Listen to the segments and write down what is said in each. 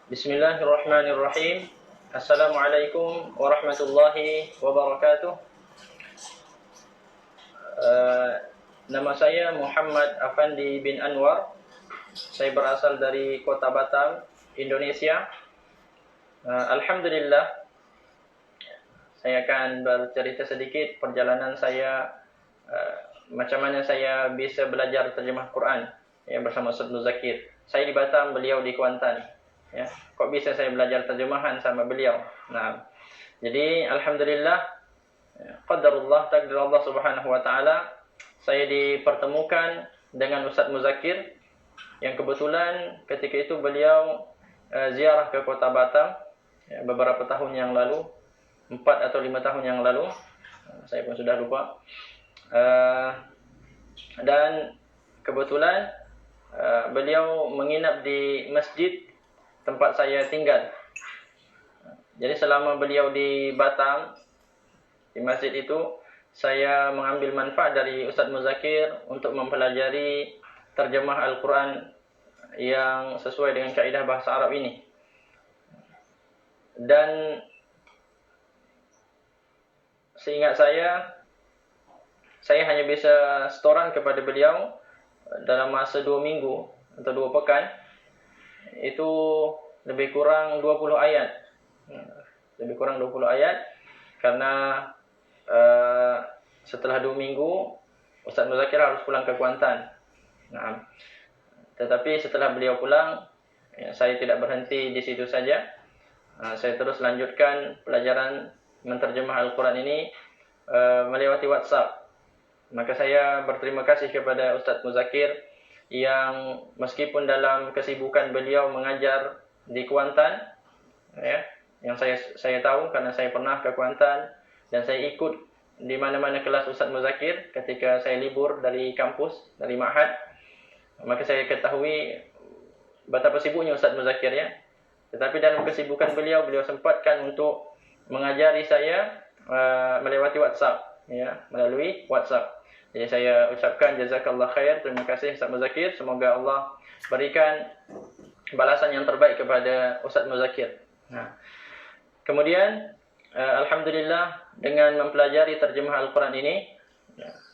Bismillahirrahmanirrahim. Assalamualaikum warahmatullahi wabarakatuh. Nama saya Muhammad Afandi bin Anwar. Saya berasal dari Kota Batam, Indonesia. Alhamdulillah, saya akan bercerita sedikit perjalanan saya, macam mana saya bisa belajar terjemah Quran bersama Ustaz Muzakir. Saya di Batam, beliau di Kuantan. Kok bisa saya belajar terjemahan sama beliau? Jadi alhamdulillah, qadarullah, takdir Allah Subhanahu wa taala, saya dipertemukan dengan Ustaz Muzakir yang kebetulan ketika itu beliau ziarah ke Kota Batam beberapa tahun yang lalu, 4 atau 5 tahun yang lalu, saya pun sudah lupa. Dan kebetulan beliau menginap di masjid tempat saya tinggal. Jadi selama beliau di Batam, di masjid itu, saya mengambil manfaat dari Ustaz Muzakir untuk mempelajari terjemah Al-Quran yang sesuai dengan kaidah bahasa Arab ini. Dan seingat saya hanya bisa setoran kepada beliau dalam masa 2 minggu atau 2 pekan. Itu lebih kurang 20 ayat. Lebih kurang 20 ayat. Karena setelah 2 minggu Ustaz Muzakir harus pulang ke Kuantan. Tetapi setelah beliau pulang, saya tidak berhenti di situ saja. Saya terus lanjutkan pelajaran menterjemah Al-Quran ini melewati WhatsApp. Maka saya berterima kasih kepada Ustaz Muzakir yang meskipun dalam kesibukan beliau mengajar di Kuantan, yang saya tahu karena saya pernah ke Kuantan dan saya ikut di mana-mana kelas Ustaz Muzakir ketika saya libur dari kampus, dari ma'had, maka saya ketahui betapa sibuknya Ustaz Muzakir Tetapi dalam kesibukan beliau sempatkan untuk mengajari saya melewati WhatsApp, melalui WhatsApp. Jadi saya ucapkan jazakallah khair, terima kasih Ustaz Muzakir. Semoga Allah berikan balasan yang terbaik kepada Ustaz Muzakir. Kemudian alhamdulillah, dengan mempelajari terjemah Al-Quran ini,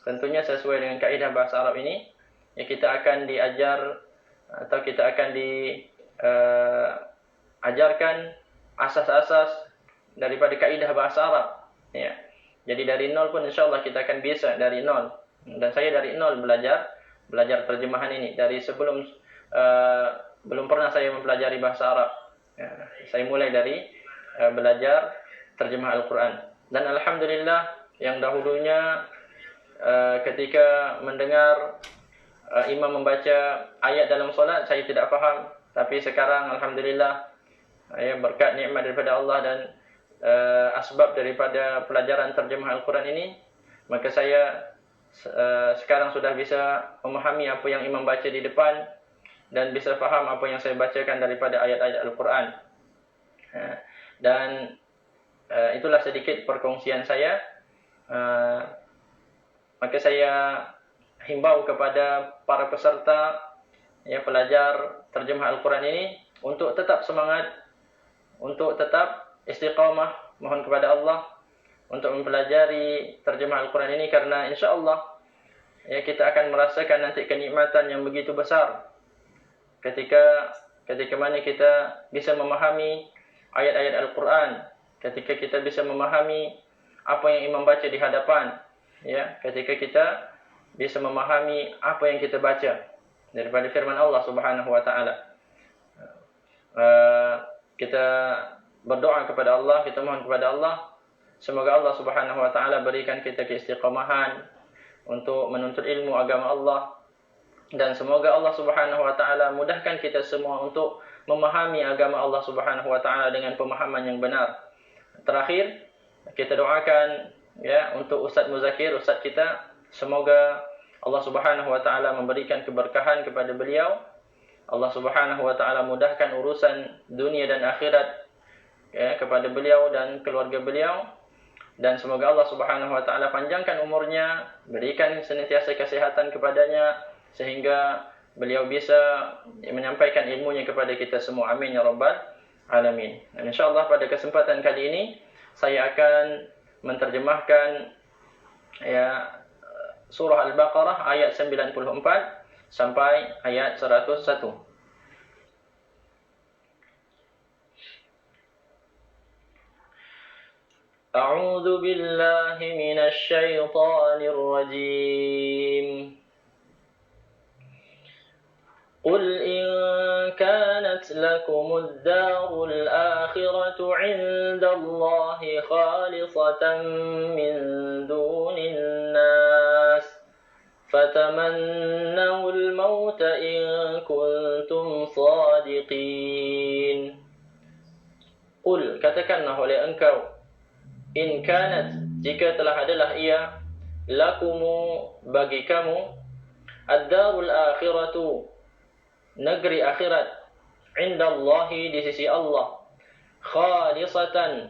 tentunya sesuai dengan kaidah bahasa Arab ini, kita akan diajar atau kita akan diajarkan asas-asas daripada kaidah bahasa Arab. Jadi dari nol pun insyaAllah kita akan bisa dari nol. Dan saya dari nol belajar terjemahan ini. Dari sebelum belum pernah saya mempelajari bahasa Arab. Saya mulai dari belajar terjemah Al-Quran. Dan alhamdulillah, yang dahulunya ketika mendengar imam membaca ayat dalam solat, saya tidak faham. Tapi sekarang alhamdulillah, berkat nikmat daripada Allah dan asbab daripada pelajaran terjemah Al-Quran ini, maka saya sekarang sudah bisa memahami apa yang imam baca di depan dan bisa faham apa yang saya bacakan daripada ayat-ayat Al-Quran. Dan itulah sedikit perkongsian saya. Maka saya himbau kepada para peserta pelajar terjemah Al-Quran ini untuk tetap semangat, untuk tetap istiqamah, mohon kepada Allah untuk mempelajari terjemah Al-Quran ini, karena insyaAllah kita akan merasakan nanti kenikmatan yang begitu besar ketika mana kita bisa memahami ayat-ayat Al-Quran, ketika kita bisa memahami apa yang imam baca di hadapan, ketika kita bisa memahami apa yang kita baca daripada firman Allah Subhanahu wa taala. Kita berdoa kepada Allah, kita mohon kepada Allah, semoga Allah Subhanahu wa taala berikan kita keistiqamahan untuk menuntut ilmu agama Allah, dan semoga Allah Subhanahu wa taala mudahkan kita semua untuk memahami agama Allah Subhanahu wa taala dengan pemahaman yang benar. Terakhir, kita doakan untuk Ustaz Muzakir, ustaz kita, semoga Allah Subhanahu wa taala memberikan keberkahan kepada beliau. Allah Subhanahu wa taala mudahkan urusan dunia dan akhirat kepada beliau dan keluarga beliau. Dan semoga Allah Subhanahu wa taala panjangkan umurnya, berikan senantiasa kesehatan kepadanya, sehingga beliau bisa menyampaikan ilmunya kepada kita semua. Amin ya rabbal alamin. Dan insyaallah pada kesempatan kali ini saya akan menterjemahkan surah Al-Baqarah ayat 94 sampai ayat 101. A'udzu billahi minasy syaithanir rajim. قل إن كانت لكم الدار الآخرة عند الله خالصة من دون الناس فتمنوا الموت إن كنتم صادقين. قل, katakanlah oleh engkau, in kanat, jika telah adalah ia, lakumu, bagi kamu, ad-darul akhiratu, negeri akhirat, indallahi, di sisi Allah, khalisatan,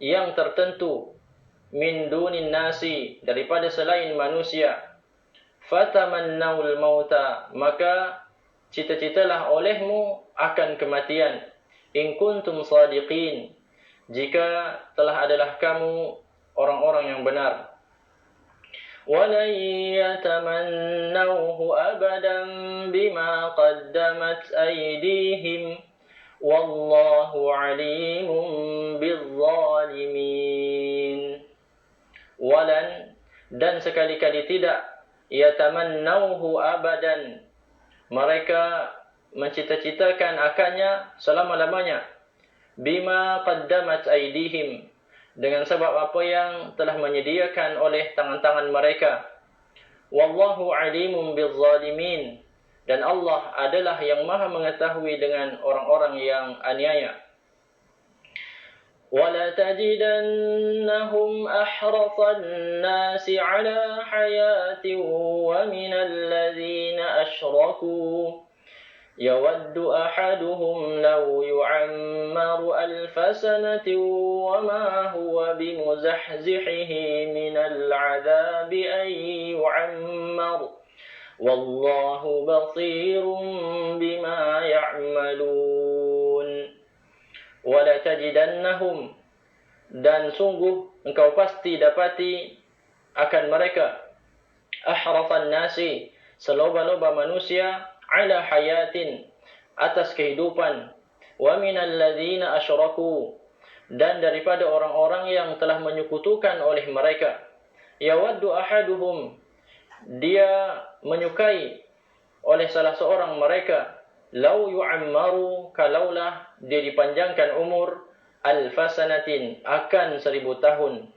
yang tertentu, min dunin nasi, daripada selain manusia, fatamannawul mauta, maka cita-citalah olehmu akan kematian, in kuntum sadiqin, jika telah adalah kamu orang-orang yang benar. وَلَنْ يَتَمَنَّوْهُ أَبَدًا بِمَا قَدَّمَتْ أَيْدِيهِمْ وَاللَّهُ عَلِيمٌ بِالظَّالِمِينَ. وَلَنْ, dan sekali-kali tidak, yatamannauhu abadan, mereka mencita-citakan akannya selama-lamanya, bima qaddamat aydihim, dengan sebab apa yang telah menyediakan oleh tangan-tangan mereka. Wallahu alimun bizzalimin, dan Allah adalah yang maha mengetahui dengan orang-orang yang aniaya. Wala tajidannahum ahrasan nasi ala hayatin wa minal ladzina asyraku يود أحدهم لو يعمر ألف سنة وما هو بمزحزحه من العذاب أن يعمر والله بصير بما يعملون. ولا تجدنهم, dan sungguh engkau pasti dapati akan mereka, ahrafan nasi, seloba-loba manusia, ala hayatin, atas kehidupan, wa minal ladzina asyraku, dan daripada orang-orang yang telah menyekutukan oleh mereka. Yawaddu ahaduhum, dia menyukai oleh salah seorang mereka, lau yu'ammaru, kalaulah dia dipanjangkan umur, alfasanatin, akan 1000 tahun.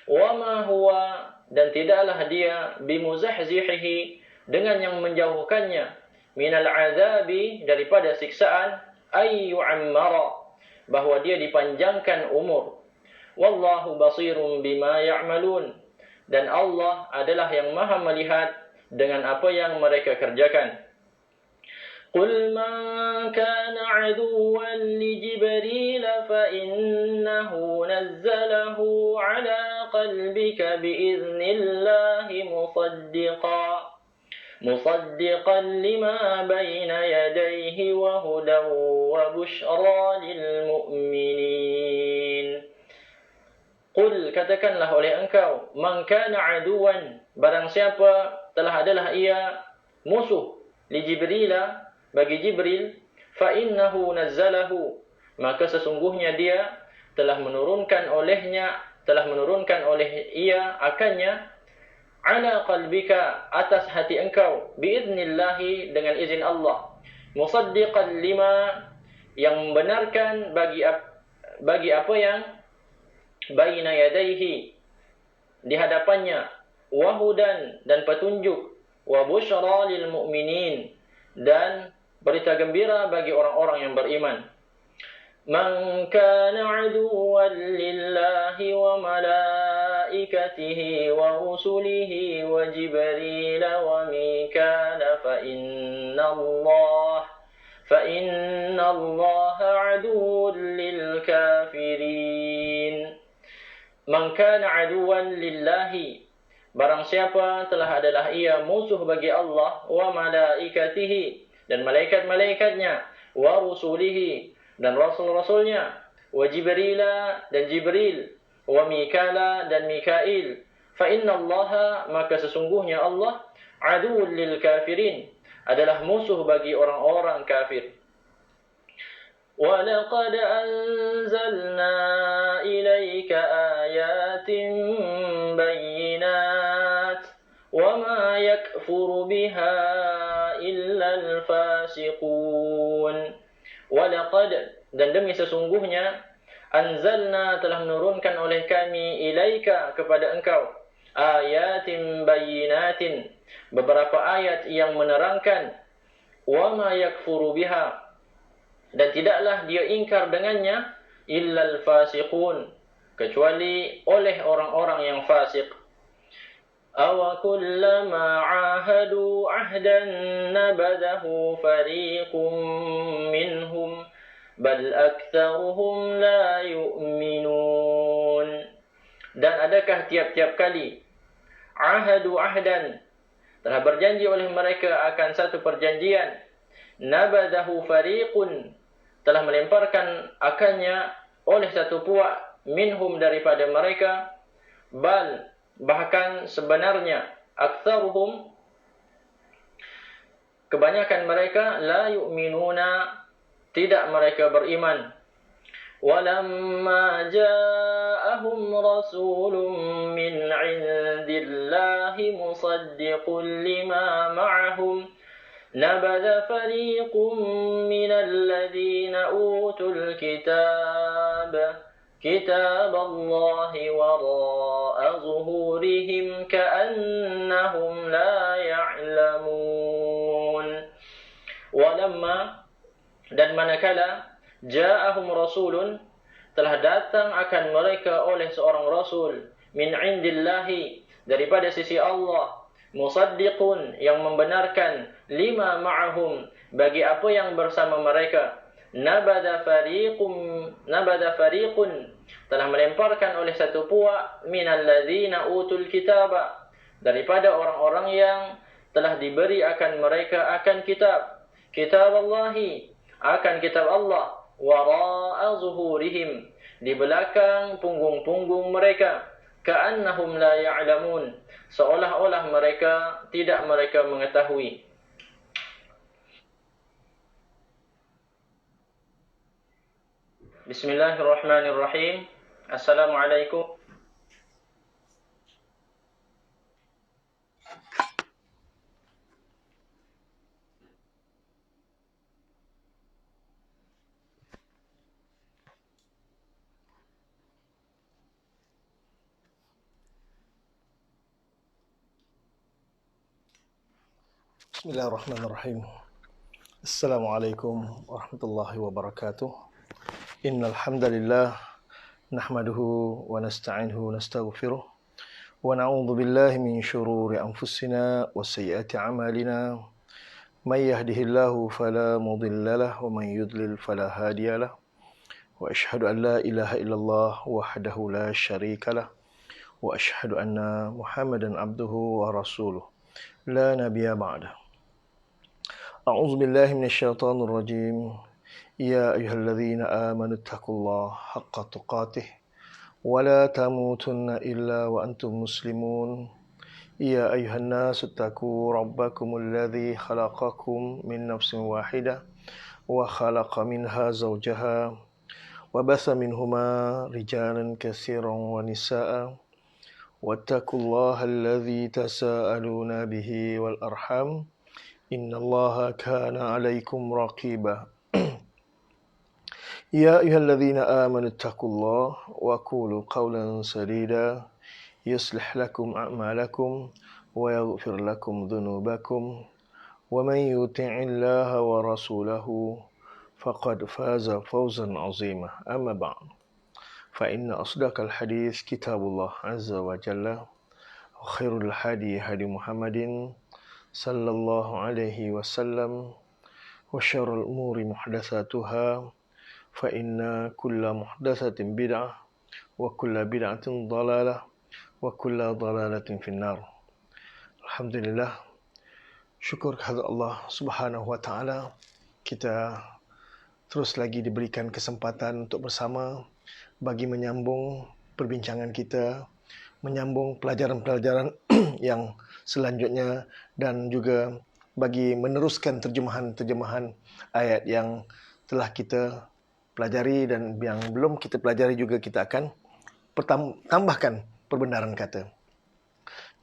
Wa ma huwa, dan tidaklah dia, bimuzahzihihi, dengan yang menjauhkannya, minal azabi, daripada siksaan, ay yu'ammara, bahwa dia dipanjangkan umur. Wallahu basirun bima ya'malun, dan Allah adalah yang maha melihat dengan apa yang mereka kerjakan. Qul man kana aduwan li Jibril fa innahu nazzalahu ala qalbika biiznillahi مصدقا لما بين يديه وهدى وبشرى للمؤمنين. قل, katakanlah oleh engkau, man kana aduwan, barang siapa telah adalah ia musuh, li Jibril, bagi Jibril, fa innahu nazzalahu, maka sesungguhnya dia telah menurunkan oleh ia akannya, ala qalbika, atas hati engkau, biiznillahi, dengan izin Allah, musaddiqan lima, yang membenarkan bagi apa yang baina yadaihi, di hadapannya, wa hudan, dan petunjuk, wa busyra lil mu'minin, dan berita gembira bagi orang-orang yang beriman. Man kana aduwan lillahi wa malaikatihi wa rusulihi wa Jibril wa Mikala fa inna Allah aduwwun lil kafirin. Man kana aduwan lillahi, barang siapa telah adalah ia musuh bagi Allah wa malaikatihi dan malaikat-malaikatnya wa rusulihi dan rasul-rasulnya wa Jibrila dan Jibril wa Mikala dan Mikail fa inna Allah maka sesungguhnya Allah aduwwul lil kafirin adalah musuh bagi orang-orang kafir. وَلَقَدْ أَنزَلْنَا إِلَيْكَ آيَاتٍ بَيِّنَاتٍ وَمَا يَكْفُرُ بِهَا إِلَّا الْفَاسِقُونَ. وَلَقَدْ dan demi sesungguhnya anzalna telah menurunkan oleh kami ilaika kepada engkau ayatin bayyinatin beberapa ayat yang menerangkan وَمَا يَكْفُرُ بِهَا dan tidaklah dia ingkar dengannya illal fasiqun kecuali oleh orang-orang yang fasik. Aw kullama ahadu ahdan nabadahu fariqum minhum bal aktsaruhum la yu'minun. Dan adakah tiap-tiap kali ahadu ahdan telah berjanji oleh mereka akan satu perjanjian, nabadahu fariqun telah melemparkan akannya oleh satu puak minhum daripada mereka, bal bahkan sebenarnya aktsaruhum kebanyakan mereka la yu'minuna tidak mereka beriman. Walamma ja'ahum rasulun min 'indillahi musaddiqun lima ma'ahum نبذ فريق من الذين أوتوا الكتاب كتاب الله وراء ظهورهم كأنهم لا يعلمون. ولما dan manakala ja'ahum rasulun telah datang akan mereka oleh seorang rasul min indillahi daripada sisi Allah, musaddiqun yang membenarkan lima ma'ahum bagi apa yang bersama mereka, nabada fariqun telah melemparkan oleh satu puak minal ladzina utul kitaba daripada orang-orang yang telah diberi akan mereka akan kitab Allahi akan kitab Allah wara'a zuhurihim di belakang punggung-punggung mereka, ka'annahum la ya'lamun seolah-olah mereka tidak mereka mengetahui. Bismillahirrahmanirrahim. Assalamualaikum. Bismillahirrahmanirrahim. Assalamualaikum warahmatullahi wabarakatuh. Innal hamdalillah nahmaduhu wa nasta'inuhu wa nastaghfiruh wa na'udzu billahi min shururi anfusina wa sayyiati a'malina. May yahdihillahu fala mudilla lahu wa man yudlil fala hadiya lahu. Wa asyhadu an la ilaha illallah wahdahu la syarika lahu wa asyhadu anna Muhammadan abduhu wa rasuluh la nabiyya ba'da. A'udzu billahi minasyaitonir rajim. Ya ayyuhalladzina amanu taqullaha haqqa tuqatih wa la tamutunna illa wa antum muslimun. Ya ayyuhan nasu taqu rabbakumul ladzi khalaqakum min nafsin wahidah wa khalaqa minha zawjaha wa batha minhuma rijalan katsiran wa nisaa'a wattaqullaha alladzi tasaaluna bihi wal arham innallaha kana 'alaikum raqiba. Ya ayyuhalladzina amanu taqullaha wa qulu qawlan sadida yuslih lakum a'malakum wa yaghfir lakum dhunubakum wa man yuti'illaha wa rasulahu faqad faza fawzan 'azima. Amma ba'd. Fa inna asdaqal hadits kitabullah azza wa jalla wa khairul hadi hadi Muhammadin sallallahu alaihi wasallam wa syarrul umuri muhdatsatuha fa inna kulla muhdatsatin bid'ah wa kulla bid'atin dhalalah وكل ضلالة في النار. Alhamdulillah, syukur kepada Allah Subhanahu wa taala, kita terus lagi diberikan kesempatan untuk bersama bagi menyambung perbincangan kita, menyambung pelajaran-pelajaran yang selanjutnya, dan juga bagi meneruskan terjemahan-terjemahan ayat yang telah kita pelajari dan yang belum kita pelajari juga kita akan tambahkan perbenaran kata.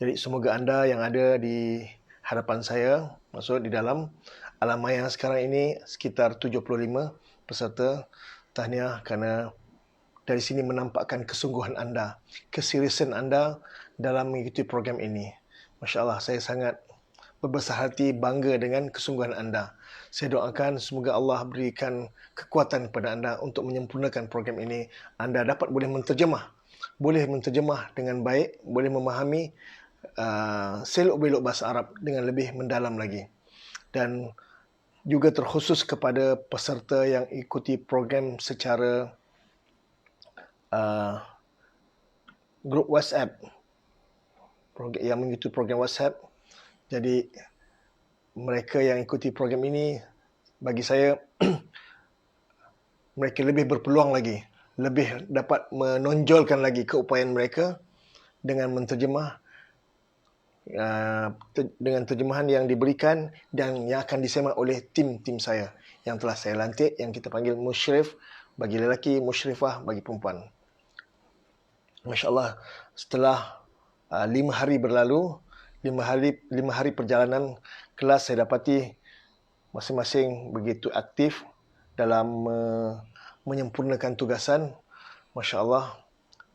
Jadi semoga anda yang ada di hadapan saya, maksud di dalam alam maya sekarang ini, sekitar 75 peserta tahniah kerana dari sini menampakkan kesungguhan anda, keseriusan anda dalam mengikuti program ini. Masya Allah, saya sangat berbesar hati, bangga dengan kesungguhan anda. Saya doakan semoga Allah berikan kekuatan kepada anda untuk menyempurnakan program ini. Anda dapat boleh menterjemah dengan baik, boleh memahami selok-belok bahasa Arab dengan lebih mendalam lagi. Dan juga terkhusus kepada peserta yang ikuti program secara grup WhatsApp, yang mengikuti program WhatsApp. Jadi mereka yang ikuti program ini, bagi saya mereka lebih berpeluang lagi, lebih dapat menonjolkan lagi keupayaan mereka dengan menterjemah, dengan terjemahan yang diberikan dan yang akan disemak oleh tim saya yang telah saya lantik, yang kita panggil musyrif bagi lelaki, musyrifah bagi perempuan. Masya Allah, setelah 5 hari berlalu, 5 hari perjalanan kelas, saya dapati masing-masing begitu aktif dalam menyempurnakan tugasan. Masya Allah.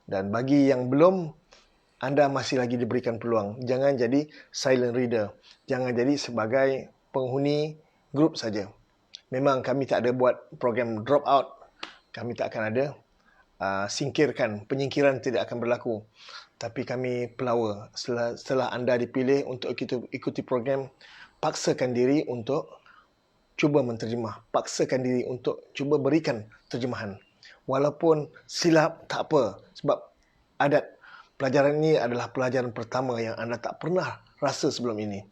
Dan bagi yang belum, anda masih lagi diberikan peluang. Jangan jadi silent reader. Jangan jadi sebagai penghuni grup saja. Memang kami tak ada buat program drop out. Kami tak akan ada. Penyingkiran tidak akan berlaku. Tapi kami pelawa. Setelah anda dipilih untuk ikuti program, paksakan diri untuk cuba menterjemah. Paksakan diri untuk cuba berikan terjemahan. Walaupun silap, tak apa. Sebab adat pelajaran ini adalah pelajaran pertama yang anda tak pernah rasa sebelum ini.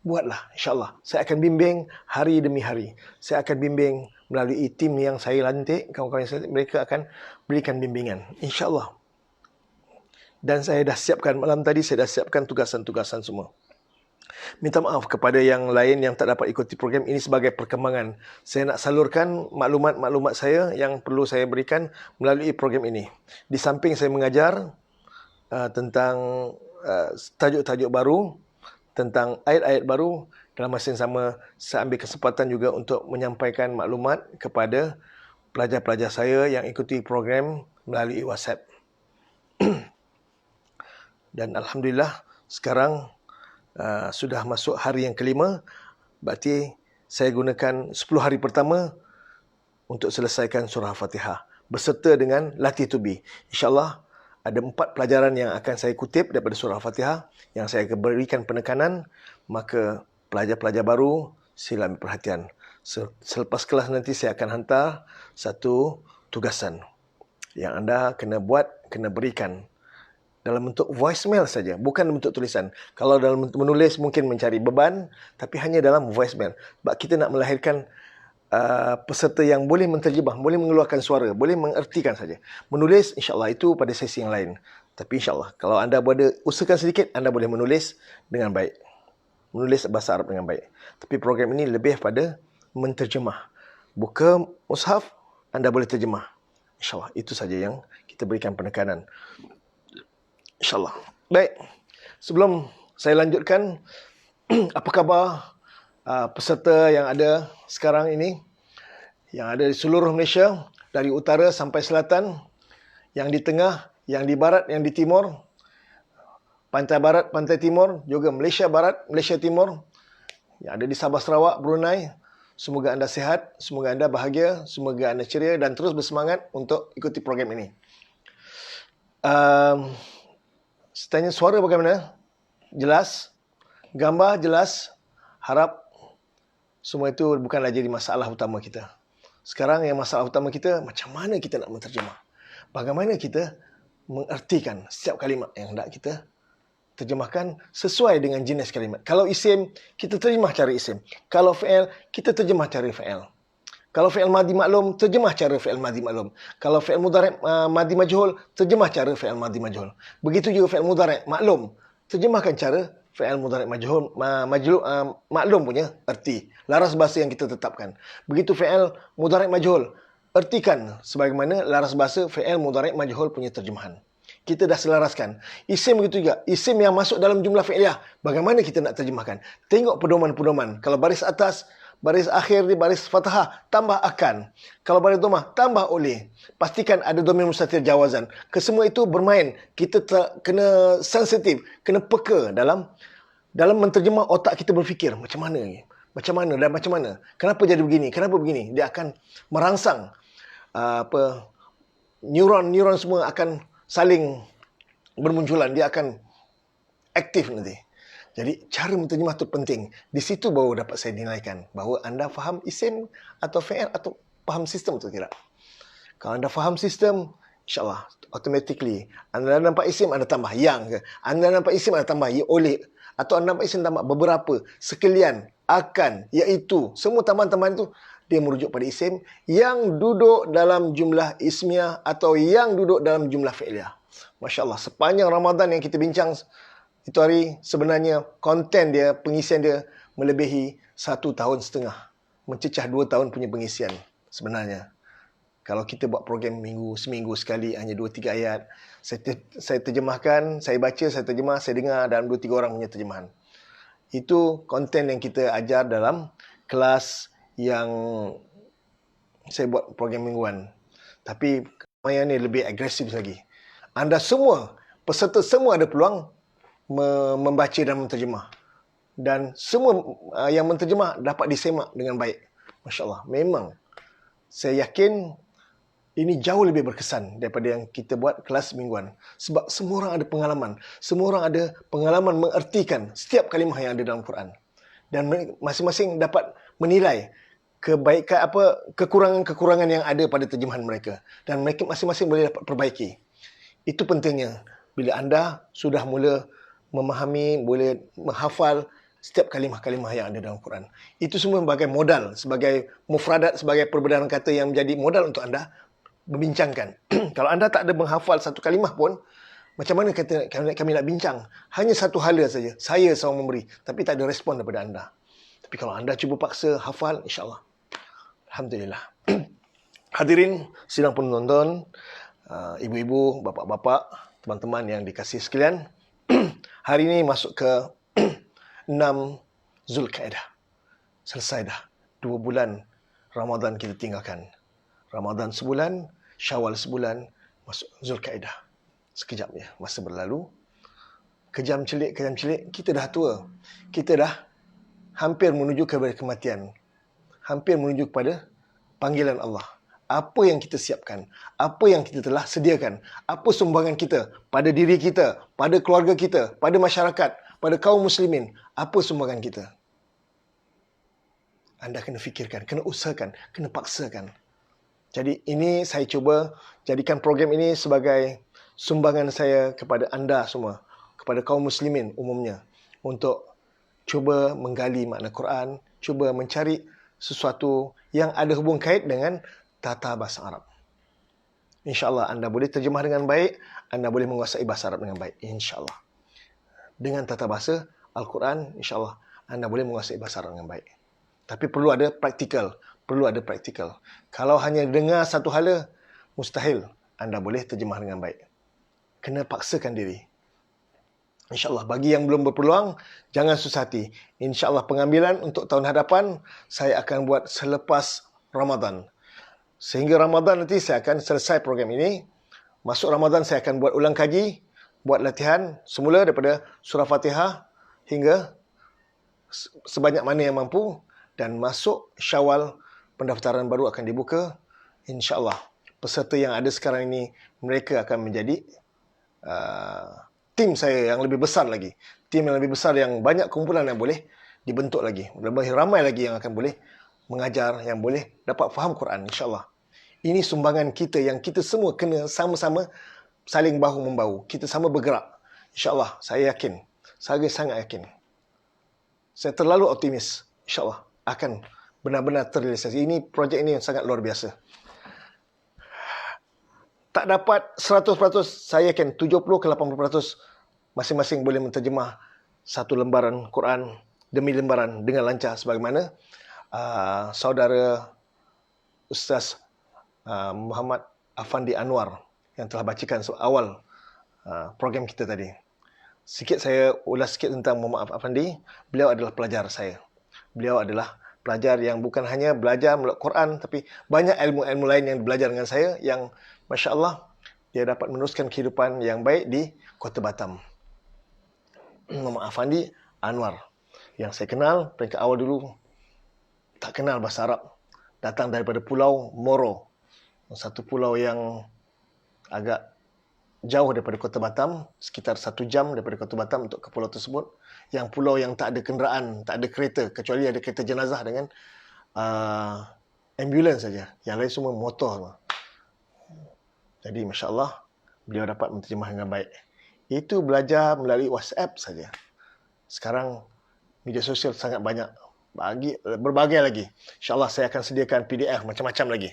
Buatlah, insyaAllah. Saya akan bimbing hari demi hari. Saya akan bimbing melalui tim yang saya lantik. Kawan-kawan saya, mereka akan berikan bimbingan. InsyaAllah. Dan saya dah siapkan, malam tadi saya dah siapkan tugasan-tugasan semua. Minta maaf kepada yang lain yang tak dapat ikuti program ini sebagai perkembangan. Saya nak salurkan maklumat-maklumat saya yang perlu saya berikan melalui program ini. Di samping saya mengajar tentang tajuk-tajuk baru, tentang ayat-ayat baru, dalam masa yang sama saya ambil kesempatan juga untuk menyampaikan maklumat kepada pelajar-pelajar saya yang ikuti program melalui WhatsApp. Dan Alhamdulillah sekarang sudah masuk hari yang kelima. Berarti saya gunakan 10 hari pertama untuk selesaikan surah Fatihah beserta dengan latih to be. InsyaAllah ada 4 pelajaran yang akan saya kutip daripada surah Fatihah yang saya akan berikan penekanan. Maka pelajar-pelajar baru sila ambil perhatian. Selepas kelas nanti saya akan hantar satu tugasan yang anda kena buat, kena berikan dalam bentuk voicemail saja, bukan dalam bentuk tulisan. Kalau dalam bentuk menulis mungkin mencari beban, tapi hanya dalam voicemail. Sebab kita nak melahirkan peserta yang boleh menterjemah, boleh mengeluarkan suara, boleh mengertikan saja. Menulis, insyaAllah itu pada sesi yang lain. Tapi insyaAllah, kalau anda boleh usahakan sedikit, anda boleh menulis dengan baik. Menulis bahasa Arab dengan baik. Tapi program ini lebih pada menterjemah. Buka mushaf, anda boleh terjemah. InsyaAllah, itu saja yang kita berikan penekanan. InsyaAllah. Baik, sebelum saya lanjutkan, apa khabar peserta yang ada sekarang ini, yang ada di seluruh Malaysia, dari utara sampai selatan, yang di tengah, yang di barat, yang di timur, pantai barat, pantai timur, juga Malaysia barat, Malaysia timur, yang ada di Sabah Sarawak, Brunei. Semoga anda sihat, semoga anda bahagia, semoga anda ceria dan terus bersemangat untuk ikuti program ini. Tanya suara bagaimana? Jelas? Gambar jelas? Harap semua itu bukanlah jadi masalah utama kita. Sekarang yang masalah utama kita, macam mana kita nak menterjemah? Bagaimana kita mengertikan setiap kalimat yang hendak kita terjemahkan sesuai dengan jenis kalimat. Kalau isim, kita terjemah cara isim. Kalau fi'il, kita terjemah cara fi'il. Kalau fi'il madhi maklum, terjemah cara fi'il madhi maklum. Kalau fi'il mudhari' madhi majhul, terjemah cara fi'il madhi majhul. Begitu juga fi'il mudhari' maklum, terjemahkan cara fi'il mudhari' majhul, maklum punya erti. Laras bahasa yang kita tetapkan. Begitu fi'il mudhari' majhul, ertikan sebagaimana laras bahasa fi'il mudhari' majhul punya terjemahan. Kita dah selaraskan. Isim begitu juga. Isim yang masuk dalam jumlah fi'liyah, bagaimana kita nak terjemahkan? Tengok pedoman-pedoman. Kalau baris atas, baris akhir di baris fathah, tambah akan. Kalau baris dhammah, tambah oleh. Pastikan ada dhamir mustatir jawazan. Kesemua itu bermain. Kita kena sensitif, kena peka dalam menterjemah. Otak kita berfikir, macam mana ni? Macam mana dan macam mana? Kenapa jadi begini? Kenapa begini? Dia akan merangsang neuron semua akan saling bermunculan, dia akan aktif nanti. Jadi cara menterjemah itu penting. Di situ baru dapat saya nilaikan bahawa anda faham isim atau fi'il atau faham sistem atau tidak. Kalau anda faham sistem, insyaAllah automatically anda nampak isim, anda tambah yang ke. Anda nampak isim, anda tambah oleh. Atau anda nampak isim, tambah beberapa, sekalian, akan, iaitu. Semua tambahan-tambahan itu dia merujuk pada isim yang duduk dalam jumlah ismiyah atau yang duduk dalam jumlah fi'liyah. Masya Allah, sepanjang Ramadan yang kita bincang itu hari, sebenarnya konten dia, pengisian dia melebihi 1,5 tahun. Mencecah 2 tahun punya pengisian sebenarnya. Kalau kita buat program seminggu sekali, hanya 2-3 ayat. Saya terjemahkan, saya baca, saya terjemah, saya dengar dalam 2-3 orang punya terjemahan. Itu konten yang kita ajar dalam kelas yang saya buat program mingguan. Tapi yang ni lebih agresif lagi. Anda semua, peserta semua ada peluang membaca dan menterjemah. Dan semua yang menterjemah dapat disemak dengan baik. Masya Allah, memang saya yakin ini jauh lebih berkesan daripada yang kita buat kelas mingguan. Sebab semua orang ada pengalaman. Semua orang ada pengalaman mengertikan setiap kalimah yang ada dalam Quran. Dan masing-masing dapat menilai kebaikan kekurangan-kekurangan yang ada pada terjemahan mereka, dan mereka masing-masing boleh dapat perbaiki. Itu pentingnya bila anda sudah mula memahami, boleh menghafal setiap kalimah-kalimah yang ada dalam Quran. Itu semua sebagai modal, sebagai mufradat, sebagai perbedaan kata yang menjadi modal untuk anda membincangkan. Kalau anda tak ada menghafal satu kalimah pun, macam mana kami nak bincang? Hanya satu hala saja. Saya seorang memberi, tapi tak ada respon daripada anda. Tapi kalau anda cuba paksa hafal, insyaAllah. Alhamdulillah. Hadirin sidang penonton, ibu-ibu, bapa-bapa, teman-teman yang dikasihi sekalian. Hari ini masuk ke 6 Zulkaidah. Selesai dah. 2 bulan Ramadan kita tinggalkan. Ramadan sebulan, Syawal sebulan, masuk Zulkaidah. Sekejap je, masa berlalu. Kejam celik, kita dah tua. Kita dah hampir menuju kepada kematian. Hampir menuju kepada panggilan Allah. Apa yang kita siapkan, apa yang kita telah sediakan, apa sumbangan kita pada diri kita, pada keluarga kita, pada masyarakat, pada kaum muslimin, apa sumbangan kita? Anda kena fikirkan, kena usahakan, kena paksakan. Jadi ini saya cuba jadikan program ini sebagai sumbangan saya kepada anda semua, kepada kaum muslimin umumnya, untuk cuba menggali makna Quran, cuba mencari sesuatu yang ada hubung kait dengan tata bahasa Arab. InsyaAllah anda boleh terjemah dengan baik, anda boleh menguasai bahasa Arab dengan baik. InsyaAllah. Dengan tata bahasa Al-Quran, insyaAllah anda boleh menguasai bahasa Arab dengan baik. Tapi perlu ada praktikal. Kalau hanya dengar satu hala, mustahil anda boleh terjemah dengan baik. Kena paksakan diri. InsyaAllah, bagi yang belum berpeluang, jangan susah hati. InsyaAllah pengambilan untuk tahun hadapan, saya akan buat selepas Ramadan. Sehingga Ramadan nanti saya akan selesai program ini. Masuk Ramadan saya akan buat ulang kaji, buat latihan semula daripada surah Fatihah hingga sebanyak mana yang mampu. Dan masuk Syawal, pendaftaran baru akan dibuka. InsyaAllah, peserta yang ada sekarang ini, mereka akan menjadi tim saya yang lebih besar lagi. Tim yang lebih besar, yang banyak kumpulan yang boleh dibentuk lagi. Lebih ramai lagi yang akan boleh mengajar, yang boleh dapat faham Quran, insyaAllah. Ini sumbangan kita yang kita semua kena sama-sama saling bahu-membahu. Kita sama bergerak. InsyaAllah, saya yakin. Saya sangat yakin. Saya terlalu optimis. InsyaAllah akan benar-benar terrealisasi. Ini projek ini yang sangat luar biasa. Tak dapat 100%, saya yakin 70 ke 80% masing-masing boleh menterjemah satu lembaran Quran demi lembaran dengan lancar, sebagaimana saudara Ustaz Muhammad Afandi Anwar yang telah bacakan awal program kita tadi. Sikit saya ulas sikit tentang Muhammad Afandi. Beliau adalah pelajar saya. Beliau adalah pelajar yang bukan hanya belajar melalui Quran, tapi banyak ilmu-ilmu lain yang belajar dengan saya, yang Masya Allah dia dapat meneruskan kehidupan yang baik di Kota Batam. Muhammad Afandi Anwar, yang saya kenal peringkat awal dulu tak kenal bahasa Arab, datang daripada Pulau Moro, satu pulau yang agak jauh daripada Kota Batam, sekitar 1 jam daripada Kota Batam untuk ke pulau tersebut, yang pulau yang tak ada kenderaan, tak ada kereta, kecuali ada kereta jenazah dengan ambulans saja, yang lain semua motor. Jadi Masya Allah, beliau dapat menterjemah dengan baik. Itu belajar melalui WhatsApp saja. Sekarang media sosial sangat banyak, berbagai lagi. InsyaAllah saya akan sediakan PDF macam-macam lagi.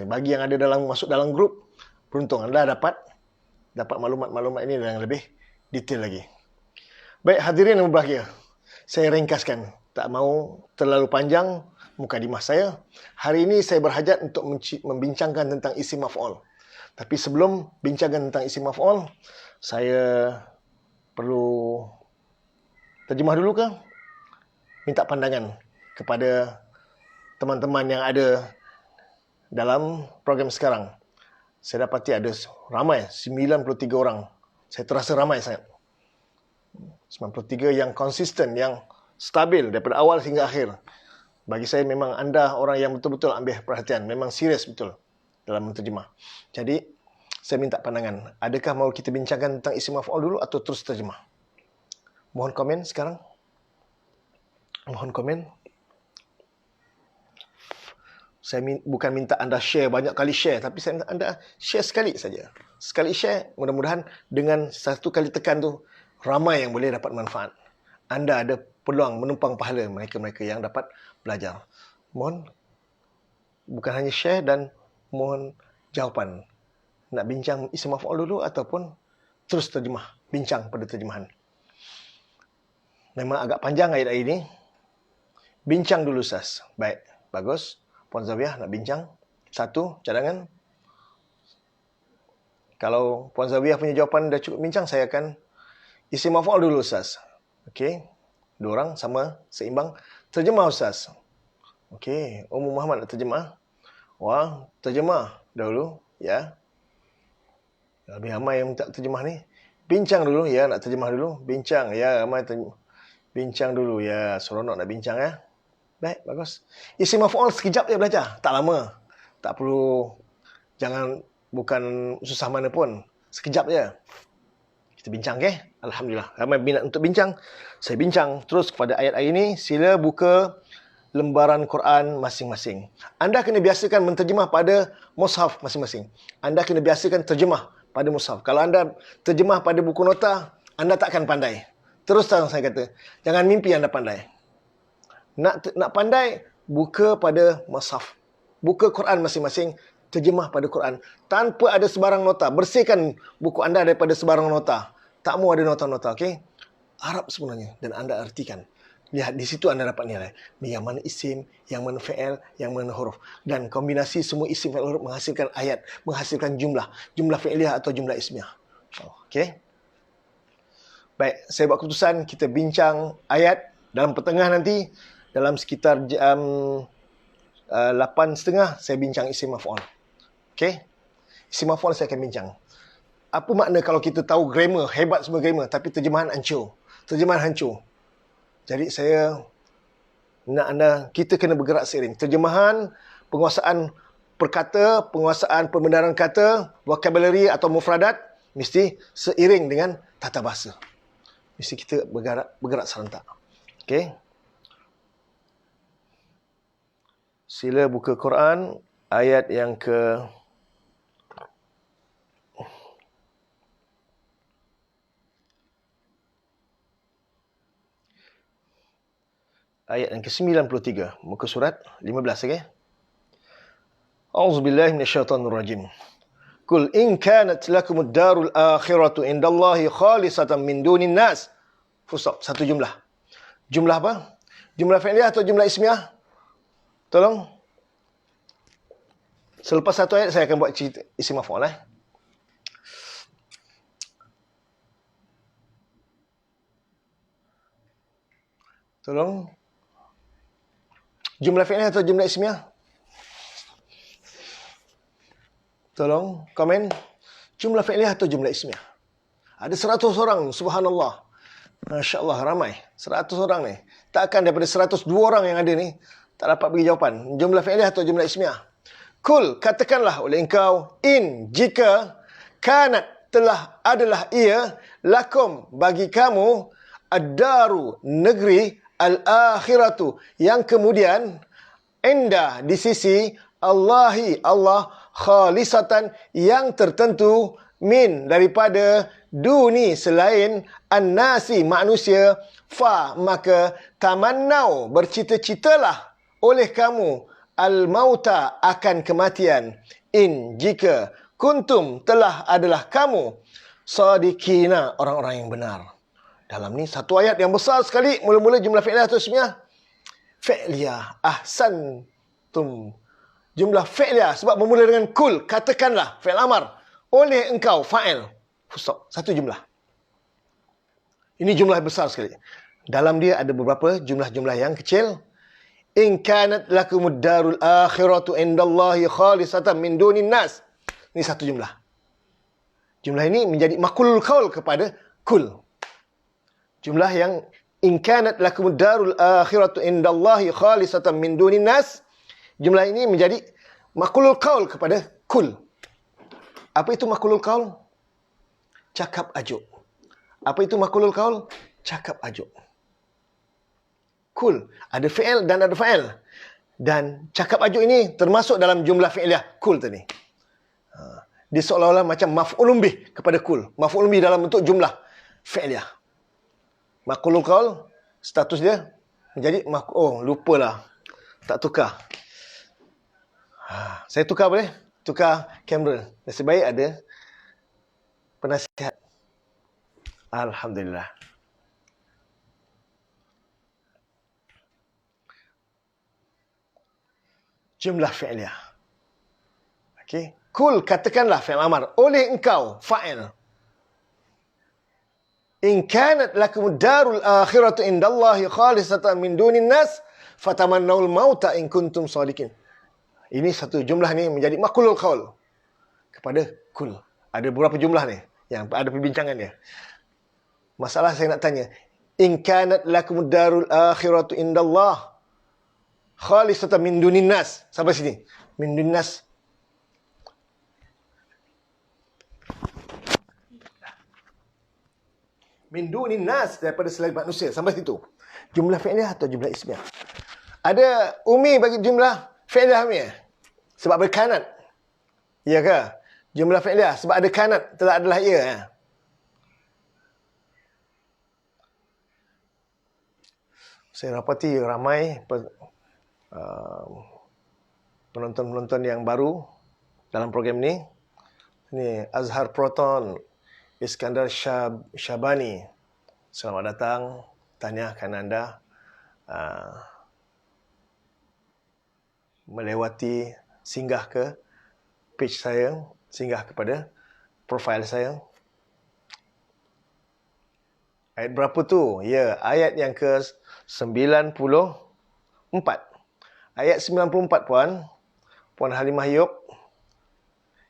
Bagi yang ada masuk dalam grup, beruntung anda dapat maklumat-maklumat ini yang lebih detail lagi. Baik hadirin yang berbahagia, saya ringkaskan, tak mau terlalu panjang mukadimah saya. Hari ini saya berhajat untuk membincangkan tentang isim maf'ul. Tapi sebelum bincangkan tentang isim maf'ul, saya perlu terjemah dulu ke? Minta pandangan kepada teman-teman yang ada dalam program sekarang. Saya dapati ada ramai, 93 orang. Saya terasa ramai sangat. 93 yang konsisten, yang stabil daripada awal hingga akhir. Bagi saya memang anda orang yang betul-betul ambil perhatian. Memang serius betul dalam menterjemah. Jadi, saya minta pandangan. Adakah mahu kita bincangkan tentang isim maf'ul dulu atau terus terjemah? Mohon komen sekarang. Mohon komen. Saya bukan minta anda share, banyak kali share. Tapi saya minta anda share sekali saja. Sekali share, mudah-mudahan dengan satu kali tekan tu, ramai yang boleh dapat manfaat. Anda ada peluang menumpang pahala mereka-mereka yang dapat belajar. Mohon, bukan hanya share dan mohon jawapan. Nak bincang isim maf'ul dulu ataupun terus terjemah, bincang pada terjemahan. Memang agak panjang ayat ini. Bincang dulu Ustaz. Baik, bagus. Puan Zawiyah nak bincang. Satu, cadangan. Kalau Puan Zawiyah punya jawapan dah cukup bincang, saya akan isim maf'ul dulu Ustaz. Okey. Dua orang sama, seimbang. Terjemah Ustaz. Okey. Muhammad nak terjemah. Wah, terjemah dahulu. Ya. Lebih ramai yang minta terjemah ni. Bincang dulu. Ya, nak terjemah dulu. Bincang. Ya, ramai bincang dulu. Ya, seronok nak bincang ya. Baik, bagus. Isim maf'ul sekejap je belajar. Tak lama. Tak perlu, bukan susah mana pun. Sekejap je. Kita bincang, okay? Alhamdulillah. Ramai minat untuk bincang. Saya bincang terus kepada ayat-ayat ini. Sila buka lembaran Quran masing-masing. Anda kena biasakan menterjemah pada mushaf masing-masing. Anda kena biasakan terjemah pada mushaf. Kalau anda terjemah pada buku nota, anda takkan pandai. Terus terang saya kata, jangan mimpi anda pandai. Nak pandai, buka pada mushaf. Buka Quran masing-masing, terjemah pada Quran. Tanpa ada sebarang nota. Bersihkan buku anda daripada sebarang nota. Tak mau ada nota-nota, okey? Arab sebenarnya. Dan anda artikan. Lihat, di situ anda dapat nilai. Yang mana isim, yang mana fi'il, yang mana huruf. Dan kombinasi semua isim, fi'il, huruf menghasilkan ayat. Menghasilkan jumlah. Jumlah fi'iliyah atau jumlah ismiyah. Okey? Baik, saya buat keputusan. Kita bincang ayat dalam pertengahan nanti. Dalam sekitar jam 8.30 saya bincang isim maf'ul. Okey? Isim maf'ul saya akan bincang. Apa makna kalau kita tahu grammar, hebat semua grammar, tapi terjemahan hancur. Terjemahan hancur. Jadi saya nak kita kena bergerak seiring. Terjemahan, penguasaan perkata, penguasaan pembenaran kata, vocabulary atau mufradat mesti seiring dengan tata bahasa. Mesti kita bergerak serentak. Okey? Sila buka Quran ayat yang ke ayat yang ke-93, muka surat 15, okey. A'udzubillahi minasyaitonirrajim. Qul in kanat lakumud darul akhiratu indallahi khalisatan min dunin nas. Full stop, satu jumlah. Jumlah apa? Jumlah fi'liyah atau jumlah ismiyah? Tolong. Selepas satu ayat saya akan buat cerita isim maf'ul. Tolong. Jumlah fi'liyah atau jumlah ismiyah? Tolong komen. Jumlah fi'liyah atau jumlah ismiyah? Ada 100 orang, subhanallah. Masya Allah, ramai. 100 orang ni. Takkan daripada 102 orang yang ada ni, tak dapat bagi jawapan. Jumlah fi'liyah atau jumlah ismiyah? Kul, katakanlah oleh engkau, in, jika, kanat, telah, adalah ia, lakum, bagi kamu, ad-daru, negeri, al-akhiratu, yang kemudian, indah, di sisi, Allahi, Allah, khalisatan, yang tertentu, min, daripada, duni, selain, an-nasi, manusia, fa, maka, tamannau, bercita-citalah, oleh kamu, al-mauta, akan kematian, in, jika, kuntum, telah, adalah kamu, sadiqina, orang-orang yang benar. Dalam ni satu ayat yang besar sekali. Mula-mula jumlah fi'liyah atau ismiyah? Fi'liyah. Ahsantum. Jumlah fi'liyah. Sebab bermula dengan kul. Katakanlah. Fi'l amar. Oleh engkau. Fa'il. Stop. Satu jumlah. Ini jumlah besar sekali. Dalam dia ada beberapa jumlah-jumlah yang kecil. In kanat lakumud darul akhiratu indallahi khalisatan min dunin nas. Ini satu jumlah. Jumlah ini menjadi makulul qaul kepada kul. Jumlah yang in kanat lakumud darul akhiratu indallahi khalisatan min dunin nas. Jumlah ini menjadi makulul qaul kepada kul. Apa itu makulul qaul? Cakap ajuk. Apa itu makulul qaul? Cakap ajuk. Kul. Ada fi'il dan ada fa'il. Dan cakap ajuk ini termasuk dalam jumlah fi'liyah kul tadi. Dia seolah-olah macam maf'ulun bih kepada kul. Maf'ulun bih dalam bentuk jumlah fi'liyah. Maqulul qaul, status dia menjadi lupalah. Tak tukar. Saya tukar boleh? Tukar kamera. Nasib baik ada penasihat. Alhamdulillah. Jumlah fi'liyah. Okey. Kul, katakanlah fi'il amar. Oleh engkau, fa'il. In kanat lakum darul akhiratu indallahi khalisatan min dunin nas fatamannawul mauta in kuntum shadiqin. Ini satu jumlah ni menjadi maqulul qaul kepada kul. Ada beberapa jumlah ni yang ada perbincangan dia. Masalah saya nak tanya, in kanat lakum darul akhiratu indallah khalisatan min dunin nas. Sampai sini. Min dunin nas. Min dunin nas, daripada selain manusia. Sampai situ. Jumlah fi'liyah atau jumlah ismiyah? Ada umi bagi jumlah fi'liyah umi? Sebab berkanat. Ya ke? Jumlah fi'liyah sebab ada kanat, telah adalah ia. Ya? Saya dapati ramai penonton-penonton yang baru dalam program ni. Ini Azhar Proton, Iskandar Syabani. Selamat datang. Tahniahkan anda melewati, singgah ke page saya, singgah kepada profil saya. Ayat berapa tu? Ya, ayat yang ke-94. Ayat 94, Puan Halimah Yub.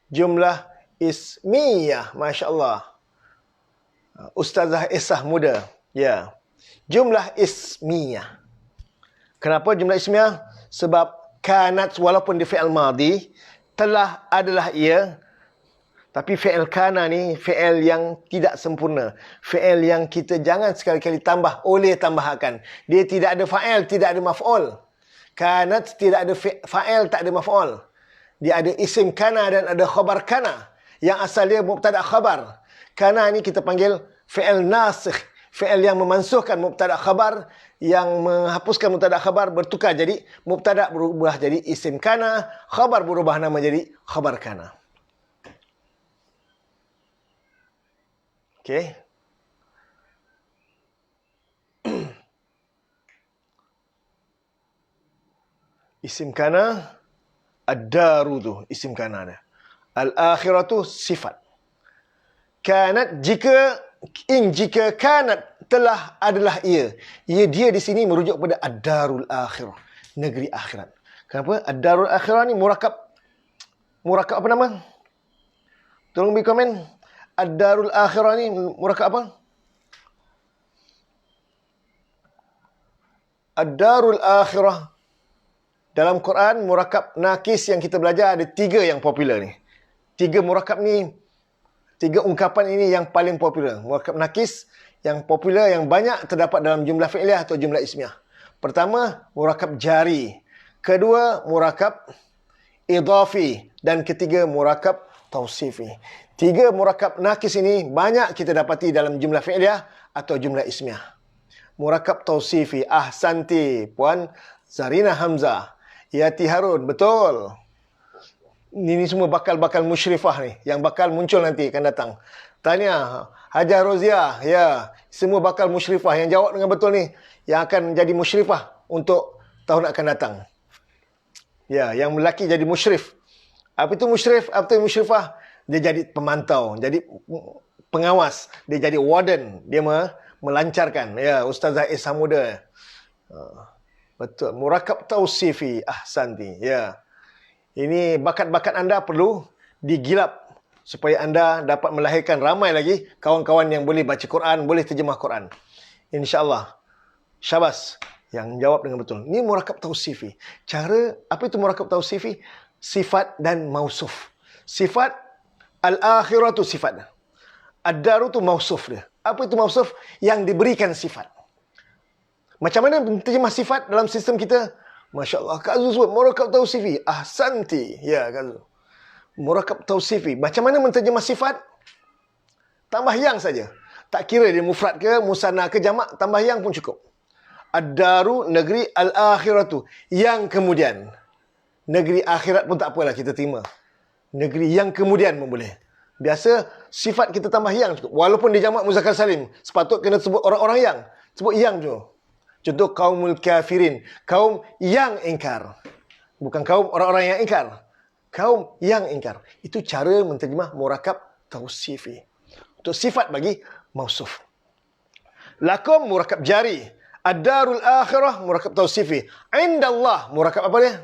Jumlah ismiyah, Masya Allah. Ustazah Esah muda. Ya. Jumlah ismiyah. Kenapa jumlah ismiyah? Sebab kanat walaupun di fi'il madhi, telah adalah ia. Tapi fi'il kana ni fi'il yang tidak sempurna. Fi'il yang kita jangan sekali-kali tambah oleh tambahkan. Dia tidak ada fa'il, tidak ada maf'ul. Kanat tidak ada fa'il, tak ada maf'ul. Dia ada isim kana dan ada khabar kana. Yang asal dia mubtada khabar. Kana ni kita panggil fi'il nasikh. Fi'il yang memansuhkan mubtada khabar, yang menghapuskan mubtada khabar bertukar jadi mubtada berubah jadi isim kana, khabar berubah nama jadi khabar kana. Okey. Isim kana, ad-daru tu isim kana dia. Al-akhiratu sifat. Kanat jika kanat telah adalah ia. Ia dia di sini merujuk pada ad-darul akhirah, negeri akhirat. Kenapa? Ad-darul akhirah ni murakab apa nama? Tolong beri komen. Ad-darul akhirah ni murakab apa? Ad-darul akhirah dalam Quran, murakab nakis yang kita belajar ada 3 yang popular ni. 3 murakab ni, 3 ungkapan ini yang paling popular. Murakab nakis yang popular, yang banyak terdapat dalam jumlah fi'liyah atau jumlah ismiyah. Pertama, murakab jari. Kedua, murakab idhafi. Dan ketiga, murakab tausifi. 3 murakab nakis ini banyak kita dapati dalam jumlah fi'liyah atau jumlah ismiyah. Murakab tausifi, ahsanti, Puan Zarina Hamzah. Yati Harun, betul. Ini semua bakal musyrifah ni, yang bakal muncul nanti akan datang. Tanya Hajar Roziah, ya, semua bakal musyrifah. Yang jawab dengan betul ni, yang akan jadi musyrifah untuk tahun akan datang. Ya, yang lelaki jadi musyrif. Apa itu musyrif? Apa itu musyrifah? Dia jadi pemantau, jadi pengawas, dia jadi warden, dia melancarkan. Ya, Ustazah Samuda. Betul. Murakab tausifi, ahsanti. Ya. Ini bakat-bakat anda perlu digilap supaya anda dapat melahirkan ramai lagi kawan-kawan yang boleh baca Quran, boleh terjemah Quran. InsyaAllah. Syabas. Yang jawab dengan betul. Ini murakab tausifi. Cara, apa itu murakab tausifi? Sifat dan mausuf. Sifat, al-akhiratu sifat. Ad-daru tu mausuf dia. Apa itu mausuf? Yang diberikan sifat. Macam mana terjemah sifat dalam sistem kita? Masya Allah, Kak Azul sebut murakab tausifi. Ahsanti. Ya, Kak Azul. Murakab tausifi. Macam mana menterjemah sifat? Tambah yang saja. Tak kira dia mufrad ke, musanna ke, jamak, tambah yang pun cukup. Ad-daru, negeri, al-akhiratu. Yang kemudian. Negeri akhirat pun tak apalah, kita terima. Negeri yang kemudian pun boleh. Biasa, sifat kita tambah yang cukup. Walaupun dia jamak muzakkar salim. Sepatut kena sebut orang-orang yang. Sebut yang tu. Contoh kaumul kafirin, kaum yang ingkar. Bukan kaum orang-orang yang ingkar. Kaum yang ingkar. Itu cara menterjemah murakab tausifi. Untuk sifat bagi mausuf. Lakum murakab jari. Ad-darul akhirah murakab tausifi. Indallah murakab apa dia?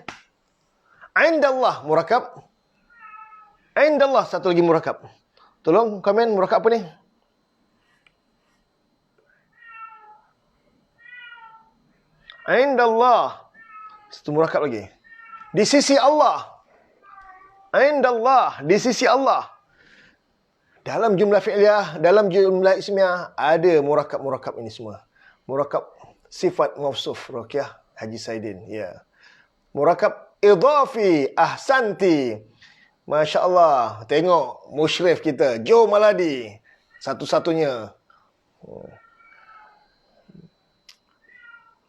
Indallah murakab. Indallah satu lagi murakab. Tolong komen murakab apa ni? Indallah. Satu murakab lagi. Di sisi Allah. Indallah. Di sisi Allah. Dalam jumlah fi'liyah, dalam jumlah ismiyah, ada murakab-murakab ini semua. Murakab sifat mausuf. Ruqyah Haji Saidin. Ya. Murakab idhafi. Ahsanti. Masya Allah. Tengok musyrif kita. Joe Maladi. Satu-satunya.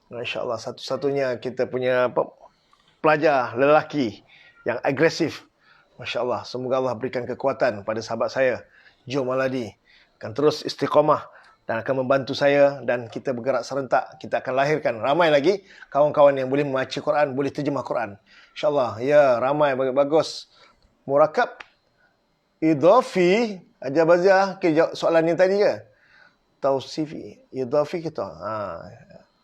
Masya Allah, satu-satunya kita punya pelajar lelaki yang agresif. Masya Allah, semoga Allah berikan kekuatan pada sahabat saya, Joe Maladi. Akan terus istiqamah dan akan membantu saya dan kita bergerak serentak. Kita akan lahirkan ramai lagi kawan-kawan yang boleh membaca Quran, boleh terjemah Quran. InsyaAllah, ya ramai, bagus. Murakab, idhafi, Hajar Baziah, jawab soalan yang tadi ke? Tausifi, idhafi kita.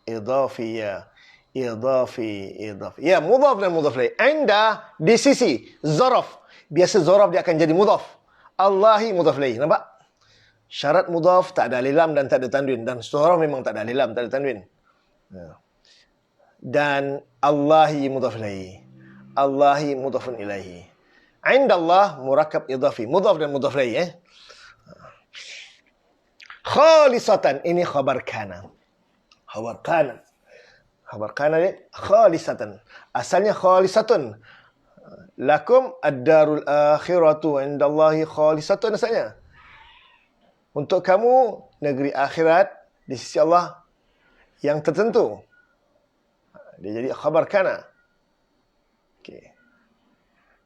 Idhafi, ya. Idhafi. Ya, mudhaf dan mudhaf lain. Inda, di sisi. Zaraf. Biasa zaraf dia akan jadi mudhaf. Allahi mudhaf lain. Nampak? Syarat mudhaf tak ada lilam dan tak ada tanwin. Dan zaraf memang tak ada lilam, tak ada tanwin. Ya. Dan Allahi mudhaf lain. Allahi mudhafun ilaihi. Inda Allah, murakab idhafi. Mudhaf dan mudhaf lain. Khalisatan. Ini khabar kana. Khabar kana. Khabar kana dia khalisatan. Asalnya khalisatun. Lakum ad-darul akhiratu indallahi khalisatun asalnya. Untuk kamu negeri akhirat di sisi Allah yang tertentu. Dia jadi khabar kana. Okey.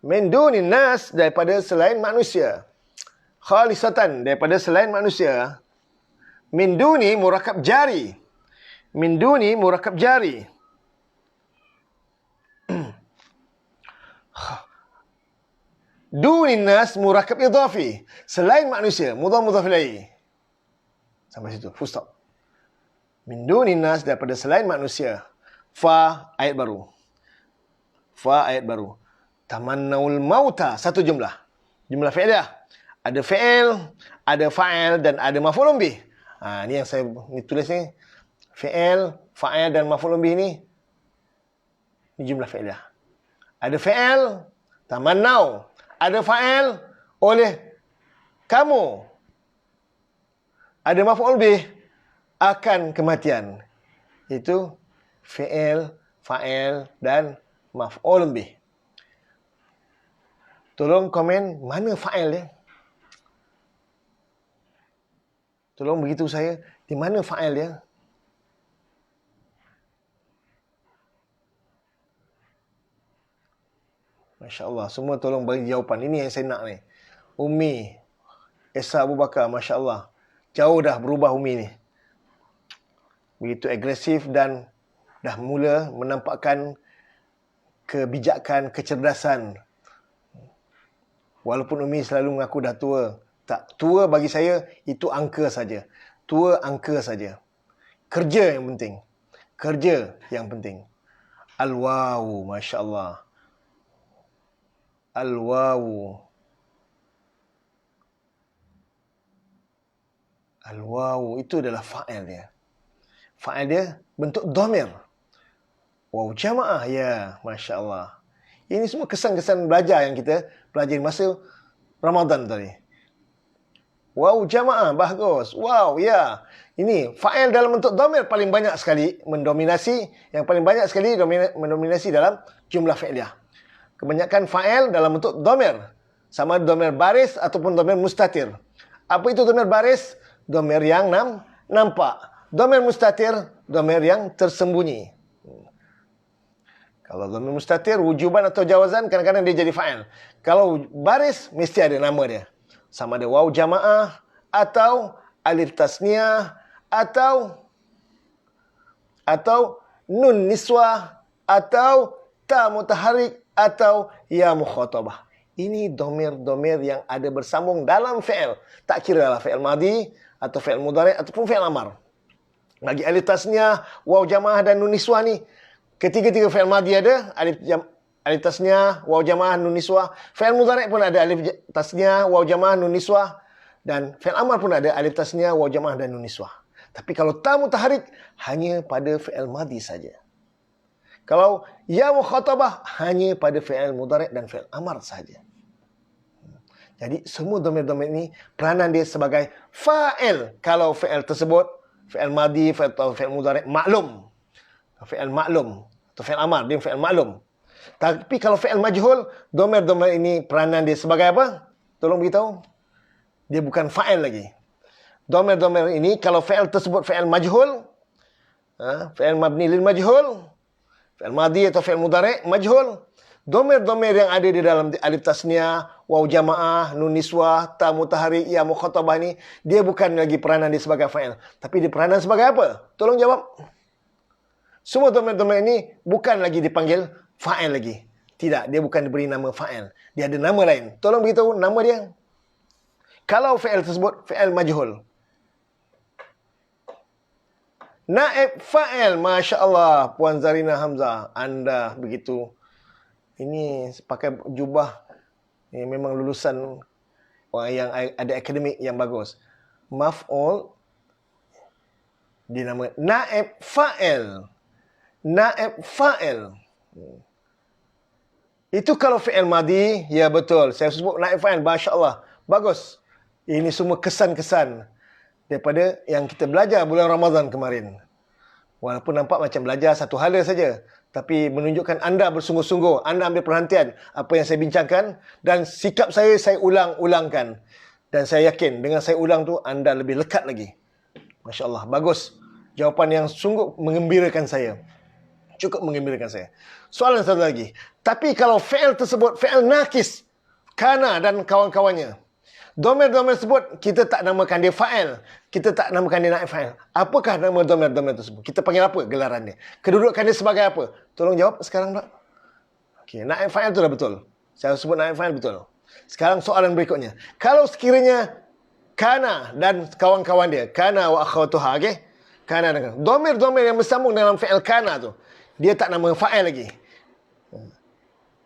Min dunin nas, daripada selain manusia. Khalisatan, daripada selain manusia. Min duni murakab jari. Min duni murakab jari. Dunin nas murakab idhafi. Selain manusia, mudhaf ilaih. Sampai situ, full stop. Min dunin nas, daripada selain manusia. Fa, ayat baru. Fa, ayat baru. Tamannaul mauta, satu jumlah. Jumlah fi'liyah. Ada fi'il, ada fa'il, dan ada maf'ulun bih. Ni yang saya tulis ni. Fi'il, fa'il, dan maf'ulun bih ni. Ni jumlah fi'liyah. Ada fi'il, tamannau. Ada fa'il oleh kamu. Ada maf'ul bih, akan kematian. Itu fi'il, fa'il, dan maf'ul bih. Tolong komen mana fa'il dia. Tolong beritahu saya di mana fa'il dia. Masya Allah, semua tolong bagi jawapan. Ini yang saya nak ni. Umi Esa Abu Bakar, Masya Allah. Jauh dah berubah Umi ni. Begitu agresif dan dah mula menampakkan kebijakan, kecerdasan. Walaupun Umi selalu mengaku dah tua. Tak, tua bagi saya itu angka saja. Tua angka saja. Kerja yang penting. Kerja yang penting. Al-wawu, Masya Allah. Al-wawu. Al-wawu itu adalah fa'il dia. Fa'il dia bentuk dhamir. Waw jamaah, ya, Masya Allah. Ini semua kesan-kesan belajar yang kita pelajari masa Ramadan tadi. Waw jamaah, bagus. Wow, ya. Ini fa'il dalam bentuk dhamir paling banyak sekali mendominasi. Yang paling banyak sekali mendominasi dalam jumlah fi'liyah. Kebanyakan fa'il dalam bentuk dhamir. Sama dhamir baris ataupun dhamir mustatir. Apa itu dhamir baris? Dhamir yang nampak. Dhamir mustatir, dhamir yang tersembunyi. Kalau dhamir mustatir, wujuban atau jawazan, kadang-kadang dia jadi fa'il. Kalau baris, mesti ada nama dia. Sama ada waw jamaah, atau alif tasniyah, atau nun niswah, atau ta mutaharrik, atau ya mukhatabah. Ini domir-domir yang ada bersambung dalam fi'il. Tak kira lah fi'il madhi, atau fi'il mudhari', ataupun fi'il amar. Bagi alif tasniyah, waw jamaah dan nun niswah ni, ketiga-tiga fi'il madhi ada, alif tasniyah, waw jamaah, nun niswah. Fi'il mudhari' pun ada alif tasniyah, waw jamaah, nun niswah. Dan fi'il amar pun ada alif tasniyah, waw jamaah, dan nun niswah. Tapi kalau ta mutaharrik, hanya pada fi'il madhi saja. Kalau ya mukhatabah, hanya pada fi'il mudhari' dan fi'il amar saja. Jadi semua domir-domir ini peranan dia sebagai fa'il. Kalau fi'il tersebut, fi'il madhi atau fi'il mudhari' maklum. Fi'il maklum atau fi'il amar, dia fi'il maklum. Tapi kalau fi'il majhul, domir-domir ini peranan dia sebagai apa? Tolong beritahu. Dia bukan fa'il lagi. Domir-domir ini kalau fi'il tersebut fi'il majhul, fi'il mabni lil majhul, fi'il madhi atau fi'il mudhari' majhul, domir-domir yang ada di dalam alif tasniyah, waw jamaah, nun niswah, ta mutaharrik, ya mukhatabah ni, dia bukan lagi peranan dia sebagai fa'il. Tapi dia peranan sebagai apa? Tolong jawab. Semua domir-domir ini bukan lagi dipanggil fa'il lagi. Tidak, dia bukan diberi nama fa'il. Dia ada nama lain. Tolong beritahu nama dia. Kalau fi'il tersebut fi'il majhul. Naib fa'il, Masya Allah, Puan Zarina Hamzah. Anda begitu. Ini pakai jubah. Ini memang lulusan orang yang ada akademik yang bagus. Maf'ul. Dinamakan naib fa'il. Naib fa'il. Itu kalau fi'il madhi, ya betul. Saya sebut naib fa'il, Masya Allah. Bagus. Ini semua kesan-kesan daripada yang kita belajar bulan Ramadan kemarin. Walaupun nampak macam belajar satu hala saja, tapi menunjukkan anda bersungguh-sungguh, anda ambil perhatian apa yang saya bincangkan, dan sikap saya ulang-ulangkan. Dan saya yakin dengan saya ulang tu, anda lebih lekat lagi Masya Allah, bagus. Jawapan yang sungguh mengembirakan saya. Cukup mengembirakan saya. Soalan satu lagi. Tapi kalau fi'il tersebut, fi'il nakis, kana dan kawan-kawannya. Domir-domir tersebut, kita tak namakan dia fa'il. Kita tak namakan dia naib fa'il. Apakah nama domir-domir tersebut? Kita panggil apa gelaran dia? Kedudukan dia sebagai apa? Tolong jawab sekarang, Pak. Okey, naib fa'il itu dah betul. Saya sebut naib fa'il betul. Sekarang soalan berikutnya. Kalau sekiranya kana dan kawan-kawan dia, kana wa akhawatuha, okey? Kana dan kawan. Domir-domir yang bersambung dalam fi'il kana tu, dia tak nama fa'il lagi.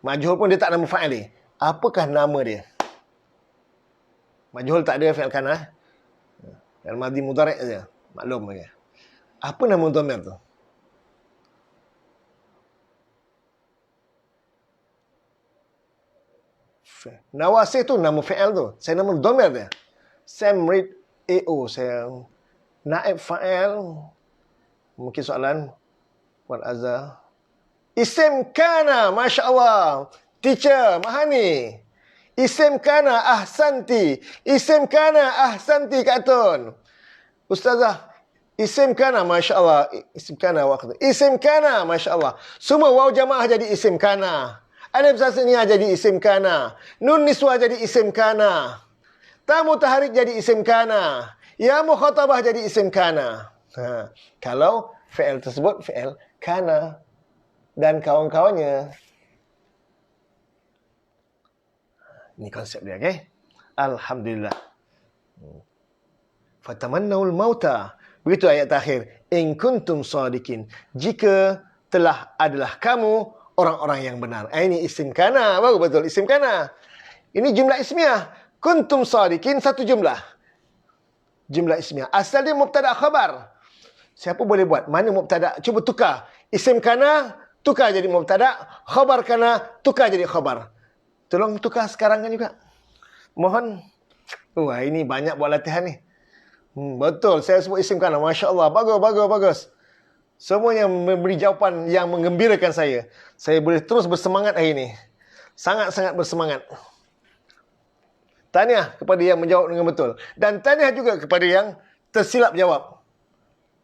Majhul pun dia tak nama fa'il lagi. Apakah nama dia? Majhul tak ada fi'il kana. Fi'il madhi mudhari' saja. Maklum lagi. Apa nama dhamir tu? Nawasih tu nama fi'il tu. Saya nama dhamir dia. Sam read AO. Saya naib fa'il. Mungkin soalan Wan Azhar. Isim kana, Masya Allah. Teacher, Mahani. Isim kana ahsanti. Isim kana ahsanti Kak Tun. Ustazah, isim kana, Masya Allah. Isim kana waktu. Isim kana, Masya Allah. Semua waw jamaah jadi isim kana. Alif tasniyah jadi isim kana. Nun niswah jadi isim kana. Ta mutaharik jadi isim kana. Ya mukhatabah jadi isim kana. Kalau fi'il tersebut fi'il kana dan kawan-kawannya. Ini konsep dia, okey? Alhamdulillah. Fatamannaul mauta. Begitu ayat terakhir. In kuntum sadikin. Jika telah adalah kamu orang-orang yang benar. Ini isim kana. Baru betul isim kana. Ini jumlah ismiyah. Kuntum sadikin satu jumlah. Jumlah ismiyah. Asal dia mubtada khabar. Siapa boleh buat? Mana mubtada? Cuba tukar. Isim kana, tukar jadi mubtada. Khabar kana, tukar jadi khabar. Tolong tukar sekarang kan juga. Mohon. Wah, ini banyak buat latihan ni. Betul, saya sebut isim kana. Masya Allah. Bagus, bagus, bagus. Semuanya memberi jawapan yang menggembirakan saya. Saya boleh terus bersemangat hari ini. Sangat-sangat bersemangat. Tahniah kepada yang menjawab dengan betul. Dan tahniah juga kepada yang tersilap jawab.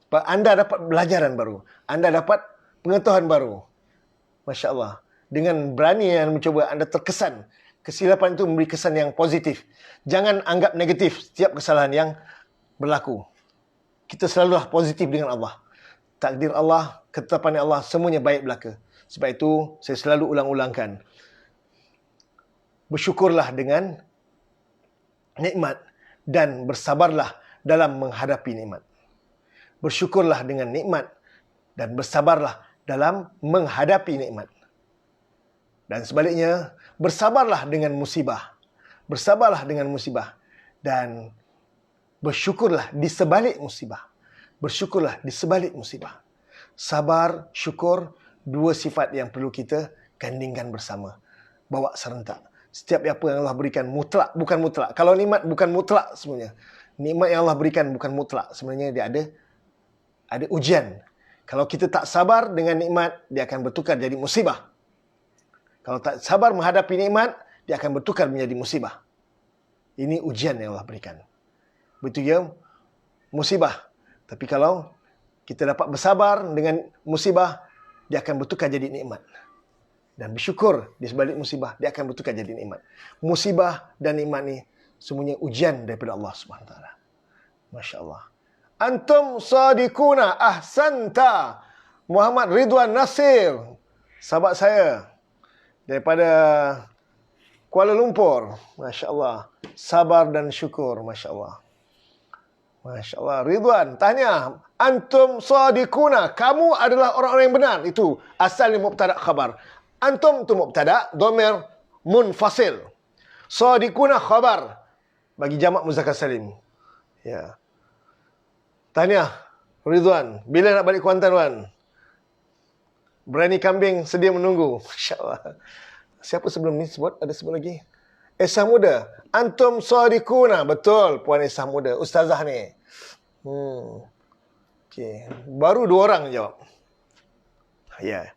Sebab anda dapat pelajaran baru. Anda dapat pengetahuan baru. Masya Allah. Dengan berani yang mencuba, anda terkesan. Kesilapan itu memberi kesan yang positif. Jangan anggap negatif setiap kesalahan yang berlaku. Kita selalulah positif dengan Allah. Takdir Allah, ketetapan Allah, semuanya baik belaka. Sebab itu, saya selalu ulang-ulangkan. Bersyukurlah dengan nikmat dan bersabarlah dalam menghadapi nikmat. Bersyukurlah dengan nikmat dan bersabarlah dalam menghadapi nikmat. Dan sebaliknya, bersabarlah dengan musibah. Bersabarlah dengan musibah. Dan bersyukurlah di sebalik musibah. Bersyukurlah di sebalik musibah. Sabar, syukur, dua sifat yang perlu kita gandingkan bersama. Bawa serentak. Setiap apa yang Allah berikan mutlak, bukan mutlak. Kalau nikmat bukan mutlak sebenarnya. Nikmat yang Allah berikan bukan mutlak. Sebenarnya dia ada ujian. Kalau kita tak sabar dengan nikmat, dia akan bertukar jadi musibah. Kalau tak sabar menghadapi nikmat, dia akan bertukar menjadi musibah. Ini ujian yang Allah berikan. Betul ya? Musibah. Tapi kalau kita dapat bersabar dengan musibah, dia akan bertukar jadi nikmat. Dan bersyukur di sebalik musibah, dia akan bertukar jadi nikmat. Musibah dan nikmat ni semuanya ujian daripada Allah SWT. Masya Allah. Antum sadiquna ahsanta. Muhammad Ridwan Nasir, sahabat saya daripada Kuala Lumpur. Masya Allah. Sabar dan syukur. Masya Allah. Masya Allah. Ridwan, tanya. Antum sadiquna. Kamu adalah orang-orang yang benar. Itu asalnya mubtada khabar. Antum tu mubtada, dhamir munfasil. Sadiquna khabar. Bagi jamak muzakkar salim. Ya. Tanya. Ridwan, bila nak balik Kuantan, Wan? Berani kambing sedia menunggu. Masya Allah. Siapa sebelum ni sebut? Ada sebut lagi? Esah muda. Antum sadiquna. Betul, Puan Esah muda. Ustazah ni. Okay. Baru 2 orang jawab. Ya.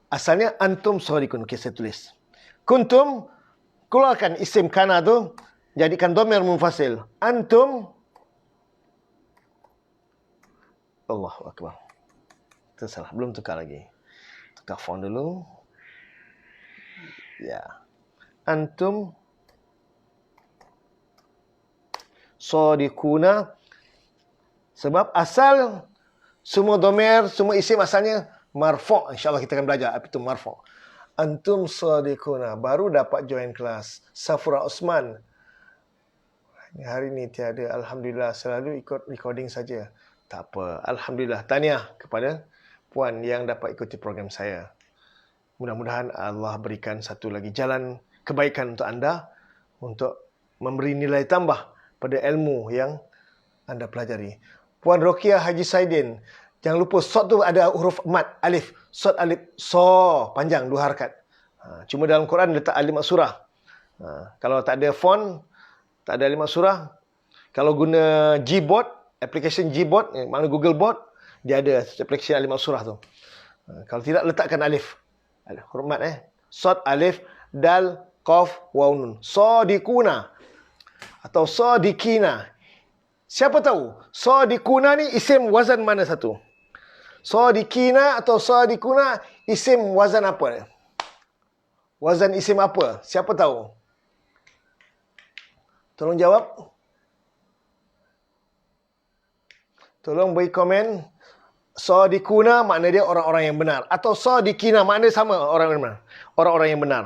Asalnya antum sadiqun. Okay, saya tulis. Kuntum, keluarkan isim kana tu. Jadikan dhamir munfasil. Antum Allahu Akbar. Tersalah, belum tukar lagi. Tukar font dulu. Ya. Antum sadiquna. Sebab asal semua dhamir, semua isim asalnya marfu'. InsyaAllah kita akan belajar apa itu marfu'. Antum sadiquna. Baru dapat join kelas. Safura Osman. Hari ini tiada. Alhamdulillah, selalu ikut recording saja. Tak apa. Alhamdulillah. Tahniah kepada puan yang dapat ikuti program saya. Mudah-mudahan Allah berikan satu lagi jalan kebaikan untuk anda, untuk memberi nilai tambah pada ilmu yang anda pelajari. Puan Rokia Haji Saidin, jangan lupa sod tu ada huruf mat, alif. Sod alif, so, panjang, 2 harakat. Cuma dalam Quran letak alif surah. Kalau tak ada font, tak ada alif surah. Kalau guna Gboard, application Gboard, makna Google Board, dia ada application alif surah tu. Kalau tidak, letakkan alif. Huruf mat Sod, alif, dal, qaf, waw, nun. Sadiquna atau sadiqina. Siapa tahu sadiquna ni isim wazan mana satu? Sadiqina atau sadiquna isim wazan apa? Wazan isim apa? Siapa tahu? Tolong jawab. Tolong beri komen. Sadiquna makna dia orang-orang yang benar. Atau sadiqina makna sama orang yang benar. Orang-orang yang benar.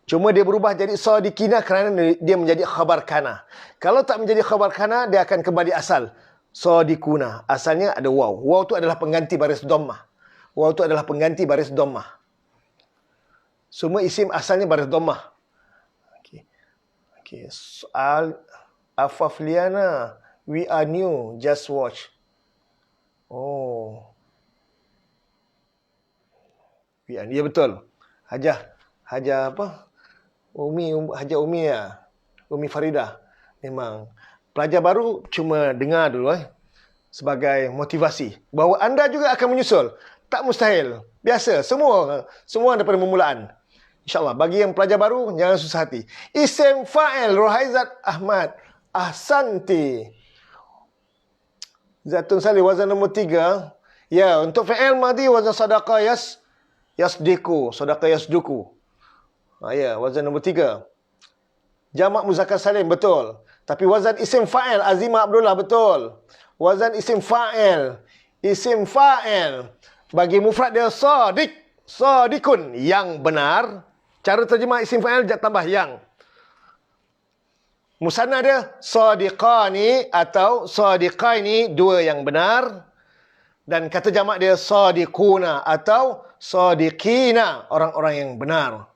Cuma dia berubah jadi sadiqina kerana dia menjadi khabar kana. Kalau tak menjadi khabar kana, dia akan kembali asal. Sadiquna. Asalnya ada waw. Waw tu adalah pengganti baris dhammah. Waw tu adalah pengganti baris dhammah. Semua isim asalnya baris dhammah. Okay. Soal Afafliana. We are new. Just watch. Oh. Ya betul. Hajah apa? Hajah Umi ya. Umi Faridah. Memang pelajar baru cuma dengar dulu sebagai motivasi bahawa anda juga akan menyusul. Tak mustahil. Biasa, semua daripada permulaan. InsyaAllah, bagi yang pelajar baru, jangan susah hati. Isim fa'il, Rohaizat Ahmad. Ahsanti. Zatun Salih, wazan nombor 3. Ya, untuk fa'il madhi, wazan sadaqah yasdiku. Sadaqah yasduku. Ya, wazan nombor 3. Jamak muzakkar salim, betul. Tapi wazan isim fa'il, Azimah Abdullah, betul. Wazan isim fa'il. Isim fa'il. Bagi mufrad dia sadiq. Sadiqun. Yang benar. Cara terjemah isim fa'il, tambah yang. Musanna dia sadiqani atau sadiqaini, 2 yang benar. Dan kata jamak dia sadiquna atau sadiqina, orang-orang yang benar.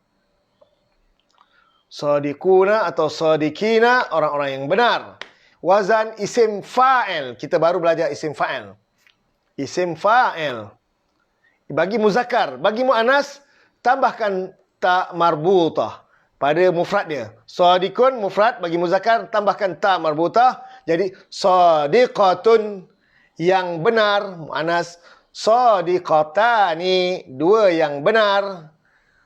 Sadiquna atau sadiqina, orang-orang yang benar. Wazan isim fa'il. Kita baru belajar isim fa'il. Isim fa'il. Bagi muzakkar, bagi mu'anas, tambahkan ta marbutah pada mufrad dia. Sadiqun mufrad, bagi muzakkar tambahkan ta marbutah. Jadi sadiqatun, yang benar. Mu'anas sadiqatani, 2 yang benar.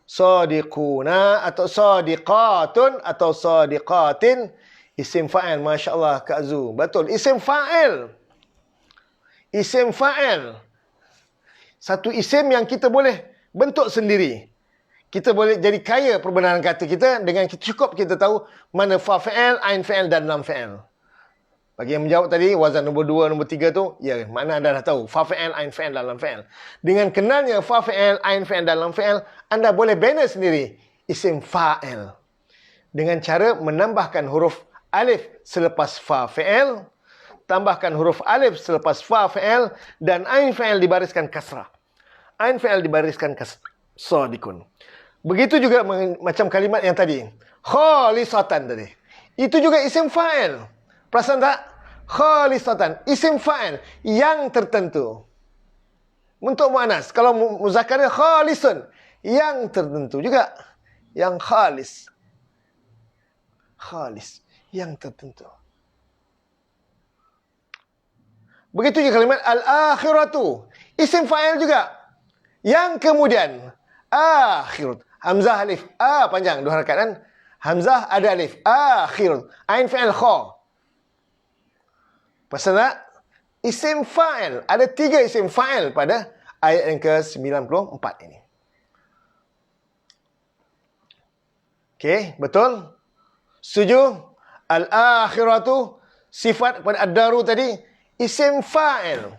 Sadiquna atau sadiqatun atau sadiqatin, isim fa'il. Masya Allah Kak Zu, betul. Isim fa'il. Isim fa'il. Satu isim yang kita boleh bentuk sendiri. Kita boleh jadi kaya perbenaran kata kita dengan cukup kita tahu mana fa fa'il, ain fa'il dan lam fa'il. Bagi yang menjawab tadi, wazan nombor 2, nombor 3 tu, ya, mana anda dah tahu. Fa fa'il, ain fa'il dan lam fa'il. Dengan kenalnya fa fa'il, ain fa'il dan lam fa'il, anda boleh bina sendiri isim fa'il. Dengan cara menambahkan huruf alif selepas fa fa'il, tambahkan huruf alif selepas fa fa'il, dan ain fa'il dibariskan kasrah. Ain fa'il dibariskan kasrah. Sadiqun. Begitu juga macam kalimat yang tadi. Khalisatan tadi. Itu juga isim fa'il. Perasan tak? Khalisatan. Isim fa'il yang tertentu. Untuk mu'anas. Kalau muzakkarnya khalisun. Yang tertentu juga. Yang khalis. Khalis. Yang tertentu. Begitu juga kalimat al-akhiratu. Isim fa'il juga. Yang kemudian. Akhirat. Hamzah alif. Panjang. 2 harakat kan? Hamzah ada alif. Akhirat. Ain fa'il kha. Pasal tak? Isim fa'il. Ada 3 isim fa'il pada ayat yang ke-94 ini. Okey, betul? Setuju? Al-akhiratu, sifat pada ad-daru tadi, isim fa'il.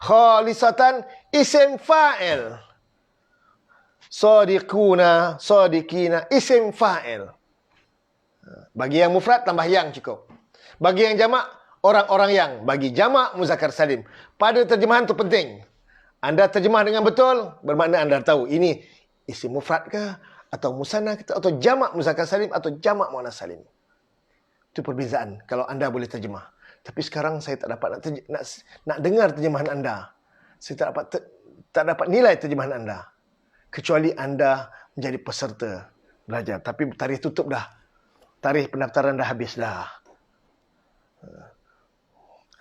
Khalisatan, isim fa'il. Sadiquna, sadiqina, isim fa'il. Bagi yang mufrad, tambah yang cukup. Bagi yang jamak, orang-orang yang. Bagi jamak, muzakkar salim. Pada terjemahan itu penting. Anda terjemah dengan betul, bermakna anda tahu ini isim mufrad ke, atau musanna ke, atau jamak muzakkar salim, atau jamak muannas salim. Itu perbezaan kalau anda boleh terjemah. Tapi sekarang saya tak dapat nak dengar terjemahan anda. Saya tak dapat nilai terjemahan anda. Kecuali anda menjadi peserta belajar. Tapi tarikh tutup dah. Tarikh pendaftaran dah habis dah.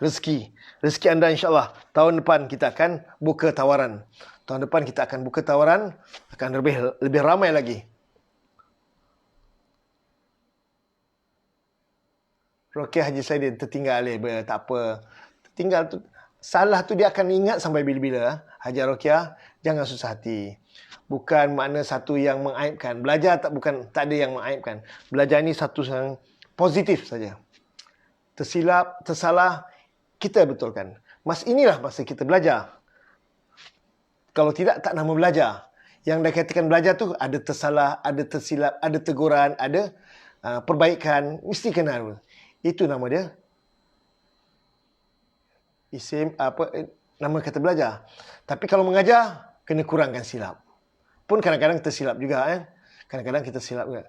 Rezeki anda insyaAllah. Tahun depan kita akan buka tawaran. Tahun depan kita akan buka tawaran. Akan lebih ramai lagi. Rokiah Haji Saidin tertinggal. Tak apa. Tertinggal tu. Salah tu dia akan ingat sampai bila-bila. Haji Rokiah, jangan susah hati. Bukan makna satu yang mengaibkan. Belajar tak ada yang mengaibkan. Belajar ni satu yang positif saja. Tersilap, tersalah, kita betulkan. Inilah masa kita belajar. Kalau tidak, tak nama belajar. Yang dah katakan belajar tu ada tersalah, ada tersilap, ada teguran, ada perbaikan. Mesti kenal. Itu nama dia. Nama kata belajar. Tapi kalau mengajar, kena kurangkan silap. Pun kadang-kadang tersilap juga. Kadang-kadang kita silap juga.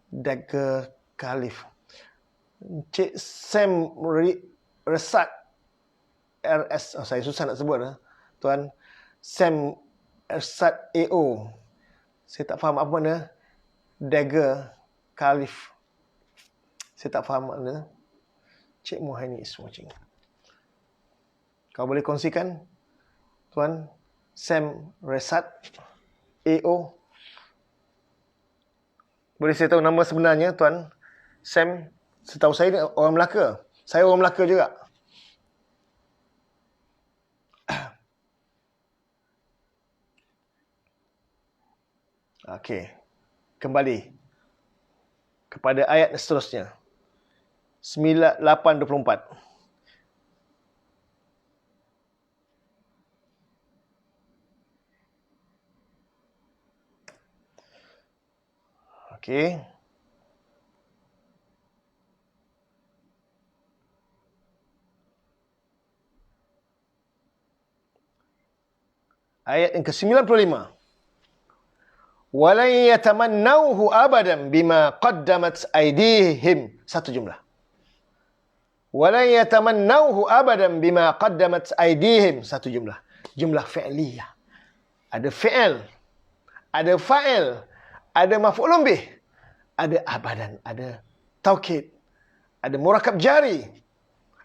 Dagger Khalif. Cik Sam Resat RS. Saya susah nak sebut. Tuan Sam Resat AO. Saya tak faham apa mana. Dagger Khalif. Saya tak faham makna. Cik Muhaini is watching. Kau boleh kongsikan, Tuan Sam Resat AO. Boleh saya tahu nama sebenarnya, Tuan Sam? Setahu saya ni orang Melaka. Saya orang Melaka juga. Okey. Kembali kepada ayat seterusnya. 8:24. Okey. Ayat yang ke-95. Walan yatamannawhu abadan bima qaddamat aydihim. Satu jumlah. Walan yatamannawhu abadan bima qaddamat aydihim. Satu jumlah. Jumlah fi'liyah. Ada fi'il, ada fa'il, ada maf'ulun bih, ada abadan, ada taukid, ada murakab jari,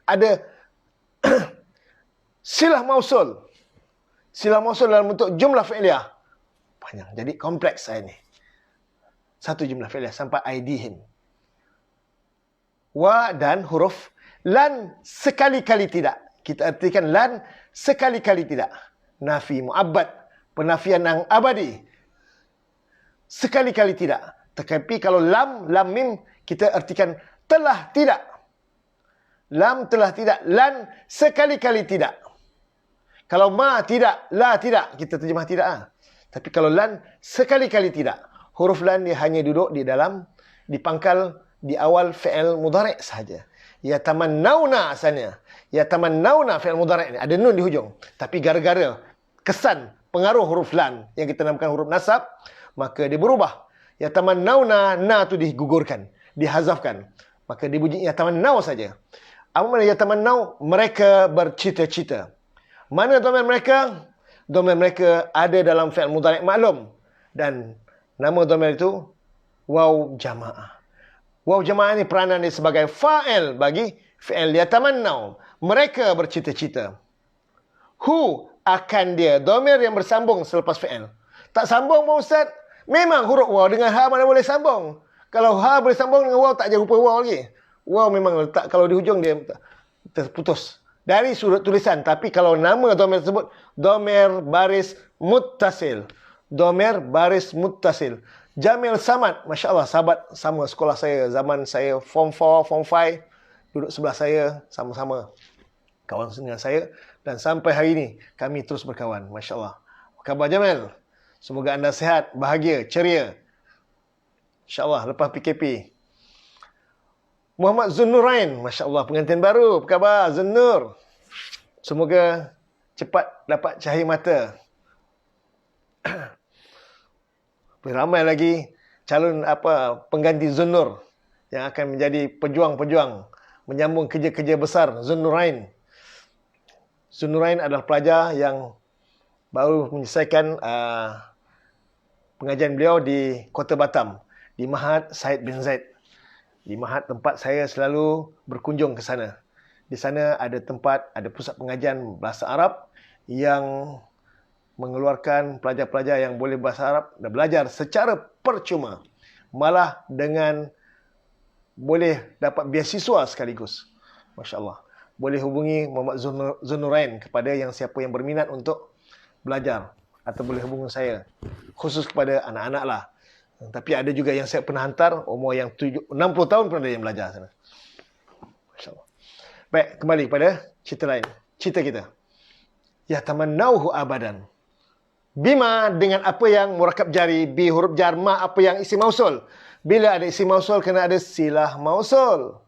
ada silah mausul. Silah mausul dalam bentuk jumlah fi'liyah. Panjang. Jadi kompleks ayat ini. Satu jumlah fi'liyah sampai aidihim. Wa dan huruf lan sekali-kali tidak. Kita artikan lan sekali-kali tidak. Nafi mu'abbad. Penafian yang abadi. Sekali-kali tidak. Tetapi kalau lam mim, kita artikan telah tidak. Lam telah tidak. Lan sekali-kali tidak. Kalau ma tidak, la tidak. Kita terjemah tidak. Tapi kalau lan sekali-kali tidak. Huruf lan dia hanya duduk di dalam, di pangkal, di awal fi'il mudhari' sahaja. Yatamannawna asalnya. Yatamannawna fi'il mudhari' ini. Ada nun di hujung. Tapi gara-gara kesan, pengaruh huruf lan yang kita namakan huruf nasab, maka dia berubah. Yatamannawna, na tu digugurkan, dihazafkan. Maka dia bunyi yatamannaw saja. Apa makna yatamannaw? Mereka bercita-cita. Mana dhamir mereka? Dhamir mereka ada dalam fi'il mudhari' maklum. Dan nama dhamir itu waw jama'ah. Waw jama'ah ini peranan dia sebagai fa'il bagi fi'il yatamannaw. Mereka bercita-cita. Hu akan dia. Dhamir yang bersambung selepas fi'il. Tak sambung pun Ustaz. Memang huruf waw dengan ha mana boleh sambung. Kalau ha boleh sambung dengan waw tak jadi rupa waw lagi. Waw memang letak kalau di hujung dia terputus. dari sudut tulisan. Tapi kalau nama domer tersebut, domer baris muttasil. Domer baris muttasil. Jamil Samad, Masya Allah, sahabat sama sekolah saya. Zaman saya Form 4, Form 5, duduk sebelah saya, sama-sama kawan dengan saya. Dan sampai hari ini, kami terus berkawan. Masya Allah. Apa khabar Jamil? Semoga anda sihat, bahagia, ceria. Insya Allah, lepas PKP. Muhammad Zunnurain, Masya Allah, pengantin baru. Apa khabar Zunnur? Semoga cepat dapat cahaya mata. Ramai lagi calon pengganti Zunnur yang akan menjadi pejuang-pejuang menyambung kerja-kerja besar Zunnurain. Zunnurain adalah pelajar yang baru menyelesaikan pengajian beliau di Kota Batam, di Mahat Said bin Zaid. Di Mahat tempat saya selalu berkunjung ke sana. Di sana ada tempat, ada pusat pengajian bahasa Arab yang mengeluarkan pelajar-pelajar yang boleh bahasa Arab dan belajar secara percuma. Malah dengan boleh dapat beasiswa sekaligus. Masya Allah. Boleh hubungi Muhammad Zunnurain kepada yang siapa yang berminat untuk belajar. Atau boleh hubungi saya. Khusus kepada anak-anak lah. Tapi ada juga yang saya pernah hantar, umur yang 60 tahun pun ada yang belajar sana. Masya Allah. Baik, kembali pada cerita lain. Cerita kita. Ya tamannauhu abadan. Bima dengan apa yang murakab jari, bi huruf jar, ma apa yang isim mausul. Bila ada isim mausul kena ada silah mausul.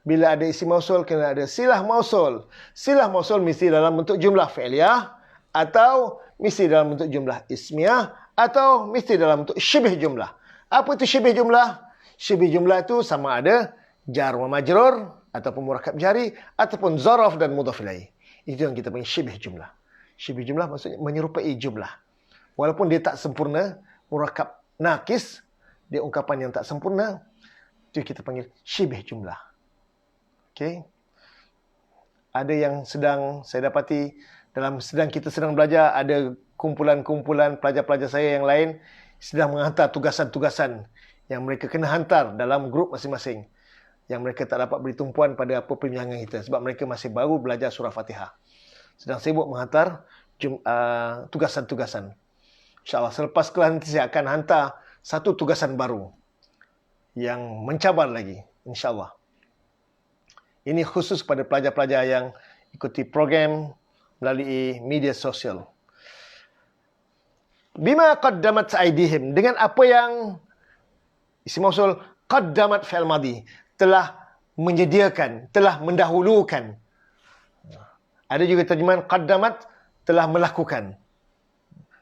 Bila ada isim mausul kena ada silah mausul. Silah mausul mesti dalam bentuk jumlah fi'liyah atau mesti dalam bentuk jumlah ismiyah atau mesti dalam bentuk syibih jumlah. Apa itu syibih jumlah? Syibih jumlah itu sama ada jar wa majrur ataupun murakab jari ataupun zaraf dan mudhaf ilaih. Itu yang kita panggil syibih jumlah. Syibih jumlah maksudnya menyerupai jumlah. Walaupun dia tak sempurna, murakab nakis, dia ungkapan yang tak sempurna, itu kita panggil syibih jumlah. Okey. Ada yang sedang saya dapati sedang kita belajar, ada kumpulan-kumpulan pelajar-pelajar saya yang lain sedang menghantar tugasan-tugasan yang mereka kena hantar dalam grup masing-masing. Yang mereka tak dapat beri tumpuan pada apa perbincangan kita sebab mereka masih baru belajar surah Fatihah. Sedang sibuk menghantar tugasan-tugasan. InsyaAllah selepas kelas nanti saya akan hantar satu tugasan baru yang mencabar lagi. InsyaAllah. Ini khusus kepada pelajar-pelajar yang ikuti program melalui media sosial. Bima qaddamat aydihim, dengan apa yang isim mausul qaddamat fi'il madhi, telah menyediakan, telah mendahulukan. Ada juga terjemahan qaddamat, telah melakukan.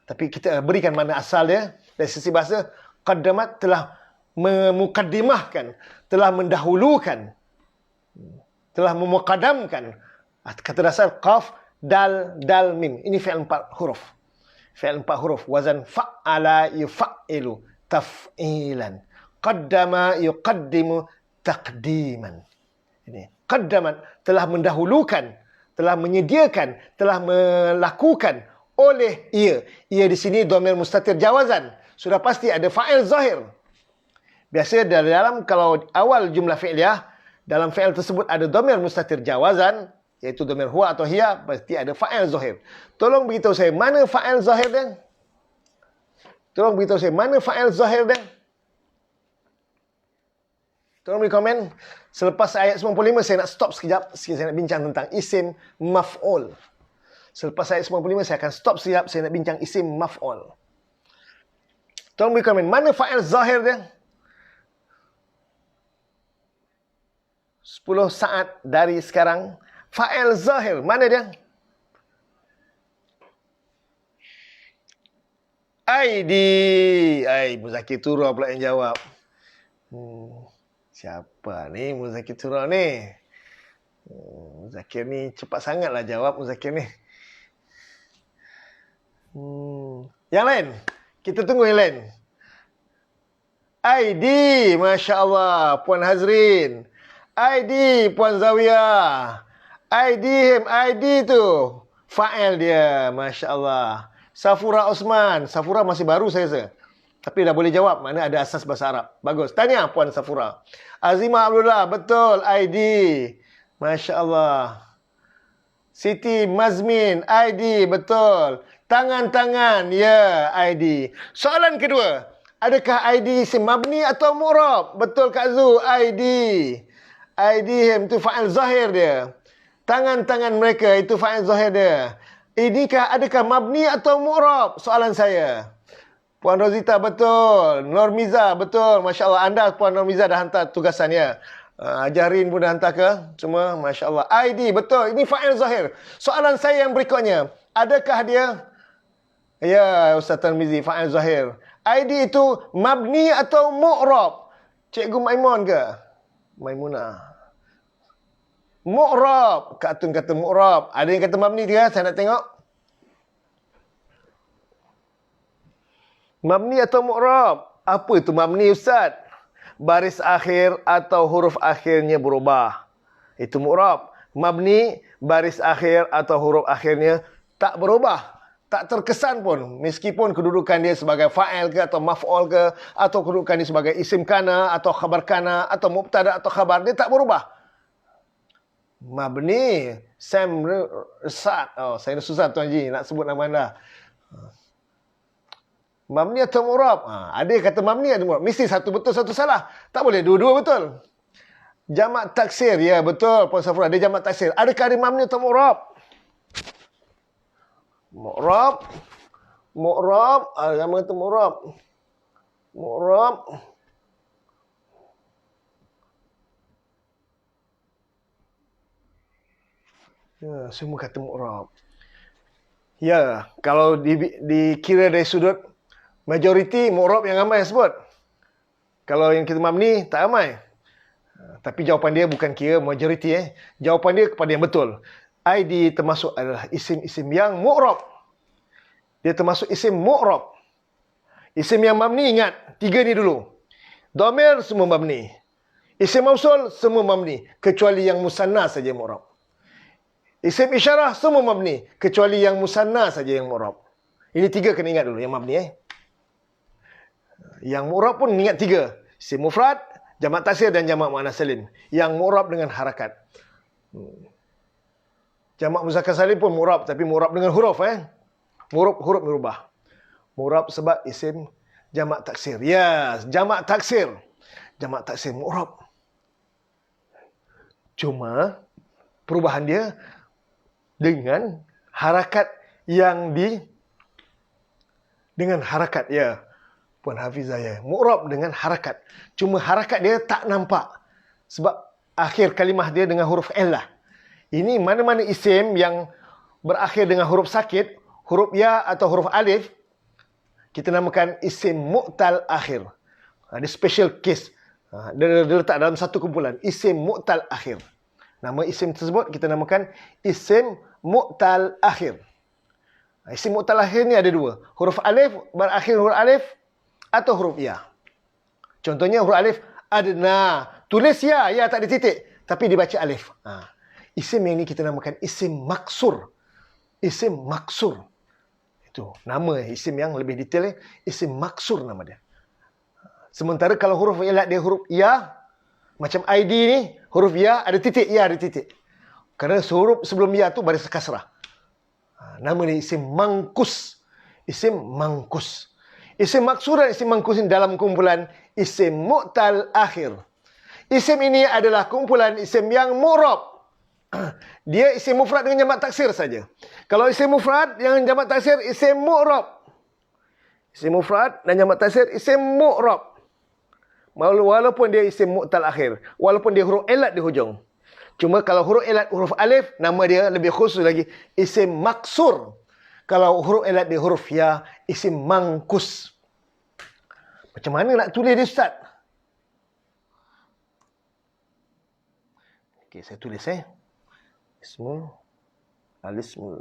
Tapi kita berikan makna asal dia dari sisi bahasa. Qaddamat telah memukaddimahkan, telah mendahulukan, telah memuqaddamkan. Kata dasar qaf, dal, mim. Ini fi'il 4 huruf. Fi'il 4 huruf. Wazan fa'ala yufa''ilu taf'ilan. Qaddama yuqaddimu taqdiman. Ini. Qaddamat telah mendahulukan, telah menyediakan, telah melakukan oleh ia. Ia di sini dhamir mustatir jawazan. Sudah pasti ada fa'il zahir. Biasa dalam kalau awal jumlah fi'liyah, dalam fi'il tersebut ada dhamir mustatir jawazan, iaitu dhamir huwa atau hiya, pasti ada fa'il zahir. Tolong beritahu saya, mana fa'il zahir dia? Tolong beritahu saya, mana fa'il zahir dia? Tolong beri komen. Selepas ayat 95, saya nak stop sekejap. Saya nak bincang tentang isim maf'ul. Selepas ayat 95, saya akan stop sekejap. Saya nak bincang isim maf'ul. Tolong beri komen. Mana fa'il zahir dia? 10 saat dari sekarang. Fa'il zahir. Mana dia? Aidi. Muzakir Turah pula yang jawab. Siapa ni Muzakir Turah ni? Muzakir ni cepat sangatlah jawab Muzakir ni. Yang lain. Kita tunggu yang lain. Aidi. Masya Allah. Puan Hazrin. Aidi. Puan Zawiyah. Aidihim. Aidi tu. Fa'il dia. Masya Allah. Safura Osman. Safura masih baru saya rasa. Tapi dah boleh jawab. Mana ada asas bahasa Arab. Bagus. Tanya Puan Safura. Azimah Abdullah. Betul. ID. Masya Allah. Siti Mazmin, ID, betul. Tangan-tangan, ya, ID. Soalan kedua, adakah ID isim mabni atau mu'rab? Betul Kak Zu, ID. ID itu fa'il zahir dia. Tangan-tangan mereka itu fa'il zahir dia. Inikah adakah mabni atau mu'rab? Soalan saya. Puan Rozita, betul. Normiza, betul. Masya Allah, anda Puan Normiza dah hantar tugasannya. Ajarin pun dah hantar ke? Semua, Masya Allah. ID, betul. Ini fa'il zahir. Soalan saya yang berikutnya. Adakah dia? Ya, Ustaz Tarmizi, fa'il zahir. ID itu mabni atau mu'rab? Cikgu Maimun ke? Maimunah. Mu'rab. Kak Atun kata mu'rab. Ada yang kata mabni ke? Saya nak tengok. Mabni atau mu'rab? Apa itu mabni, Ustaz? Baris akhir atau huruf akhirnya berubah. Itu mu'rab. Mabni, baris akhir atau huruf akhirnya tak berubah. Tak terkesan pun. Meskipun kedudukan dia sebagai fa'il ke atau maf'ul ke, atau kedudukan dia sebagai isim kana atau khabar kana atau mubtada atau khabar, dia tak berubah. Mabni, Sam Resat. Oh, saya susah Tuan Ji nak sebut nama anda. Mabni atau mu'rab? Ada yang kata mabni atau mu'rab. Mesti satu betul, satu salah. Tak boleh dua-dua betul. Jamak taksir. Ya, betul. Puan Safura, dia jamak taksir. Adakah dia mabni atau mu'rab? Mu'rab. Mu'rab. Jamak itu mu'rab. Mu'rab. Ya, semua kata mu'rab. Ya, kalau dikira dari sudut majoriti, mu'rab yang ramai sebut. Kalau yang kita mabni, tak ramai. Tapi jawapan dia bukan kira majoriti. Jawapan dia kepada yang betul. ID termasuk adalah isim-isim yang mu'rab. Dia termasuk isim mu'rab. Isim yang mabni, ingat. 3 ni dulu. Dhamir, semua mabni. Isim mausul, semua mabni. Kecuali yang musanna saja mu'rab. Isim isyarah, semua mabni. Kecuali yang musanna saja yang mu'rab. Ini 3 kena ingat dulu, yang mabni. Yang mu'rab pun ingat 3. Isim mufrad, jamak taksir dan jamak muannas salim. Yang mu'rab dengan harakat. Jamak muzakkar salim pun mu'rab, tapi mu'rab dengan huruf. Huruf berubah. Mu'rab sebab isim jamak taksir. Ya, jamak taksir. Jamak taksir mu'rab. Cuma perubahan dia dengan harakat yang dengan harakat, ya. Puan Hafizah, ya. Mu'rab dengan harakat. Cuma harakat dia tak nampak. Sebab akhir kalimah dia dengan huruf illah. Ini mana-mana isim yang berakhir dengan huruf sakit, huruf ya atau huruf alif, kita namakan isim mu'tal akhir. Ada special case. Dia letak dalam satu kumpulan. Isim mu'tal akhir. Nama isim tersebut kita namakan isim mu'tal akhir. Isim mu'tal akhir ni ada 2. Huruf alif berakhir huruf alif atau huruf ya. Contohnya huruf alif adna. Tulis ya, ya tak ada titik. Tapi dibaca alif. Isim yang ni kita namakan isim maksur. Isim maksur. Itu nama isim yang lebih detail. Isim maksur nama dia. Sementara kalau huruf ilat dia huruf ya, macam ID ni, huruf ya ada titik, ya ada titik. Kerana huruf sebelum ya tu baris kasrah. Nama ni isim mangkus. Isim mangkus. Isim maksur dan isim mangkus ini dalam kumpulan isim mu'tal akhir. Isim ini adalah kumpulan isim yang mu'rab. Dia isim mufrad dengan jamak taksir saja. Kalau isim mufrad yang jamak taksir, isim mu'rab. Isim mufrad dan jamak taksir, isim mu'rab. Walaupun dia isim mu'tal akhir. Walaupun dia huruf ilat di hujung. Cuma kalau huruf ilat huruf alif, nama dia lebih khusus lagi. Isim maksur. Kalau huruf ilat dia huruf ya, isim mangkus. Macam mana nak tulis dia, Ustaz? Okey, saya tulis Ismul alismul.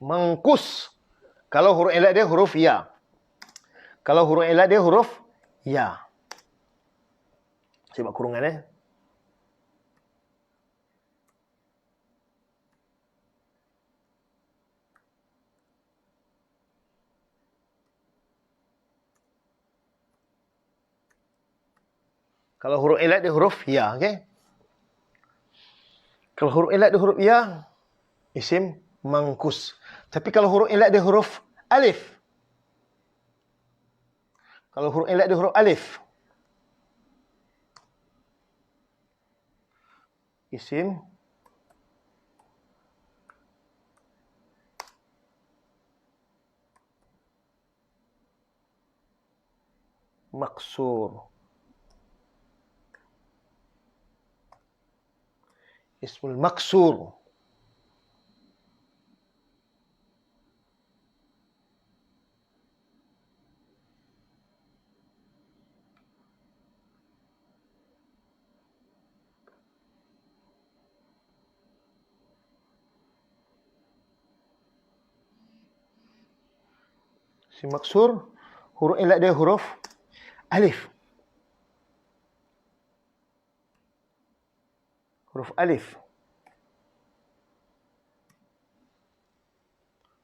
Mangkus. Kalau huruf ilat dia huruf ya. Kalau huruf ilat dia huruf ya. Saya buat kurungan Kalau huruf ilat dia huruf ya, okey? Kalau huruf ilat dia huruf ya, isim mangkus. Tapi kalau huruf ilat dia huruf alif. Kalau huruf ilat dia huruf alif, isim maksur. Ismul maksur. Isim maksur, huruf ilat dia huruf alif. Huruf alif.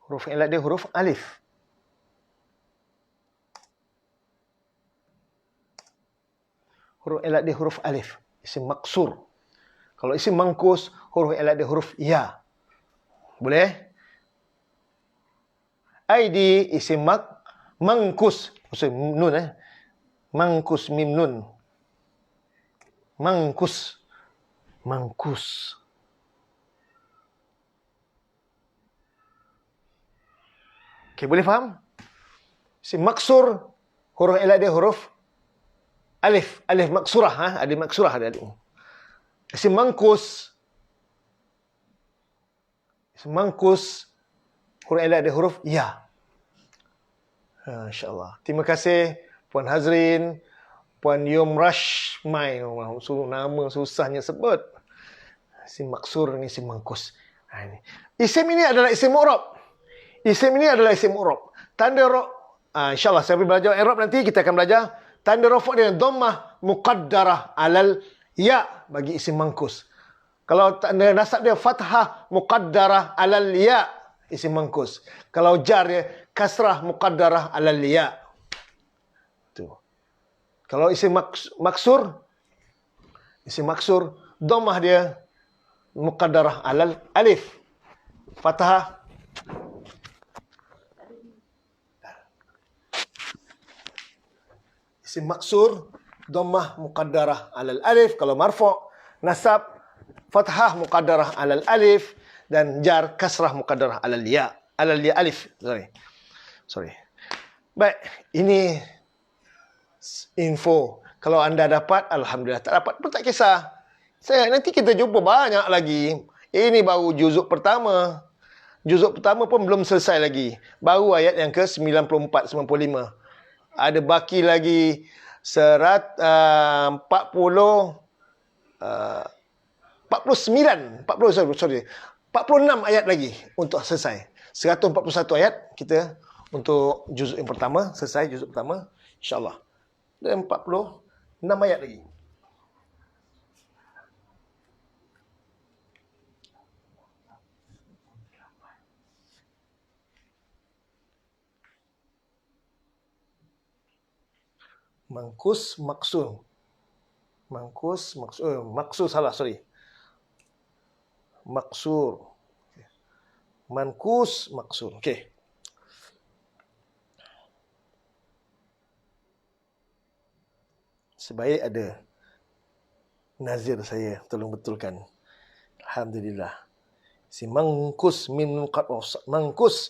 Huruf ilat dia huruf alif. Huruf ilat dia huruf alif. Isim maksur. Kalau isim mangkus, huruf ilat dia huruf ya. Boleh? Aidi isim mangkus. Maksud nun Mangkus mim nun. Mangkus. Mangkus. Okey, boleh faham? Isim maksur, huruf ilat dia huruf alif. Alif maksurah. Ada maksurah ada. Isim mangkus. Isim mangkus, huruf ilat dia huruf ya. InsyaAllah. Terima kasih Puan Hazrin, Puan Yom Rashmai. Nama susahnya sebut. Isim maksur ni isim mangkus. Ini. Isim ini adalah isim mu'rab. Isim ini adalah isim mu'rab. Tanda InsyaAllah saya belajar i'rab nanti kita akan belajar tanda rafa' dengan dhammah muqaddarah alal ya bagi isim mangkus. Kalau tanda nasab dia fathah muqaddarah alal ya, isim mangkus. Kalau jar dia kasrah muqaddarah alal ya. Tu. Kalau isim maksur, dhammah dia muqaddarah alal alif. Fathah isim maksur, dhammah muqaddarah alal alif. Kalau marfu' nasab fathah muqaddarah alal alif dan jar kasrah muqaddarah alal ya. Alal ya alif. Sorry. Baik, ini info. Kalau anda dapat, alhamdulillah. Tak dapat pun tak kisah. Nanti kita jumpa banyak lagi. Ini baru juzuk pertama. Juzuk pertama pun belum selesai lagi. Baru ayat yang ke-94, 95. Ada baki lagi 49 46 ayat lagi untuk selesai. 141 ayat kita untuk juzuk yang pertama, selesai juzuk pertama, insya-Allah. Dan 46 ayat lagi. Mangkus maksur. Maksur salah, sorry. Maksur. Mankus maksur. Okey. Sebaik ada nazir saya tolong betulkan. Alhamdulillah. Si mangkus min qad mangkus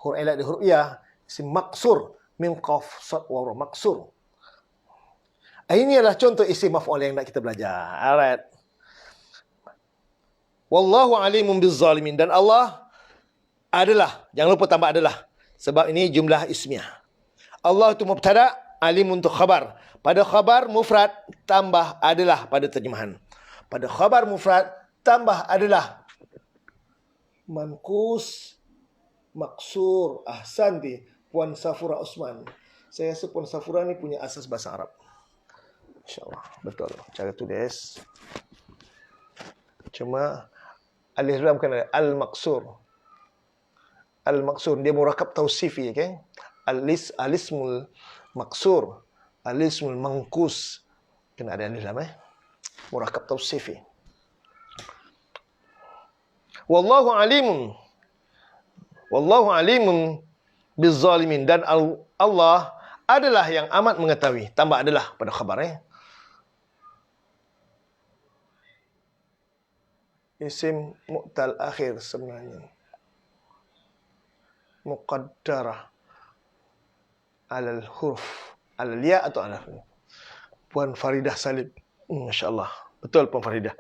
huruf ilat di huruf ya, si maksur min qaf sad wa maksur. Ini adalah contoh isim maf'ul yang nak kita belajar. Alright. Wallahu alimun bizzalimin. Dan Allah adalah, jangan lupa tambah adalah. Sebab ini jumlah ismiyah. Allah itu mubtada, alim untuk khabar. Pada khabar mufrad, tambah adalah pada terjemahan. Pada khabar mufrad, tambah adalah. Mankus, maksur, ahsanti, Puan Safura Osman. Saya rasa Puan Safura ni punya asas bahasa Arab. InsyaAllah. Betul. Cara tulis. Cuma alif lam kan ada al-maksur. Al-maksur. Dia murakab tausifi. Okay? Alismul maksur. Alismul mangkus. Kena ada alif lam Murakab tausifi. Wallahu alimun bizzalimin, dan Allah adalah yang amat mengetahui. Tambah adalah pada khabar Isim mu'tal akhir sebenarnya. Muqaddarah alal huruf, alal ya atau alal huruf. Puan Faridah Salim. Masya-Allah. Betul Puan Faridah.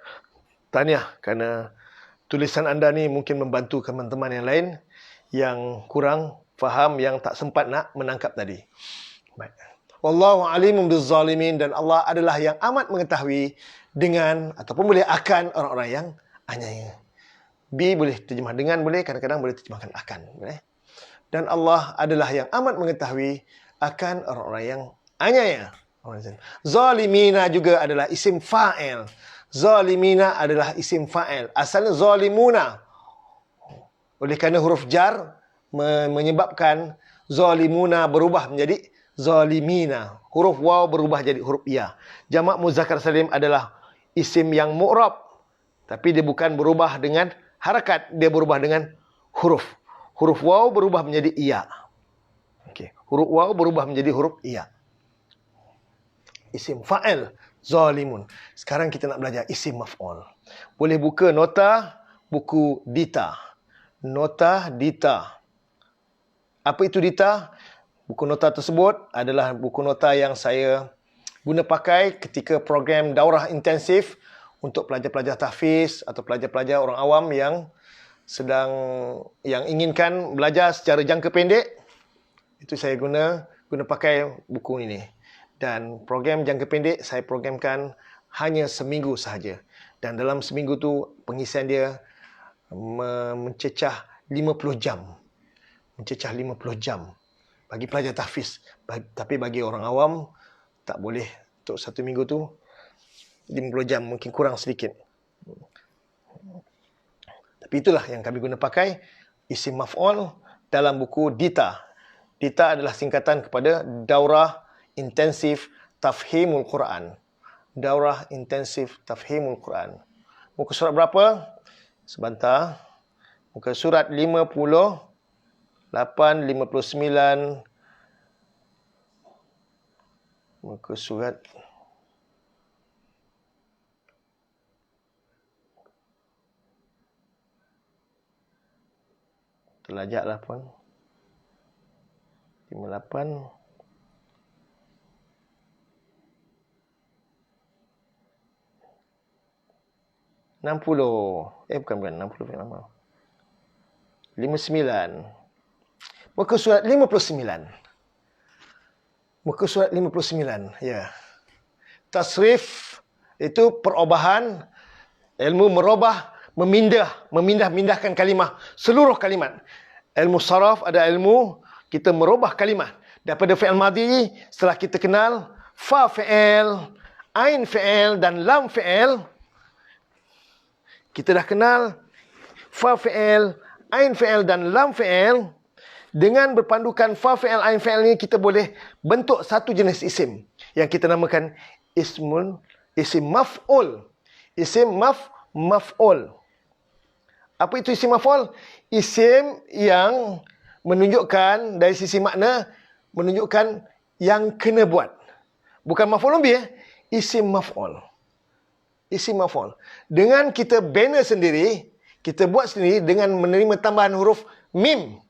Tahniah kerana tulisan anda ni mungkin membantu teman-teman yang lain yang kurang faham, yang tak sempat nak menangkap tadi. Baik. Wallahu alimun bizzalimin, dan Allah adalah yang amat mengetahui dengan ataupun boleh akan orang-orang yang anyaya. Bi boleh terjemah dengan, boleh kadang-kadang boleh terjemahkan akan, boleh. Dan Allah adalah yang amat mengetahui akan orang-orang yang anyaya. Zalimina juga adalah isim fa'il. Zalimina adalah isim fa'il. Asalnya zalimuna. Oleh kerana huruf jar menyebabkan zalimuna berubah menjadi zalimina. Huruf waw berubah jadi huruf ya. Jamak muzakkar salim adalah isim yang mu'rab. Tapi dia bukan berubah dengan harakat. Dia berubah dengan huruf. Huruf waw berubah menjadi iya. Okey. Huruf waw berubah menjadi huruf iya. Isim fa'il. Zalimun. Sekarang kita nak belajar isim maf'ul. Boleh buka nota buku Dita. Nota Dita. Apa itu Dita? Buku nota tersebut adalah buku nota yang saya guna pakai ketika program daurah intensif untuk pelajar-pelajar tahfiz atau pelajar-pelajar orang awam yang inginkan belajar secara jangka pendek. Itu saya guna pakai buku ini. Dan program jangka pendek saya programkan hanya seminggu sahaja. Dan dalam seminggu tu pengisian dia mencecah 50 jam. Mencecah 50 jam bagi pelajar tahfiz. Tapi bagi orang awam tak boleh. Untuk satu minggu tu 50 jam, mungkin kurang sedikit. Tapi itulah yang kami guna pakai isim maf'ul dalam buku Dita. Dita adalah singkatan kepada Daurah Intensif Tafhimul Quran. Daurah Intensif Tafhimul Quran. Muka surat berapa? Sebentar. Muka surat 58, 59. Muka surat terlajaklah puan. 58. Bukan 60 lama. 59. Muka surat 59. Muka surat 59. Ya. Tasrif itu perubahan, ilmu merubah, memindahkan kalimah, seluruh kalimat. Ilmu saraf ada ilmu kita merubah kalimah daripada fi'il madhi. Setelah kita kenal fa fi'il, ain fi'il dan lam fi'il, kita dah kenal fa fi'il, ain fi'il dan lam fi'il. Dengan berpandukan fa fi'il, ain fi'il ni kita boleh bentuk satu jenis isim yang kita namakan isim maf'ul. Isim maf'ul. Apa itu isim maf'ul? Isim yang menunjukkan dari sisi makna, menunjukkan yang kena buat. Bukan maf'ul bih, isim maf'ul. Isim maf'ul. Dengan kita bina sendiri, kita buat sendiri dengan menerima tambahan huruf mim.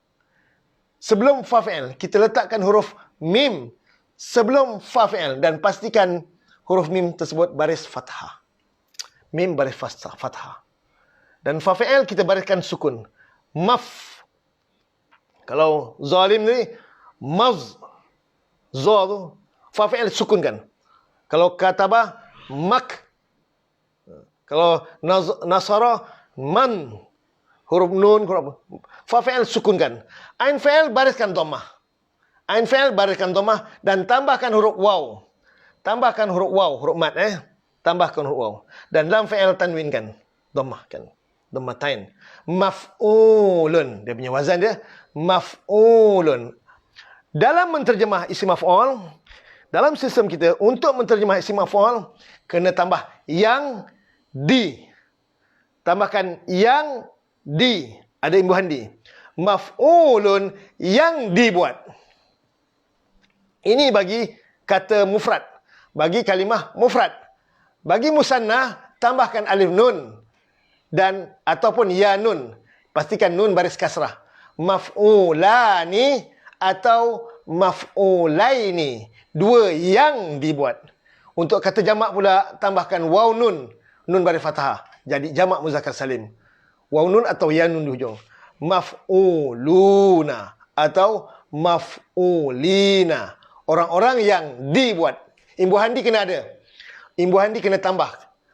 Sebelum fa fi'il, kita letakkan huruf mim sebelum fa fi'il dan pastikan huruf mim tersebut baris fathah. Mim baris fathah. Dan fa fi'il kita bariskan sukun. Maf. Kalau zalim ni maz. Za tu fa fi'il sukunkan. Kalau katabah mak. Kalau nasara man. Huruf nun, huruf fa fi'il sukunkan. Ain fi'il bariskan dhammah. Ain fi'il bariskan dhammah dan tambahkan huruf waw. Tambahkan huruf waw, huruf mat Tambahkan huruf waw. Dan lam fi'il tanwinkan. Dhammahkan. Dhammatain. Maf'ulun. Dia punya wazan dia. Maf'ulun. Dalam menterjemah isim maf'ul, Dalam sistem kita, untuk menterjemah isim maf'ul, kena tambah yang di. Tambahkan yang di. Ada imbuhan di. Maf'ulun yang dibuat. Ini bagi kata mufrad. Bagi kalimah mufrad. Bagi musanna, tambahkan alif nun. Dan ataupun ya nun. Pastikan nun baris kasrah. Maf'ulani atau maf'ulaini. Dua yang dibuat. Untuk kata jamak pula, tambahkan waw nun. Nun baris fathah. Jadi jamak muzakkar salim. Waw nun atau ya nun di hujung. Maf'uluna atau maf'ulina. Orang-orang yang dibuat. Imbuhan di kena ada. Imbuhan di kena tambah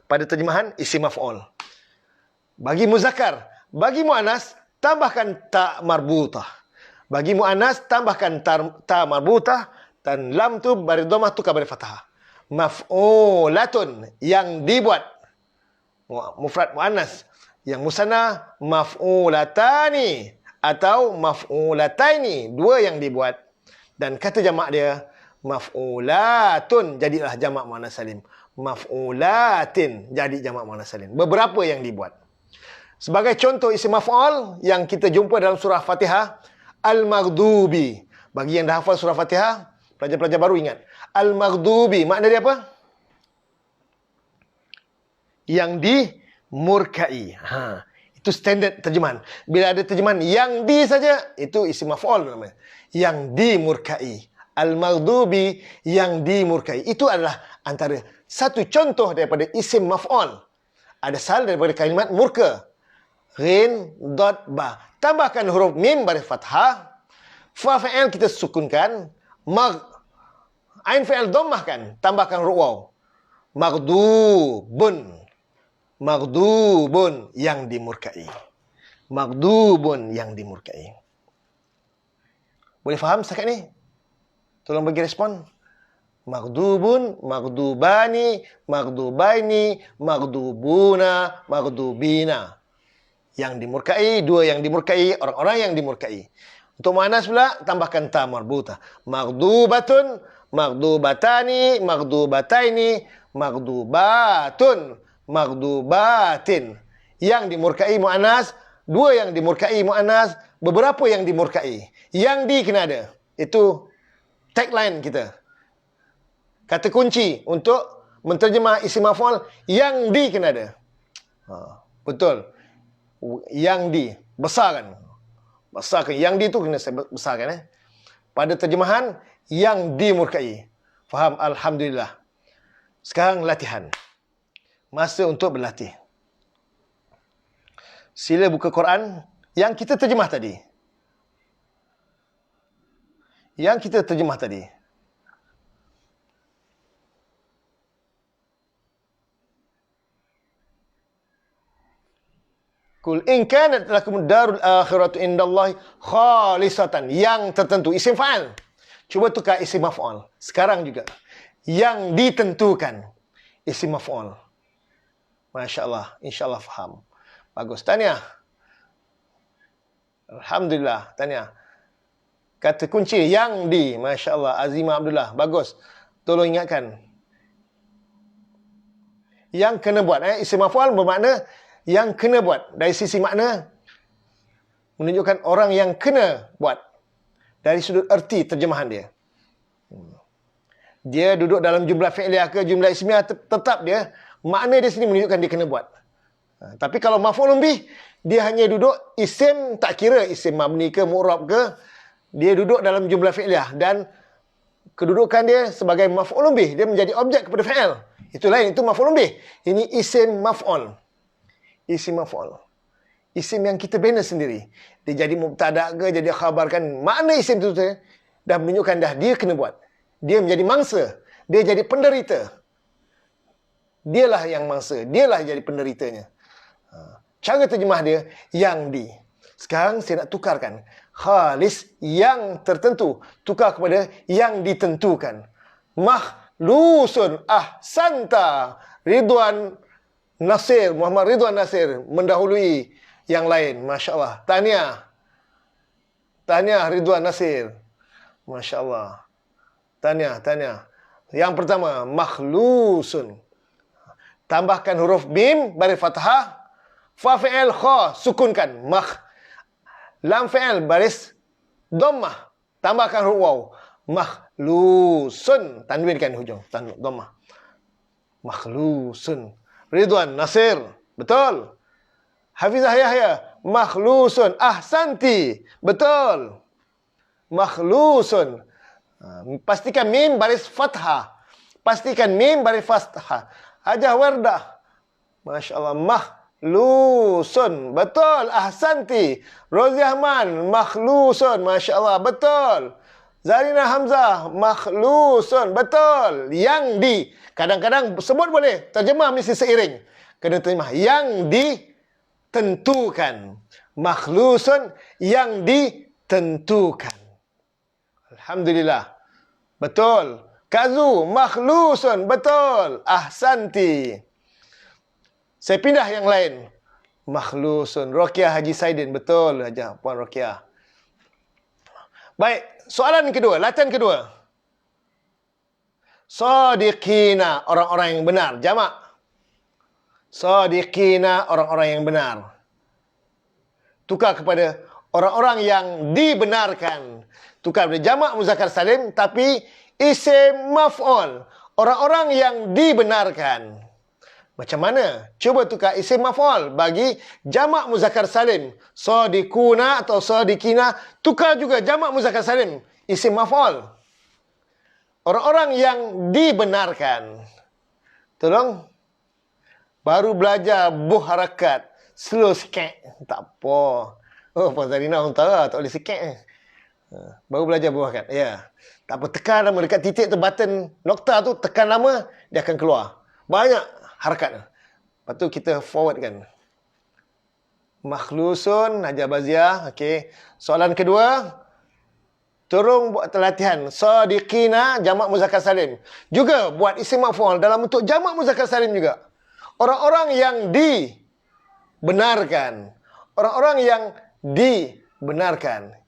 pada terjemahan isim maf'ul. Bagi muzakkar, bagi muannas, tambahkan ta marbutah. Bagi muannas, tambahkan ta marbutah dan lam tu baris dhammah tukar baris fathah. Maf'ulatun yang dibuat. Mufrad muannas. Yang musanna maf'ulatani atau maf'ulataini, dua yang dibuat. Dan kata jamak dia maf'ulatun, jadilah jamak muannas salim. Maf'ulatin, jadi jamak muannas salim. Beberapa yang dibuat. Sebagai contoh isim maf'ul yang kita jumpa dalam surah Fatihah, Al-Maghdubi. Bagi yang dah hafal surah Fatihah, pelajar-pelajar baru ingat. Al-Maghdubi, makna dia apa? Yang dimurkai. Itu standard terjemahan. Bila ada terjemahan yang di saja, itu isim maf'ul namanya. Yang dimurkai. Al-Maghdubi, yang dimurkai. Itu adalah antara satu contoh daripada isim maf'ul. Ada sal daripada kalimat murka. Ghin, dot, ba. Tambahkan huruf mim baris fathah. Fa fa'il kita sukunkan. Ain fa'il dhammahkan. Tambahkan huruf waw. Maghdubun. Maghdubun yang dimurkai. Maghdubun yang dimurkai. Boleh faham setakat ni? Tolong bagi respon. Maghdubun, maghdubani, maghdubaini, maghdubuna, maghdubina. Yang dimurkai, dua yang dimurkai, orang-orang yang dimurkai. Untuk muannas pula, tambahkan ta marbutah. Maghdubatun, maghdubatani, maghdubataini, maghdubatun, maghdubatin. Yang dimurkai muannas, dua yang dimurkai muannas, beberapa yang dimurkai. Yang di kena ada. Itu tagline kita. Kata kunci untuk menterjemah isim maf'ul, yang di kena ada. Betul. Yang di. Besarkan. Besarkan. Yang di itu kena besarkan. Pada terjemahan, yang dimurkai. Faham? Alhamdulillah. Sekarang latihan. Masa untuk berlatih. Sila buka Quran yang kita terjemah tadi. Yang kita terjemah tadi. Kul in kanat lakum darul akhiratu indallahi khalisatan. Yang tertentu. Isim fa'al. Cuba tukar isim maf'ul. Sekarang juga. Yang ditentukan. Isim maf'ul. Masya Allah. InsyaAllah faham. Bagus. Tahniah. Alhamdulillah. Tahniah. Kata kunci yang di. Masya Allah. Azimah Abdullah. Bagus. Tolong ingatkan. Yang kena buat. Isim maf'ul bermakna yang kena buat. Dari sisi makna, menunjukkan orang yang kena buat. Dari sudut erti terjemahan dia. Dia duduk dalam jumlah fi'liyah ke jumlah ismiyah, tetap dia, makna dia sini menunjukkan dia kena buat. Tapi kalau maf'ulun bih, dia hanya duduk isim, tak kira isim mabni ke, mu'rab ke, dia duduk dalam jumlah fi'liyah. Dan kedudukan dia sebagai maf'ulun bih, dia menjadi objek kepada fi'il. Itu lain, itu maf'ulun bih. Ini isim maf'ul. Isim maf'ul. Isim yang kita bina sendiri. Dia jadi mubtada' ke, jadi khabar kan. Makna isim itu dah menunjukkan dah dia kena buat. Dia menjadi mangsa. Dia jadi penderita. Dialah yang mangsa. Dialah jadi penderitanya. Cara terjemah dia, yang di. Sekarang saya nak tukarkan. Khalis, yang tertentu. Tukar kepada yang ditentukan. Makhlusun ahsanta. Ridwan Nasir, Muhammad Ridwan Nasir mendahului yang lain. Masya Allah. Tahniah. Tahniah Ridwan Nasir. Masya Allah. Tahniah, tahniah. Yang pertama, makhlusun. Tambahkan huruf mim baris fathah. Fa fi'il kha, sukunkan. Lam fi'il baris dhammah. Tambahkan huruf waw. Makhlusun. Tanwinkan hujung. Dhammah. Makhlusun. Ridwan Nasir. Betul. Hafizah Yahya. Makhlusun. Ahsanti. Betul. Makhlusun. Pastikan mim baris fathah. Pastikan mim baris fathah. Hajah Wardah. Masya Allah. Makhlusun. Betul. Ahsanti. Rozi Ahman. Makhlusun. Masya Allah. Betul. Zarina Hamzah. Makhlusun. Betul. Yang di. Kadang-kadang sebut boleh. Terjemah mesti seiring. Kena terjemah. Yang ditentukan. Makhlusun. Yang ditentukan. Alhamdulillah. Betul. Kazu, makhlusun. Betul. Ahsanti. Saya pindah yang lain. Makhlusun. Rokiah Haji Saidin. Betul, Puan Rokiah. Baik. Soalan kedua. Latihan kedua. Sadiqina. Orang-orang yang benar. Jamak. Sadiqina. Orang-orang yang benar. Tukar kepada orang-orang yang dibenarkan. Tukar kepada jamak muzakkar salim. Tapi isim maf'ul. Orang-orang yang dibenarkan. Macam mana? Cuba tukar isim maf'ul bagi jamak muzakkar salim. Sadiquna atau sadiqina. Tukar juga jamak muzakkar salim. Isim maf'ul. Orang-orang yang dibenarkan. Tolong. Baru belajar buh harakat. Slow sikit. Tak apa. Oh, Puan Zarina Untara. Tak boleh sikit. Baru belajar buh harakat. Ya. Tak apa, tekan lama dekat titik tu button nokta tu, tekan lama dia akan keluar. Banyak harakat. Lepas tu kita forwardkan. Makhlusun, Hajar Baziah. Okey. Soalan kedua, tolong buat latihan sadiqina jamak muzakkar salim. Juga buat isim maf'ul dalam bentuk jamak muzakkar salim juga. Orang-orang yang dibenarkan. Orang-orang yang dibenarkan.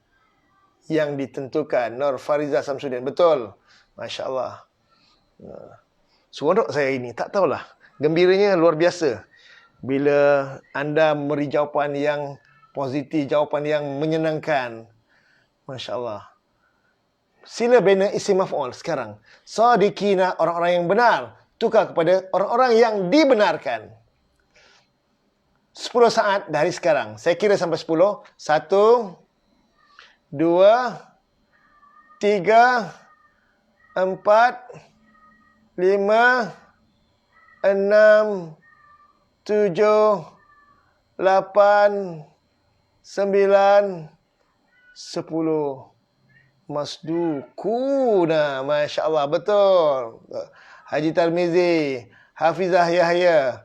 Yang ditentukan. Nur Fariza Samsudin. Betul. Masya Allah. Seronok saya ini. Tak tahulah. Gembiranya luar biasa. Bila anda memberi jawapan yang positif. Jawapan yang menyenangkan. Masya Allah. Sila bina isim maf'ul sekarang. Sadiqina, orang-orang yang benar. Tukar kepada orang-orang yang dibenarkan. 10 saat dari sekarang. Saya kira sampai 10. 1, 2, 3, 4, 5, 6, 7, 8, 9, 10. Masdukuna. Masya Allah. Betul. Haji Tarmizi. Hafizah Yahya.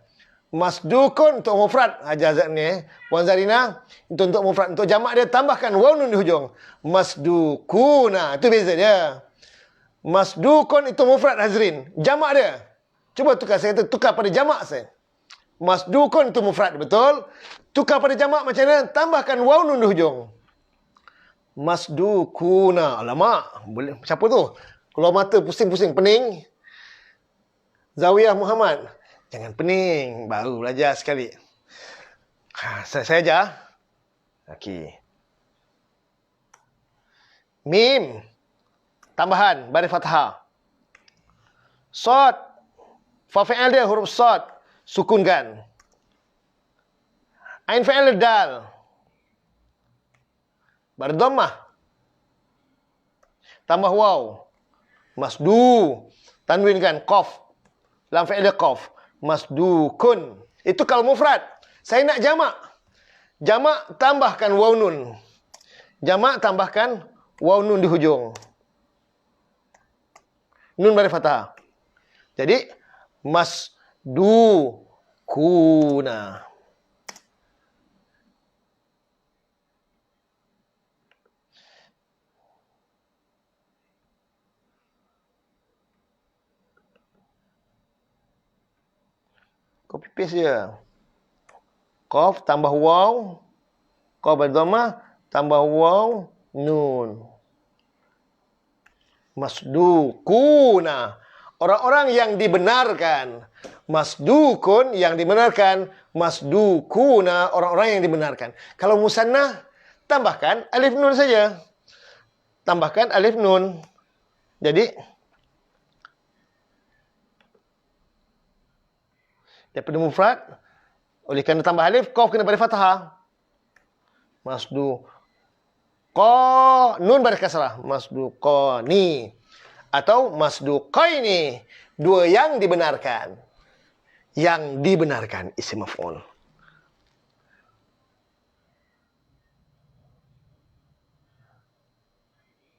Masdukun untuk mufrad. Haji Azad ni. Puan Zarina. Itu untuk mufrad. Untuk jamak dia tambahkan waw nun di hujung. Masdukuna. Itu beza dia. Masdukun itu mufrad Hazrin. Jamak dia. Cuba tukar. Saya kata tukar pada jamak saya. Masdukun itu mufrad. Betul. Tukar pada jamak macam mana? Tambahkan waw nun di hujung. Masdukuna. Alamak. Boleh. Siapa tu? Keluar mata pusing-pusing. Pening. Zawiyah Muhammad. Jangan pening. Baru belajar sekali. Saya ajar. Okey. Mim. Tambahan. Baris fathah. Sod. Fa fi'il dia huruf sod. Sukunkan. Ain fi'il dal. Baris dhammah. Tambah waw. Masdu. Tanwinkan. Qaf. Lam fi'il dia qaf. Masdukun. Itu kalau mufrad. Saya nak jamak. Jamak tambahkan waw nun. Jamak tambahkan waw nun di hujung. Nun baris fathah. Jadi masdukuna. Copy paste je. Qaf tambah waw. Qaf berdhamma tambah waw nun. Masdukuna. Orang-orang yang dibenarkan. Masdukun yang dibenarkan. Masdukuna orang-orang yang dibenarkan. Kalau musanna, tambahkan alif nun saja. Tambahkan alif nun. Jadi, daripada mufrad, oleh kerana tambah alif, qaf kena baris fathah. Nun baris kasrah. Masduqani. Atau masduqaini. Dua yang dibenarkan. Yang dibenarkan. Isim maf'ul.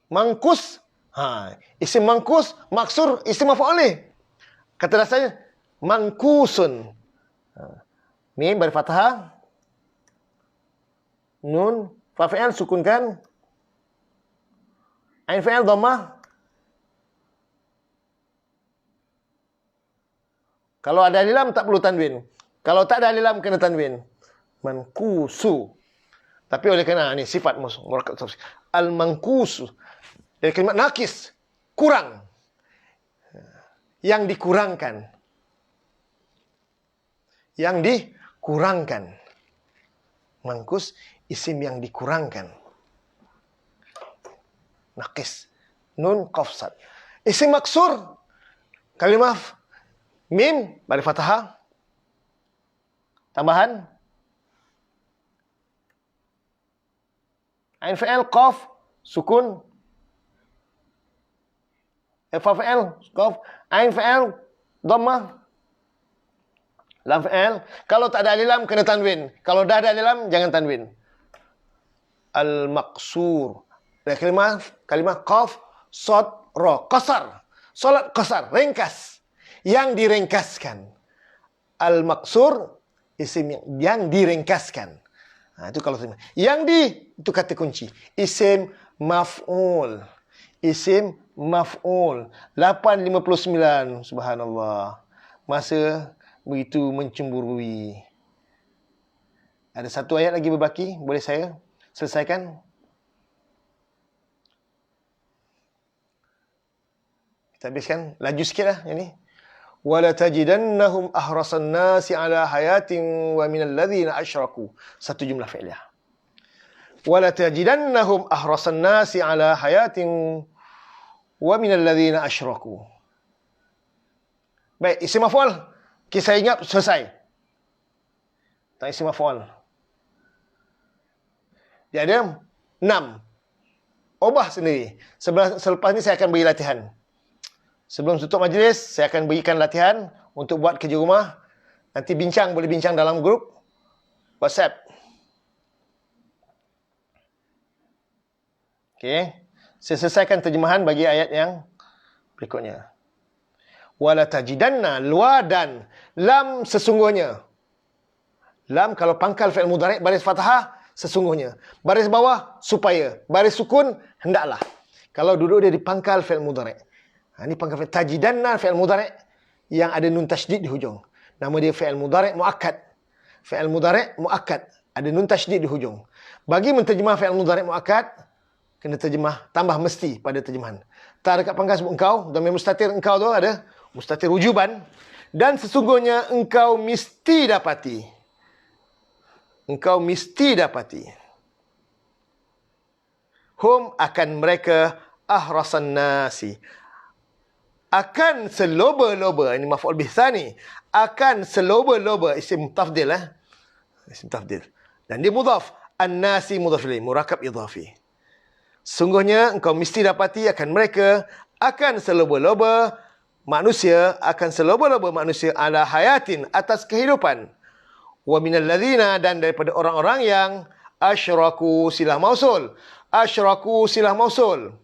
Mangkus. Isim mangkus. Maksur isim maf'ul ni. Kata dasarnya. Mangkusun. Mim baris fathah. Nun. Fa fi'al sukunkan. Ain fi'al dhammah. Kalau ada alif lam tak perlu tanwin. Kalau tak ada alif lam kena tanwin. Mankusu. Tapi oleh kerana ni sifat murakkab al-mankusu. Dari kalimat nakis, kurang. Yang dikurangkan. Yang dikurangkan. Mangkus isim yang dikurangkan. Nakis. Nun qaf sad. Isim maksur. Kalimah mim baris fathah. Tambahan ain fi'il qaf sukun. Fa fi'il qaf ain fi'il dhammah. Lam fi'il. Kalau tak ada alif lam kena tanwin. Kalau dah ada alif lam jangan tanwin. Al-maqsur. Dan kalimah qaf sad ra qasar. Salat qasar, ringkas. Yang diringkaskan. Al-maqsur isim yang diringkaskan. Itu kalau terima. Itu kata kunci. Isim maf'ul. Isim maf'ul. 8.59. Subhanallah. Masa begitu mencemburui. Ada satu ayat lagi berbaki. Boleh saya selesaikan? Kita habiskan. Laju sikitlah yang ni. وَلَتَجِدَنَّهُمْ أَحْرَصَ النَّاسِ عَلَى حَيَاةٍ وَمِنَ الَّذِينَ أَشْرَكُوا. Satu jumlah fi'liyah. وَلَتَجِدَنَّهُمْ أَحْرَصَ النَّاسِ عَلَى حَيَاةٍ وَمِنَ الَّذِينَ أَشْرَكُوا. Baik, isim maf'ul. Saya ingat selesai. Tak isim maf'ul. Dia ada 6. Ubah sendiri. Selepas ni saya akan beri latihan. Sebelum tutup majlis, saya akan berikan latihan untuk buat kerja rumah. Nanti boleh bincang dalam grup WhatsApp. Okey. Saya selesaikan terjemahan bagi ayat yang berikutnya. Wala tajidanna, luar dan lam sesungguhnya. Lam kalau pangkal fi'il mudhari' baris fathah sesungguhnya. Baris bawah supaya. Baris sukun hendaklah. Kalau duduk dia di pangkal fi'il mudhari'. Ini pangkal fi'il tajidanna fi'il mudhari' yang ada nun tasydid di hujung. Nama dia fi'il mudhari' muakkad. Fi'il mudhari' muakkad, ada nun tasydid di hujung. Bagi menterjemah fi'il mudhari' muakkad, kena terjemah tambah mesti pada terjemahan. Tak dekat pangkal sebut engkau, dhamir mustatir engkau tu ada mustatir wujuban, dan sesungguhnya engkau mesti dapati. Engkau mesti dapati. Hum akan mereka ahrasan nasi. Akan seloba-loba, ini maf'ul bih tsani, akan seloba-loba, isim tafdil isim tafdil, dan dia mudhaf, an-nasi mudhaf ilaih, murakkab idhafi. Sungguhnya engkau mesti dapati akan mereka, akan seloba-loba manusia, akan seloba-loba manusia ala hayatin, atas kehidupan, wa minal ladzina, dan daripada orang-orang yang asyraku silah mausul, asyraku silah mausul,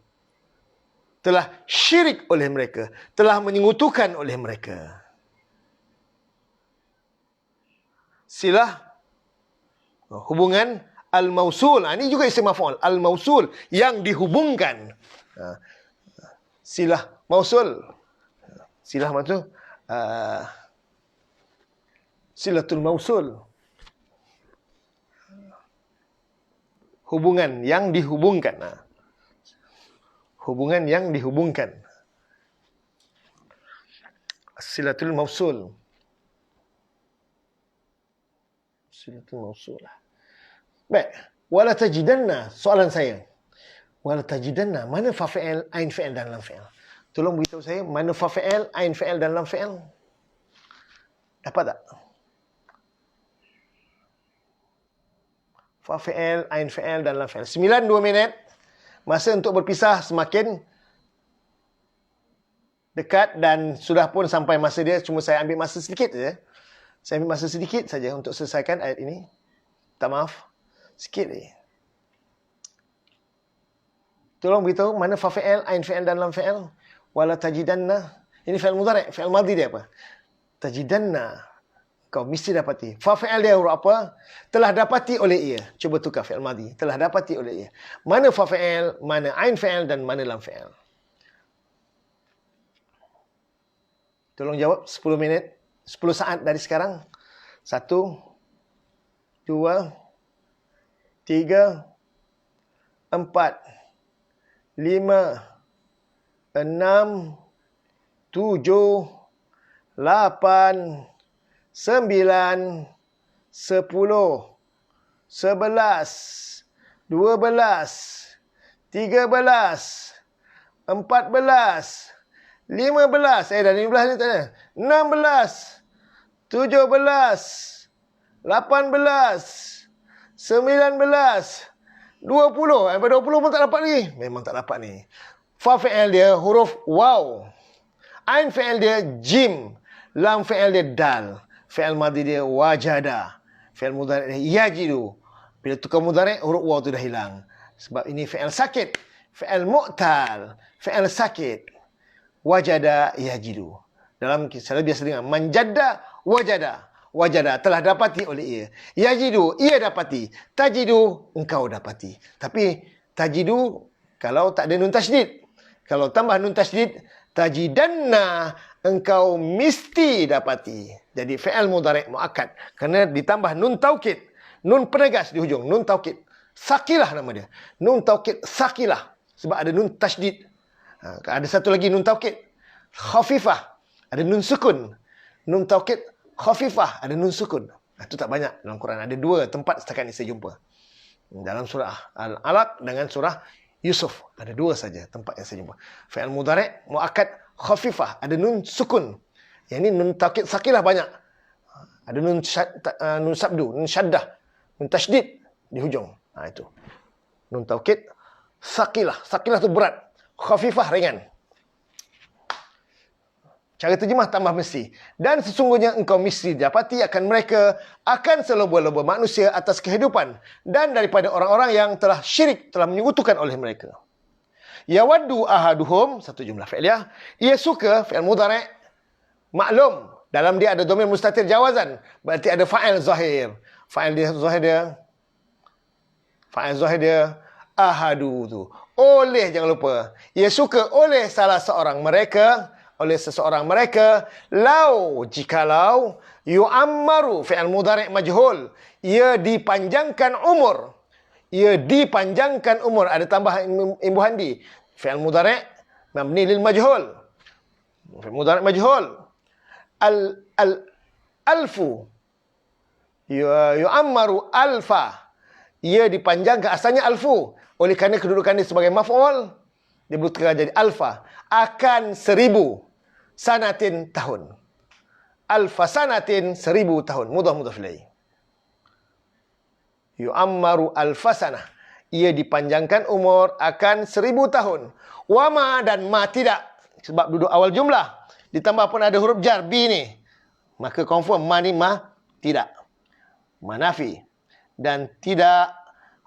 telah syirik oleh mereka, telah menyekutukan oleh mereka. Silah hubungan al-mausul. Ini juga isim maf'ul. Al-mausul yang dihubungkan. Silah mausul. Silah maksud silatul mausul. Hubungan yang dihubungkan. Hubungan yang dihubungkan. Silatul mausul. Silatul mausul. Baik. Wala tajidanna, soalan saya. Wala tajidanna, mana fa fi'il, ain fi'il dan lam fi'il? Tolong beritahu saya, mana fa fi'il, ain fi'il dan lam fi'il? Dapat tak? Fa fi'il, ain fi'il dan lam fi'il. 9, 2 minit. Masa untuk berpisah semakin dekat dan sudah pun sampai masa dia. Cuma saya ambil masa sedikit saja. Saya ambil masa sedikit saja untuk selesaikan ayat ini. Tak maaf. Sikit lagi. Tolong beritahu mana fa fi'il, ain fi'il dan lam fi'il. Wala tajidanna. Ini fi'il mudhari', fi'il madhi dia apa? Tajidanna. Kau mesti dapati. Fa fi'il dia huruf apa? Telah dapati oleh ia. Cuba tukar fi'il madhi. Telah dapati oleh ia. Mana fa fi'il, mana ain fi'il dan mana lam fi'il? Tolong jawab 10 minit. 10 saat dari sekarang. 1, 2, 3, 4, 5, 6, 7, 8, 9, 10, 11, 12, 13, 14, 15, dah 15 ni tak ada. 16, 17, 18, 19, 20. Sampai 20 pun tak dapat lagi. Memang tak dapat ni. Fa fi'il dia huruf waw. Ain fi'il dia jim. Lam fi'il dia dal. Fi'il madhi dia wajada. Fi'il mudhari' dia yajidu. Bila tukar mudhari' huruf waw tu dah hilang. Sebab ini fi'il sakit. Fi'il mu'tal. Fi'il sakit. Wajada yajidu. Dalam saya biasa dengar manjadda wajada. Wajada telah dapati oleh ia. Yajidu ia dapati. Tajidu engkau dapati. Tapi tajidu kalau tak ada nun tasydid. Kalau tambah nun tasydid, tajidanna engkau mesti dapati. Jadi fi'il mudhari' muakkad kerana ditambah nun taukid. Nun penegas di hujung, nun taukid. Sakilah nama dia. Nun taukid sakilah sebab ada nun tasydid. Ada satu lagi nun taukid khafifah. Ada nun sukun. Nun taukid khafifah, ada nun sukun. Itu tak banyak dalam Quran. Ada 2 tempat setakat ini saya jumpa. Dalam surah Al-Alaq dengan surah Yusuf. Ada 2 saja tempat yang saya jumpa. Fi'il mudhari' muakkad khafifah, ada nun sukun. Yang ini nun taukid sakilah banyak. Ada nun sabdu, nun syaddah, nun tasydid di hujung. Itu. Nun taukid sakilah. Sakilah tu berat. Khafifah ringan. Cara terjemah tambah mesti. Dan sesungguhnya engkau mesti dapati akan mereka akan selomba-lomba manusia atas kehidupan. Dan daripada orang-orang yang telah syirik, telah menyekutukan oleh mereka. Yawaddu ahaduhum, satu jumlah fi'liyah. Ia suka, fi'il mudhari' maklum. Dalam dia ada domain mustatir jawazan. Berarti ada fa'il zahir. Fa'il zahir dia ahadu tu. Oleh, jangan lupa. Ia suka oleh salah seorang mereka, oleh seseorang mereka, lau, jikalau, yu'ammaru, fi'il mudhari' majhul, ia dipanjangkan umur. Ia dipanjangkan umur. Ada tambahan imbuhan di. Fi'il mudhari' mabni lil majhul. Fi'il mudhari' majhul. Alfu. Yu'ammaru alfa. Ia dipanjangkan. Asalnya alfu. Oleh kerana kedudukan dia sebagai maf'ul, dia bertukar jadi alfa. Akan 1000 sanatin tahun. Alfa sanatin 1000 tahun. Mudhaf ilaih. Yu'ammaru alfa sanah. Ia dipanjangkan umur akan 1000 tahun. Wama dan ma tidak. Sebab duduk awal jumlah. Ditambah pun ada huruf jar, bi ni. Maka confirm ma ni ma tidak. Manafi. Dan tidak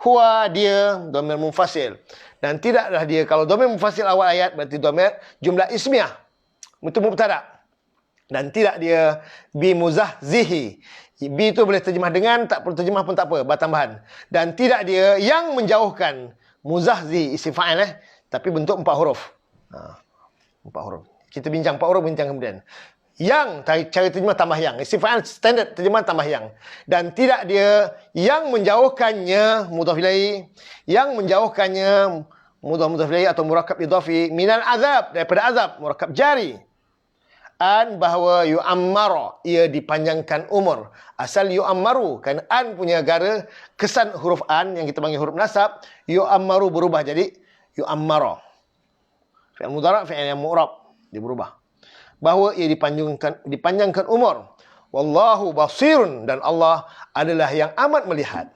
huwa dia dhamir munfasil. Dan tidaklah dia, kalau dhamir munfasil awal ayat berarti dhamir jumlah ismiyah. Itu mubtada. Dan tidak dia bi muzahzihi. Bi itu boleh terjemah dengan, tak perlu terjemah pun tak apa, bertambahan. Dan tidak dia yang menjauhkan. Muzahzi isim fa'il tapi bentuk 4 huruf. 4 huruf. Kita bincang 4 huruf, bincang kemudian. Yang, cara terjemah tambah yang. Isim fa'il standard terjemah tambah yang. Dan tidak dia yang menjauhkannya, mudhaf ilaih, yang menjauhkannya, mudhaf ilaih atau murakkab idhafi, minal azab, daripada azab, murakkab jari. an bahawa yu'ammara, ia dipanjangkan umur. Asal yu'ammaru, kan an punya gara, kesan huruf an yang kita panggil huruf nasab, yu'ammaru berubah jadi yu'ammara. Fi'il mudhari' fi'il yang mu'rab, dia berubah. Bahawa ia dipanjangkan umur. Wallahu basirun, dan Allah adalah yang amat melihat.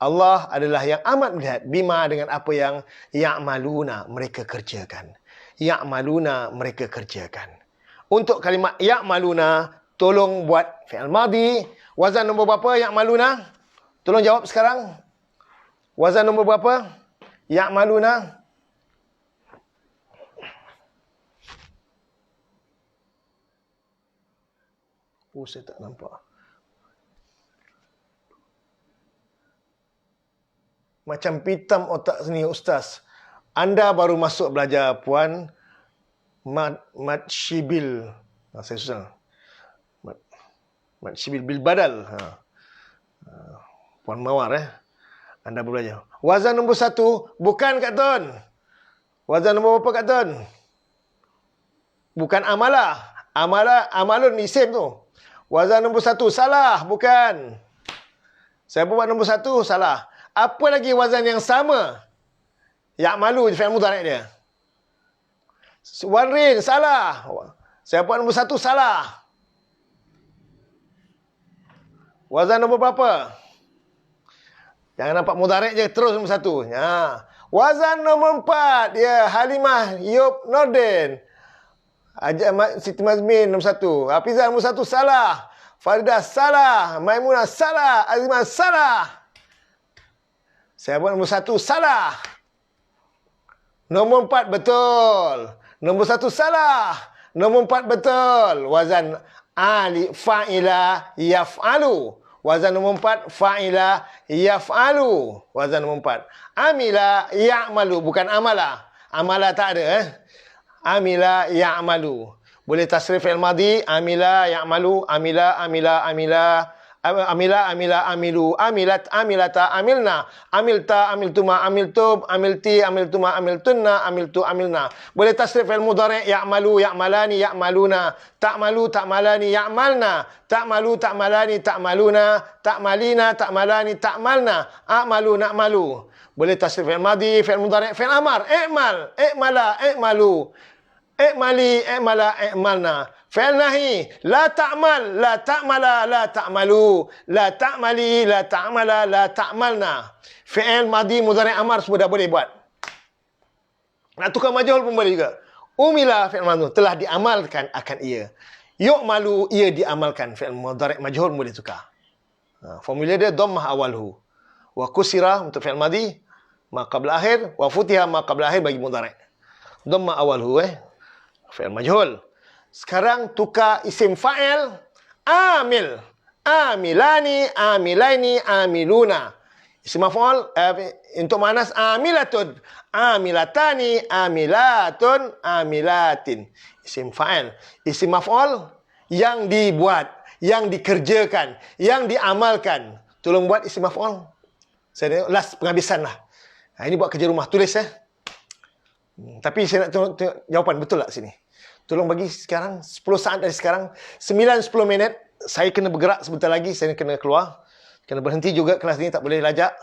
Allah adalah yang amat melihat bima, dengan apa yang ya'maluna, mereka kerjakan. Ya'maluna, mereka kerjakan. Untuk kalimat ya'maluna, tolong buat fi'il madhi. Wazan nombor berapa ya'maluna? Tolong jawab sekarang. Wazan nombor berapa? Ya'maluna. Oh, saya tak nampak. Macam pitam otak sini, Ustaz. Anda baru masuk belajar, Puan Mat Shibil. Saya susah. Mat Shibil bil badal. Puan Mawar, Anda baru belajar. Wazan nombor 1, bukan Kak Tun. Wazan nombor berapa Kak Tun? Bukan amalah. Amalun isim tu. Wazan nombor 1, salah. Bukan. Saya buat nombor 1, salah. Apa lagi wazan yang sama? Ya'malu, fi'il mudhari' dia. Warin, salah. Saya buat nombor 1, salah. Wazan nombor berapa? Jangan nampak mudhari' je, terus nombor 1. Ya. Wazan nombor 4, ya, Halimah Yub Nordin. Siti Mazmin nombor 1. Hafizah nombor 1, salah. Faridah, salah. Maimunah, salah. Azimah, salah. Saya buat nombor 1, salah. Nombor 4, betul. Nombor 1, salah. Nombor 4, betul. Wazan fa'ila yaf'alu. Wazan nombor 4, fa'ila yaf'alu. Wazan nombor 4. Amila ya'malu, bukan amala. Amala tak ada. Amila ya'malu. Boleh tasrif fi'il madhi. Amila ya'malu. Amila, amila, amila. Amila, amila, amilu, amilat, amilata, amilna, amilta, amiltuma, amiltum, amilti, amiltuma, amiltunna, amiltu, amilna. Boleh tasrif fi'il mudhari', ya'malu, ya'malani, ya'maluna, ta'malu, ta'malani, ya'malna, ta'malu, ta'malani, ta'maluna, ta'malina, ta'malani, ta'malna, a'malu, na'malu. Boleh tasrif fi'il madhi, fi'il mudhari', fi'il amar, i'mal, i'mala, i'malu, i'mali, i'mala, i'malna. Fi'il nahi, la ta'mal, la ta'mala, la ta'malu, la ta'mali, la ta'mala, la ta'malna. Fi'il madhi, mudhari', amar semua dah boleh buat. Nak tukar majhul pun boleh juga. Umila fi'il madhi, telah diamalkan akan ia. Yu'malu, ia diamalkan. Fi'il mudhari' majhul boleh tukar. Formula dia dhammah awalhu. Wa kusira untuk fi'il madhi, ma qabla akhir, wa futiha ma qabla akhir bagi mudhari'. Dhammah awalhu, fi'il majhul. Sekarang tukar isim fa'il, amil. Amilani, amilaini, amiluna. Isim maf'ul, untuk manas amilatun. Amilatani, amilatun, amilatin. Isim fa'il. Isim maf'ul, yang dibuat, yang dikerjakan, yang diamalkan. Tolong buat isim maf'ul. Saya tengok last penghabisan lah. Ini buat kerja rumah, tulis Tapi saya nak tengok jawapan betul tak sini. Tolong bagi sekarang, 10 saat dari sekarang, 9-10 minit, saya kena bergerak sebentar lagi, saya kena keluar. Kena berhenti juga, kelas ni tak boleh lajak.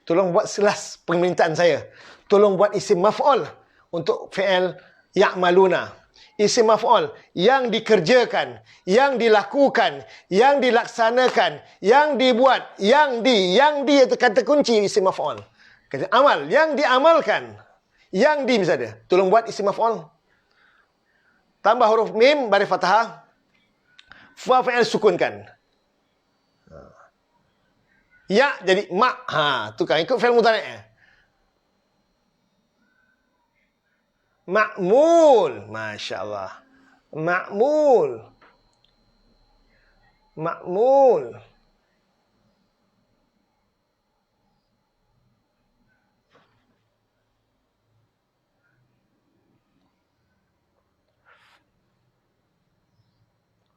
Tolong buat selas permintaan saya. Tolong buat isim maf'ul untuk fi'il ya'maluna. Isim maf'ul yang dikerjakan, yang dilakukan, yang dilaksanakan, yang dibuat, yang itu kata kunci isim maf'ul. Kata amal, yang diamalkan. Yang misalnya. Tolong buat isim maf'ul. Tambah huruf mim, baris fathah. Fa fi'il sukunkan. Ya jadi mak. Tu kan ikut fi'il mudhari'. Ma'mul. Masya Allah. Ma'mul. Ma'mul.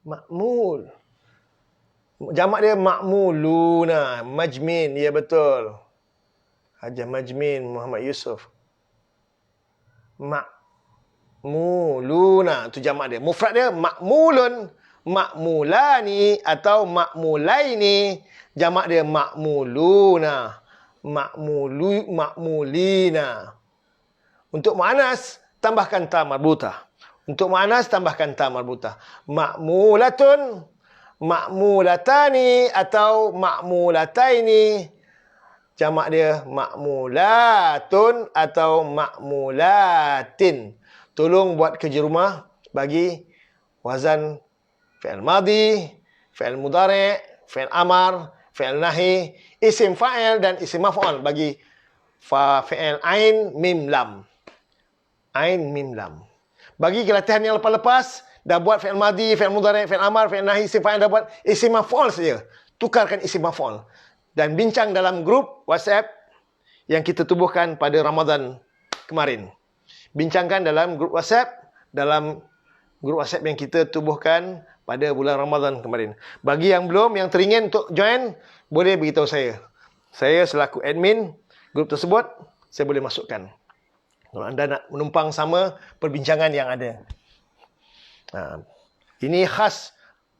Ma'mul. Jamak dia ma'muluna. Majmin. Ya betul. Haji Majmin Muhammad Yusuf. Ma'muluna. Itu jamak dia. Mufrad dia ma'mulun, ma'mulani atau ma'mulaini. Jamak dia ma'muluna, ma'mulina. Untuk muannas tambahkan ta marbutah. Untuk muannas tambahkan ta marbutah. Ma'mulatun, ma'mulatani atau ma'mulataini. Jamak dia ma'mulatun atau ma'mulatin. Tolong buat kerja rumah bagi wazan fi'il madhi, fi'il mudhari', fi'il amar, fi'il nahi, isim fa'il dan isim maf'ul bagi fi'il ain mim lam. Ain mim lam. Bagi latihan yang lepas-lepas, dah buat fi'il madhi, fi'il mudhari', fi'il amar, fi'il nahi, isim fa'il, dah buat isim maf'ul saja. Tukarkan isim maf'ul. Dan bincang dalam grup WhatsApp yang kita tubuhkan pada Ramadan kemarin. Bincangkan dalam grup WhatsApp, yang kita tubuhkan pada bulan Ramadan kemarin. Bagi yang belum, yang teringin untuk join, boleh beritahu saya. Saya selaku admin grup tersebut, saya boleh masukkan. Kalau anda nak menumpang sama perbincangan yang ada. Ini khas,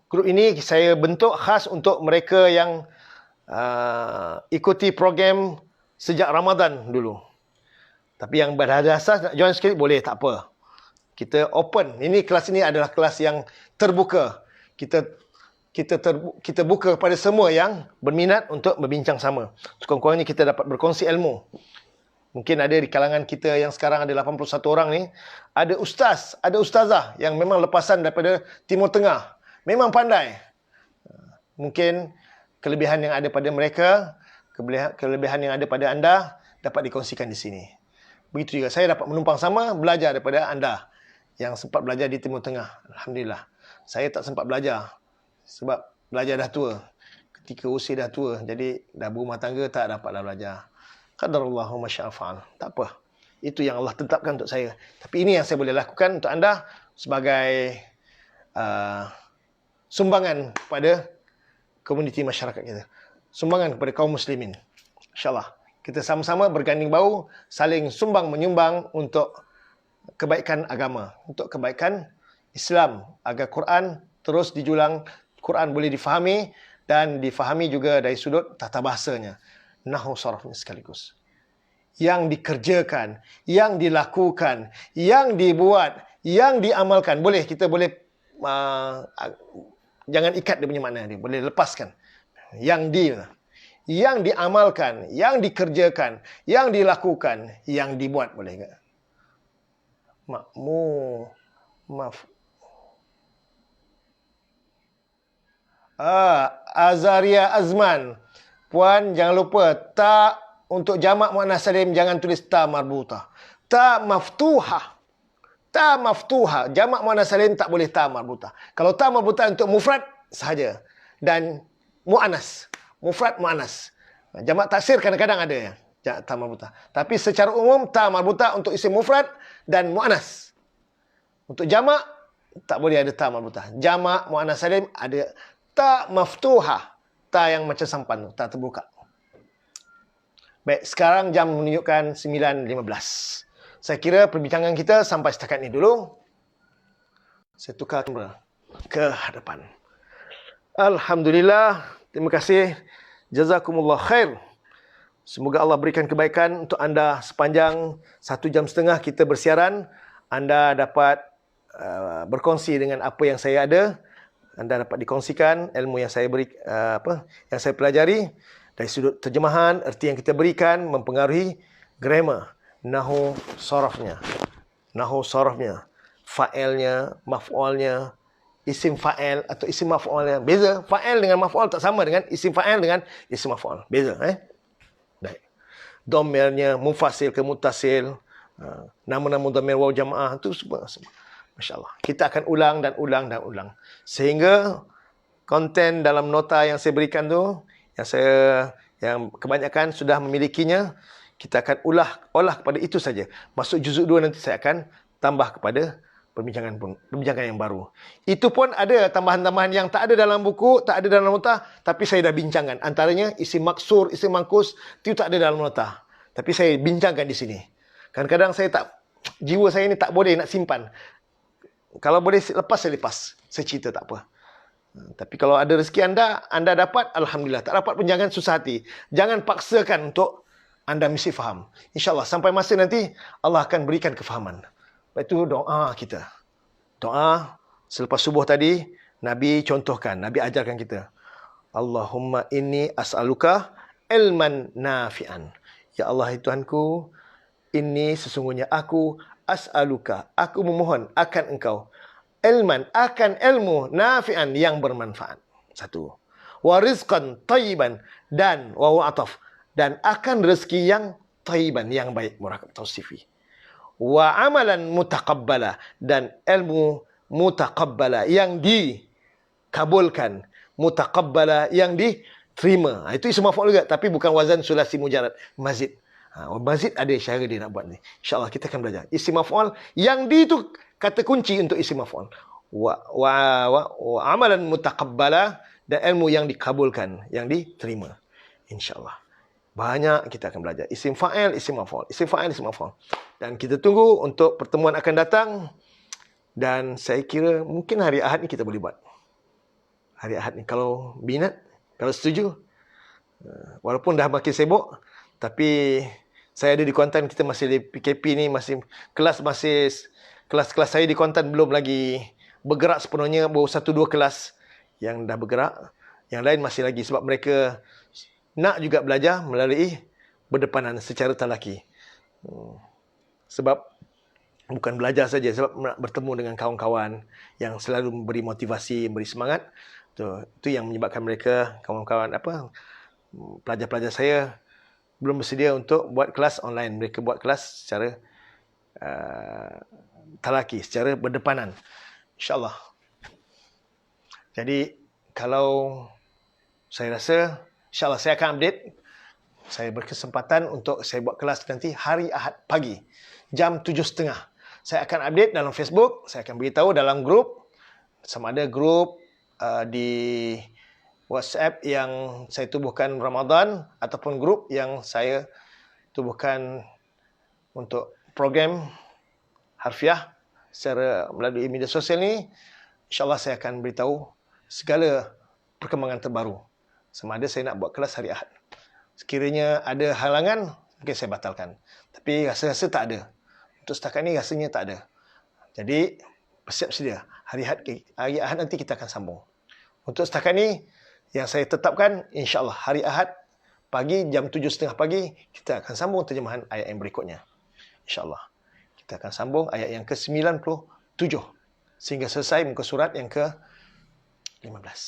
grup ini saya bentuk khas untuk mereka yang ikuti program sejak Ramadan dulu. Tapi yang berdasar nak join sekali boleh, tak apa. Kita open. Kelas ini adalah kelas yang terbuka. Kita buka kepada semua yang berminat untuk berbincang sama. Sekurang-kurangnya kita dapat berkongsi ilmu. Mungkin ada di kalangan kita yang sekarang ada 81 orang ni, ada ustaz, ada ustazah yang memang lepasan daripada Timur Tengah. Memang pandai. Mungkin kelebihan yang ada pada mereka, kelebihan yang ada pada anda dapat dikongsikan di sini. Begitu juga saya dapat menumpang sama, belajar daripada anda yang sempat belajar di Timur Tengah. Alhamdulillah. Saya tak sempat belajar sebab belajar dah tua. Ketika usia dah tua, jadi dah berumah tangga, tak dapatlah belajar. Qadarullahu ma syaa fa'al. Tak apa. Itu yang Allah tetapkan untuk saya. Tapi ini yang saya boleh lakukan untuk anda sebagai sumbangan kepada komuniti masyarakat kita. Sumbangan kepada kaum muslimin. InsyaAllah. Kita sama-sama berganding bahu, saling sumbang menyumbang untuk kebaikan agama. Untuk kebaikan Islam. Agar Quran terus dijulang, Quran boleh difahami dan difahami juga dari sudut tata bahasanya. Nahwu sarafnya sekaligus. Yang dikerjakan, yang dilakukan, yang dibuat, yang diamalkan. Boleh, kita boleh jangan ikat dia punya makna dia. Boleh lepaskan. Yang diamalkan, yang dikerjakan, yang dilakukan, yang dibuat. Boleh tak? Azaria Azman. Puan, jangan lupa, ta untuk jamak muannas salim, jangan tulis ta marbutah. Ta maftuhah. Ta maftuhah. Jamak muannas salim tak boleh ta marbutah. Kalau ta marbutah untuk mufrad sahaja. Dan muannas. Mufrad muannas. Jamak taksir kadang-kadang ada ya. Ta marbutah. Tapi secara umum, ta marbutah untuk isim mufrad dan muannas. Untuk jamak, tak boleh ada ta marbutah. Jamak muannas salim ada ta maftuhah. Ta yang macam sampan tu, ta terbuka. Baik, sekarang jam menunjukkan 9.15. Saya kira perbincangan kita sampai setakat ini dulu. Saya tukar kamera ke hadapan. Alhamdulillah, terima kasih. Jazakumullah khair. Semoga Allah berikan kebaikan untuk anda sepanjang 1 jam setengah kita bersiaran. Anda dapat berkongsi dengan apa yang saya ada. Anda dapat dikongsikan ilmu yang saya beri, yang saya pelajari dari sudut terjemahan, erti yang kita berikan mempengaruhi grammar, nahwu sarafnya, fa'ilnya, maf'ulnya, isim fa'il atau isim maf'ulnya. Beza, fa'il dengan maf'ul tak sama dengan isim fa'il dengan isim maf'ul. Beza, Baik. Dhamirnya mufasil ke muttasil, nama-nama dhamir waw jamaah itu semua. Masya-Allah. Kita akan ulang dan ulang dan ulang. Sehingga konten dalam nota yang saya berikan tu, yang kebanyakan sudah memilikinya, kita akan olah kepada itu saja. Masuk juzuk 2 nanti saya akan tambah kepada perbincangan yang baru. Itu pun ada tambahan-tambahan yang tak ada dalam buku, tak ada dalam nota, tapi saya dah bincangkan. Antaranya isim maksur, isim mangkus, itu tak ada dalam nota. Tapi saya bincangkan di sini. Kadang-kadang saya tak jiwa saya ni tak boleh nak simpan. Kalau boleh lepas, saya lepas. Saya cerita tak apa. Tapi kalau ada rezeki anda dapat, alhamdulillah. Tak dapat pun jangan susah hati. Jangan paksakan untuk anda mesti faham. InsyaAllah sampai masa nanti Allah akan berikan kefahaman. Lepas itu doa kita. Doa selepas subuh tadi, Nabi contohkan, Nabi ajarkan kita. Allahumma inni as'aluka ilman nafi'an. Ya Allah, Tuhanku, ini sesungguhnya aku as'aluka, aku memohon akan engkau. Ilman, akan ilmu nafi'an yang bermanfaat. Satu. Wa rizqan tayyiban, dan wawu ataf, dan akan rezeki yang tayyiban, yang baik. Murakab tausifi. Wa amalan mutaqabbala, dan ilmu mutaqabbala, yang dikabulkan. Mutaqabbala, yang diterima. Itu isim maf'ul juga, tapi bukan wazan sulasi mujarrad. Mazid. Mazid ada cara dia nak buat ni. InsyaAllah kita akan belajar. Isim maf'ul, yang di itu kata kunci untuk isim maf'ul. Wa amalan mutaqabbala, dan ilmu yang dikabulkan, yang diterima. InsyaAllah. Banyak kita akan belajar. Isim fa'il, isim maf'ul. Isim fa'il, isim maf'ul. Dan kita tunggu untuk pertemuan akan datang. Dan saya kira mungkin hari Ahad ni kita boleh buat. Hari Ahad ni kalau minat, kalau setuju. Walaupun dah makin sibuk, tapi saya ada di Kuantan, kita masih di PKP ni, masih kelas-kelas saya di Kuantan belum lagi bergerak sepenuhnya, baru 1-2 kelas yang dah bergerak. Yang lain masih lagi sebab mereka nak juga belajar melalui berdepanan secara talaki. Sebab bukan belajar saja, sebab nak bertemu dengan kawan-kawan yang selalu memberi motivasi, memberi semangat. Itu yang menyebabkan mereka, kawan-kawan pelajar-pelajar saya belum bersedia untuk buat kelas online. Mereka buat kelas secara talaki, secara berdepanan. InsyaAllah. Jadi, kalau saya rasa, InsyaAllah saya akan update. Saya berkesempatan untuk saya buat kelas nanti hari Ahad pagi. Jam 7.30. Saya akan update dalam Facebook. Saya akan beritahu dalam grup. Sama ada grup di WhatsApp yang saya tubuhkan Ramadan, ataupun grup yang saya tubuhkan untuk program harfiah secara melalui media sosial ni. InsyaAllah saya akan beritahu segala perkembangan terbaru. Sama ada saya nak buat kelas hari Ahad. Sekiranya ada halangan, mungkin saya batalkan. Tapi rasa-rasa tak ada. Untuk setakat ni rasanya tak ada. Jadi bersiap sedia. Hari Ahad nanti kita akan sambung. Untuk setakat ni, yang saya tetapkan, insyaAllah hari Ahad pagi, jam 7.30 pagi, kita akan sambung terjemahan ayat yang berikutnya. InsyaAllah. Kita akan sambung ayat yang ke-97. Sehingga selesai muka surat yang ke-15.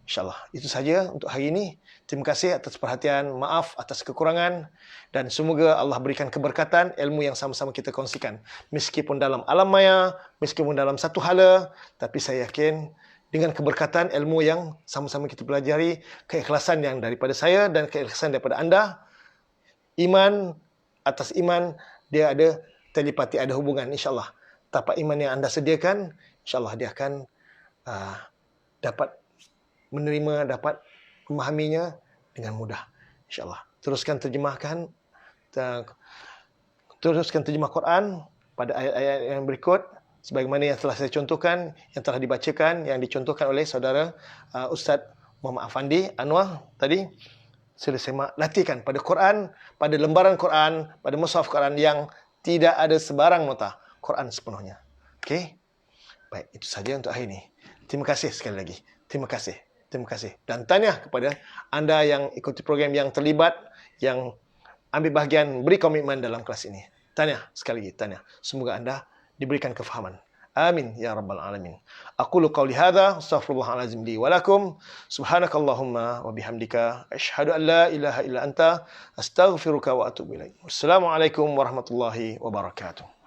InsyaAllah. Itu saja untuk hari ini. Terima kasih atas perhatian. Maaf atas kekurangan. Dan semoga Allah berikan keberkatan ilmu yang sama-sama kita kongsikan. Meskipun dalam alam maya, meskipun dalam satu hala, tapi saya yakin dengan keberkatan ilmu yang sama-sama kita pelajari, keikhlasan yang daripada saya dan keikhlasan daripada anda, iman atas iman, dia ada telepati, ada hubungan, insyaAllah. Tapak iman yang anda sediakan, insyaAllah dia akan dapat menerima, dapat memahaminya dengan mudah, insyaAllah. Teruskan terjemah Quran pada ayat-ayat yang berikut, sebagaimana yang telah saya contohkan, yang telah dibacakan, yang dicontohkan oleh saudara Ustaz Muhammad Afandi Anwar tadi. Sila semak, latihkan pada Quran, pada lembaran Quran, pada mushaf Quran yang tidak ada sebarang nota, Quran sepenuhnya. Okey? Baik, itu saja untuk hari ini. Terima kasih sekali lagi. Terima kasih. Terima kasih. Dan tahniah kepada anda yang ikuti program, yang terlibat, yang ambil bahagian, beri komitmen dalam kelas ini. Tahniah sekali lagi, tahniah. Semoga anda diberikan kefahaman. Amin ya rabbal alamin. Aqulu qawli hadza, astaghfirullahalazim li wa lakum. Subhanakallahumma wa bihamdika, asyhadu an la ilaha illa anta, astaghfiruka wa atubu ilaik. Wassalamualaikum warahmatullahi wabarakatuh.